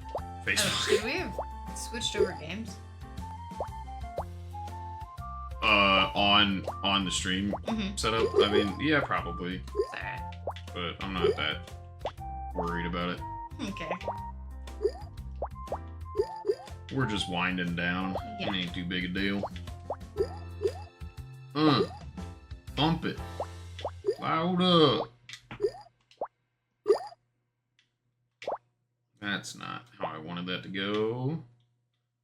Facebook. Should we have switched over games? On the stream setup. I mean, yeah, probably. It's alright. But I'm not that worried about it. Okay. We're just winding down. Yeah. It ain't too big a deal. Bump it. Loud up. That's not how I wanted that to go.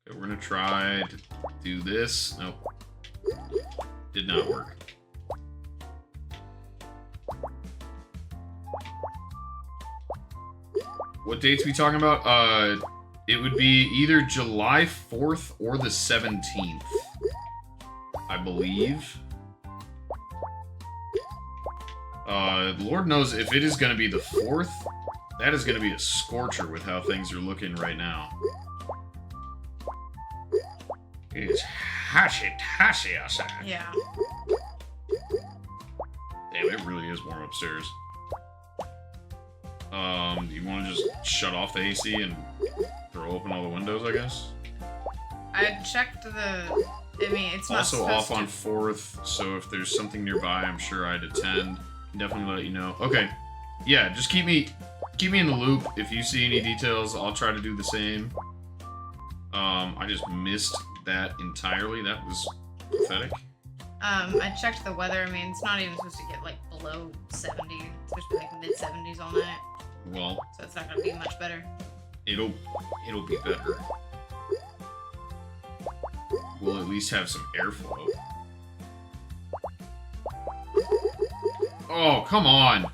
Okay, we're gonna try to do this. Nope. Did not work. What dates we talking about? It would be either July 4th or the 17th, I believe. Lord knows if it is going to be the 4th, that is going to be a scorcher with how things are looking right now. It is hashy outside. Yeah. Damn, it really is warm upstairs. Do you want to just shut off the AC and throw open all the windows, I guess? I checked the... I mean, it's not also off supposed on 4th, so if there's something nearby, I'm sure I'd attend. Definitely let you know. Okay. Yeah, just keep me in the loop. If you see any details, I'll try to do the same. I just missed that entirely. That was pathetic. I checked the weather. I mean, it's not even supposed to get, like, below 70. It's supposed to be, like, mid-70s all night. Well... So it's not gonna be much better. It'll be better. We'll at least have some airflow. Oh, come on!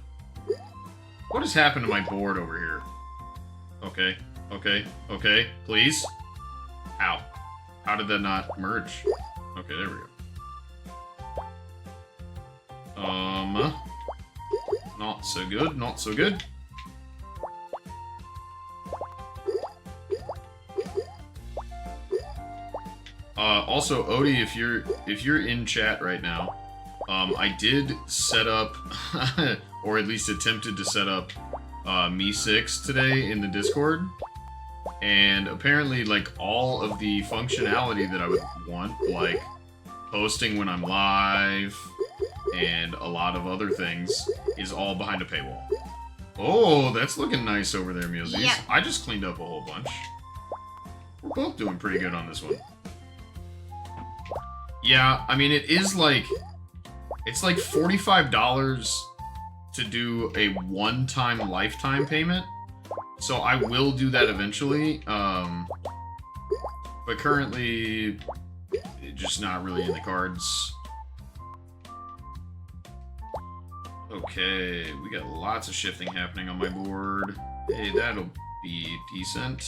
What has happened to my board over here? Okay, okay, okay, please? Ow. How did that not merge? Okay, there we go. Not so good, not so good. Also, Odie, if you're in chat right now, I did set up, or at least attempted to set up, Me6 today in the Discord, and apparently, like, all of the functionality that I would want, like posting when I'm live, and a lot of other things, is all behind a paywall. Oh, that's looking nice over there, Musies. Yeah. I just cleaned up a whole bunch. We're both doing pretty good on this one. Yeah, I mean, it is like... It's like $45 to do a one-time lifetime payment. So I will do that eventually. But currently, it's just not really in the cards. Okay, we got lots of shifting happening on my board. Hey, that'll be decent.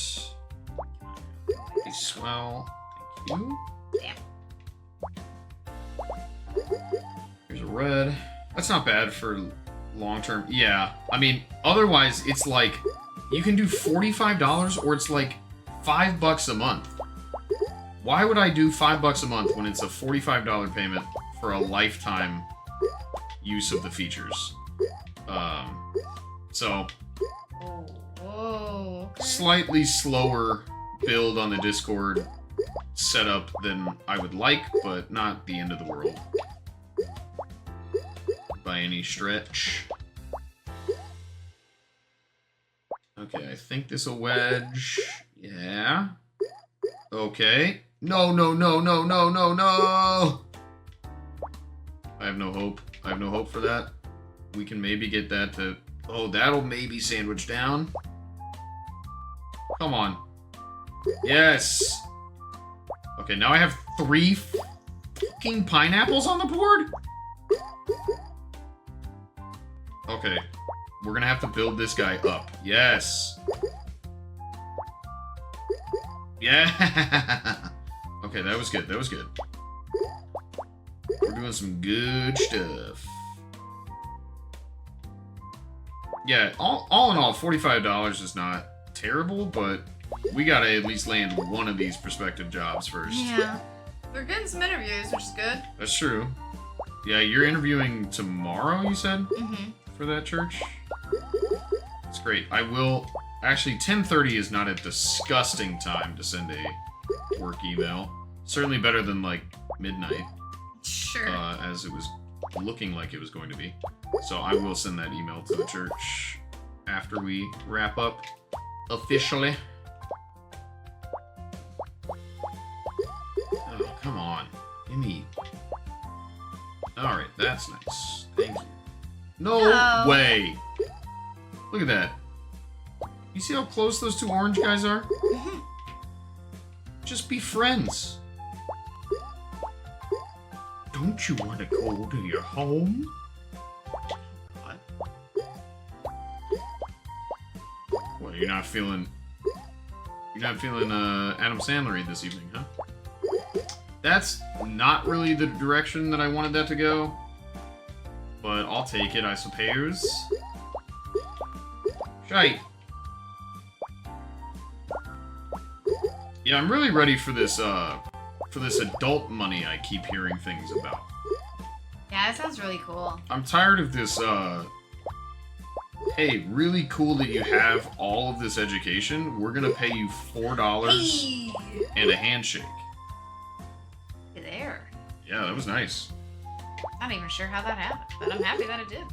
Hey, swell. Thank you. Damn. Here's a red. That's not bad for long-term. Yeah, I mean, otherwise, it's like, you can do $45 or it's like $5 a month. Why would I do $5 a month when it's a $45 payment for a lifetime use of the features? So, Whoa. Okay. slightly slower build on the Discord setup than I would like, but not the end of the world by any stretch. Okay, I think this will wedge. Yeah. Okay. No, no, no, no, no, no, no! I have no hope. I have no hope for that. We can maybe get that to... Oh, that'll maybe sandwich down. Come on. Yes! Okay, now I have 3 fucking pineapples on the board? Okay. We're gonna have to build this guy up. Yes! Yeah! Okay, that was good. That was good. We're doing some good stuff. Yeah, all in all, $45 is not terrible, but we gotta at least land one of these prospective jobs first. Yeah. They're getting some interviews, which is good. That's true. Yeah, you're interviewing tomorrow, you said? Mm-hmm. For that church? That's great. I will... Actually, 10:30 is not a disgusting time to send a work email. Certainly better than, like, midnight. Sure. As it was looking like it was going to be. So I will send that email to the church after we wrap up officially. Oh, come on. Give me... Alright, that's nice. Thank you. No way! Look at that. You see how close those two orange guys are? Mhm. Just be friends. Don't you want to go to your home? Well, you're not feeling Adam Sandler this evening, huh? That's not really the direction that I wanted that to go. But I'll take it, I suppose. Shite. Yeah, I'm really ready for this adult money I keep hearing things about. Yeah, that sounds really cool. I'm tired of this, hey, really cool that you have all of this education. We're gonna pay you $4 and a handshake. There. Yeah, that was nice. Not even sure how that happened, but I'm happy that it did.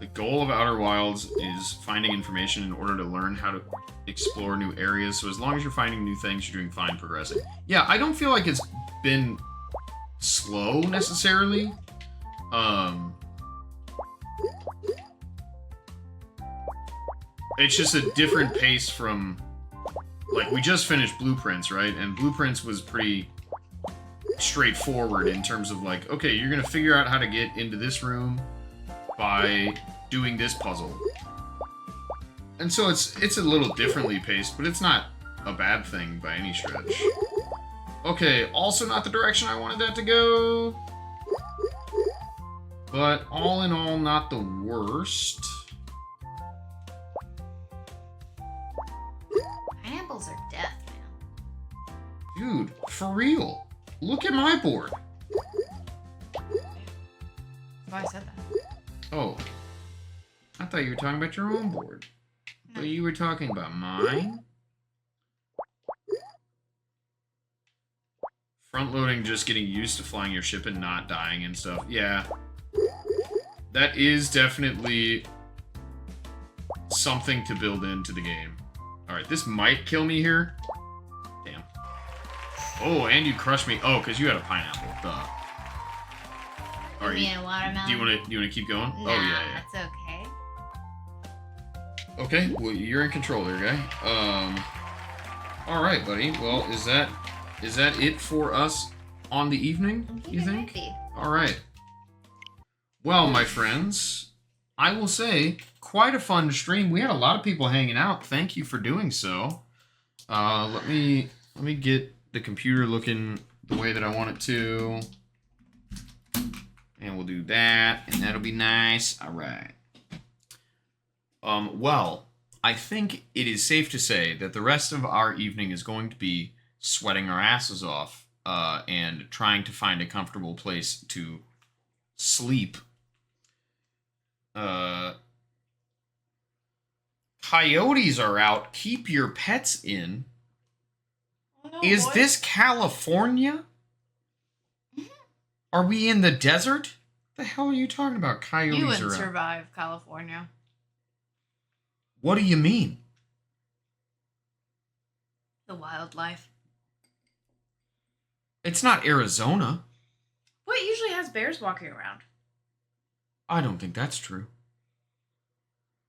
The goal of Outer Wilds is finding information in order to learn how to explore new areas. So as long as you're finding new things, you're doing fine progressing. Yeah, I don't feel like it's been slow necessarily. It's just a different pace from, like, we just finished Blueprints, right? And Blueprints was pretty straightforward in terms of like, okay, you're gonna figure out how to get into this room by doing this puzzle. And so it's a little differently paced, but it's not a bad thing by any stretch. Okay, also not the direction I wanted that to go. But all in all, not the worst. Pineapples are death, man. Dude, for real. Look at my board. Why I said that? Oh. I thought you were talking about your own board. But you were talking about mine? Front loading, just getting used to flying your ship and not dying and stuff. Yeah. That is definitely something to build into the game. Alright, this might kill me here. Damn. Oh, and you crushed me. Oh, because you had a pineapple. Duh. You mean a watermelon? Do you wanna keep going? Nah, Oh yeah. that's okay. Okay, well you're in control there, guy. Alright, buddy. Well, is that it for us on the evening, you think? Alright. Well, my friends, I will say, quite a fun stream. We had a lot of people hanging out. Thank you for doing so. Let me get the computer looking the way that I want it to. And we'll do that, and that'll be nice. Alright. Well, I think it is safe to say that the rest of our evening is going to be sweating our asses off, and trying to find a comfortable place to sleep. Coyotes are out. Keep your pets in. Oh, no, Is boy. this California? Are we in the desert? The hell are you talking about? Coyotes You are wouldn't out. survive California. What do you mean? The wildlife. It's not Arizona. What usually has bears walking around? I don't think that's true.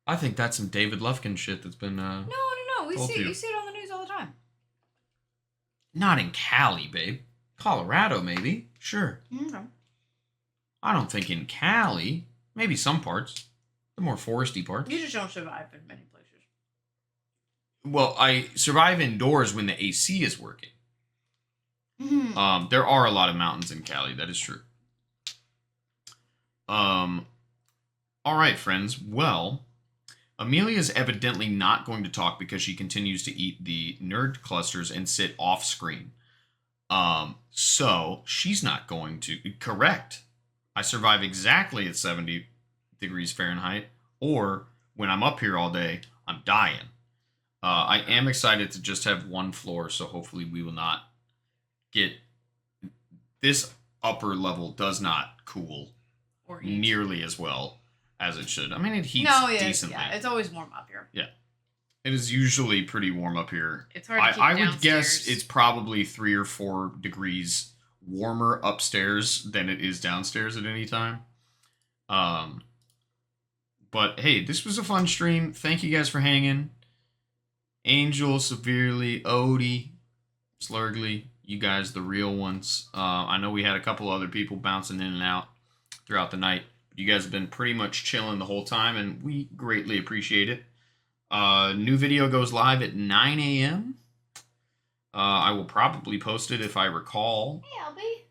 I think that's some David Lufkin shit that's been, No. We Told see you. you see it on the news all the time. Not in Cali, babe. Colorado, maybe. Sure. Okay. I don't think in Cali. Maybe some parts. The more foresty parts. You just don't survive in many places. Well, I survive indoors when the AC is working. Mm-hmm. There are a lot of mountains in Cali. That is true. All right, friends. Well, Amelia's evidently not going to talk because she continues to eat the nerd clusters and sit off screen. So she's not going to. Correct. I survive exactly at 70 degrees Fahrenheit, or when I'm up here all day, I'm dying. I am excited to just have one floor, so hopefully we will not get. This upper level does not cool Or heat. nearly as well as it should. I mean, it heats decently. Yeah, it's always warm up here. It is usually pretty warm up here. It's hard to keep I would guess downstairs. it's probably 3 or 4 degrees warmer upstairs than it is downstairs at any time. But hey, this was a fun stream. Thank you guys for hanging. Angel, Severely, Odie, Slurgly, you guys the real ones. I know we had a couple other people bouncing in and out throughout the night. You guys have been pretty much chilling the whole time, and we greatly appreciate it. New video goes live at 9 a.m. I will probably post it if I recall. Hey, Albie.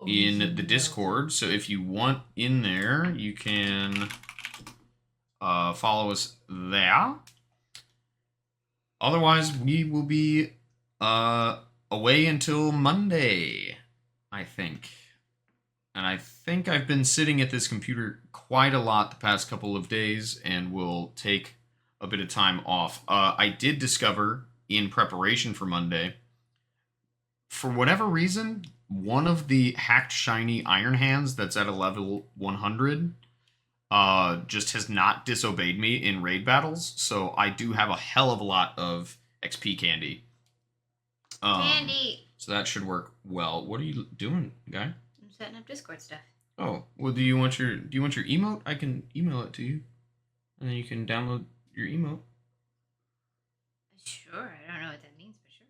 in the Discord. So if you want in there, you can follow us there. Otherwise, we will be away until Monday, I think. And I think I've been sitting at this computer quite a lot the past couple of days and will take a bit of time off. I did discover in preparation for Monday, for whatever reason, one of the hacked shiny Iron Hands that's at a level 100 just has not disobeyed me in raid battles, so I do have a hell of a lot of XP candy. Candy. So that should work well. What are you doing, guy? I'm setting up Discord stuff. Oh, well, do you want your emote? I can email it to you, and then you can download your emote. Sure, I don't know what that means, but sure.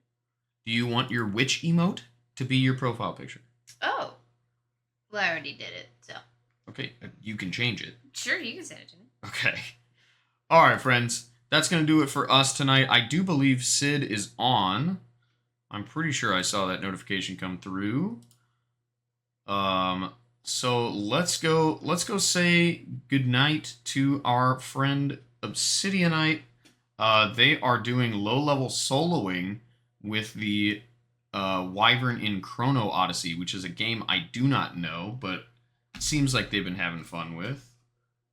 Do you want your witch emote to be your profile picture? Oh. Well, I already did it, so. Okay, you can change it. Sure, you can send it to me. Okay. All right, friends. That's going to do it for us tonight. I do believe Sid is on. I'm pretty sure I saw that notification come through. So let's go say goodnight to our friend Obsidianite. They are doing low-level soloing with the Wyvern in Chrono Odyssey, which is a game I do not know, but it seems like they've been having fun with.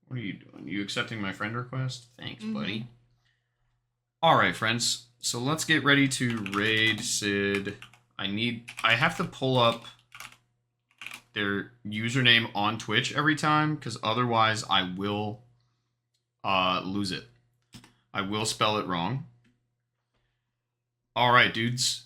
What are you doing? You accepting my friend request? Thanks, buddy. All right, friends. So let's get ready to raid Sid. I have to pull up their username on Twitch every time, because otherwise I will lose it. I will spell it wrong. All right, dudes.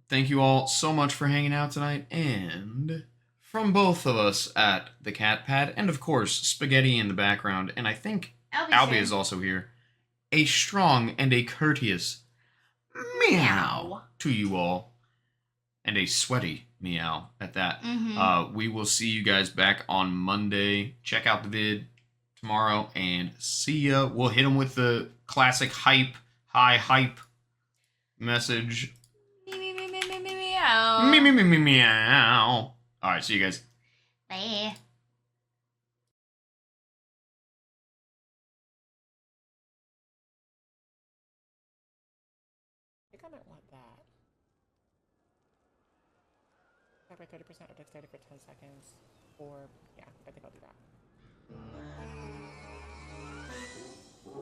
Thank you all so much for hanging out tonight, and from both of us at the Cat Pad, and of course Spaghetti in the background, and I think Albie is also here, a strong and a courteous meow to you all, and a sweaty meow at that. We will see you guys back on Monday. Check out the vid tomorrow, and see ya. We'll hit them with the classic hype message. Meow. Meow. All right, see you guys. Bye. I think I might want that. By 30% of dexterity for 10 seconds. Or, yeah, I think I'll do that.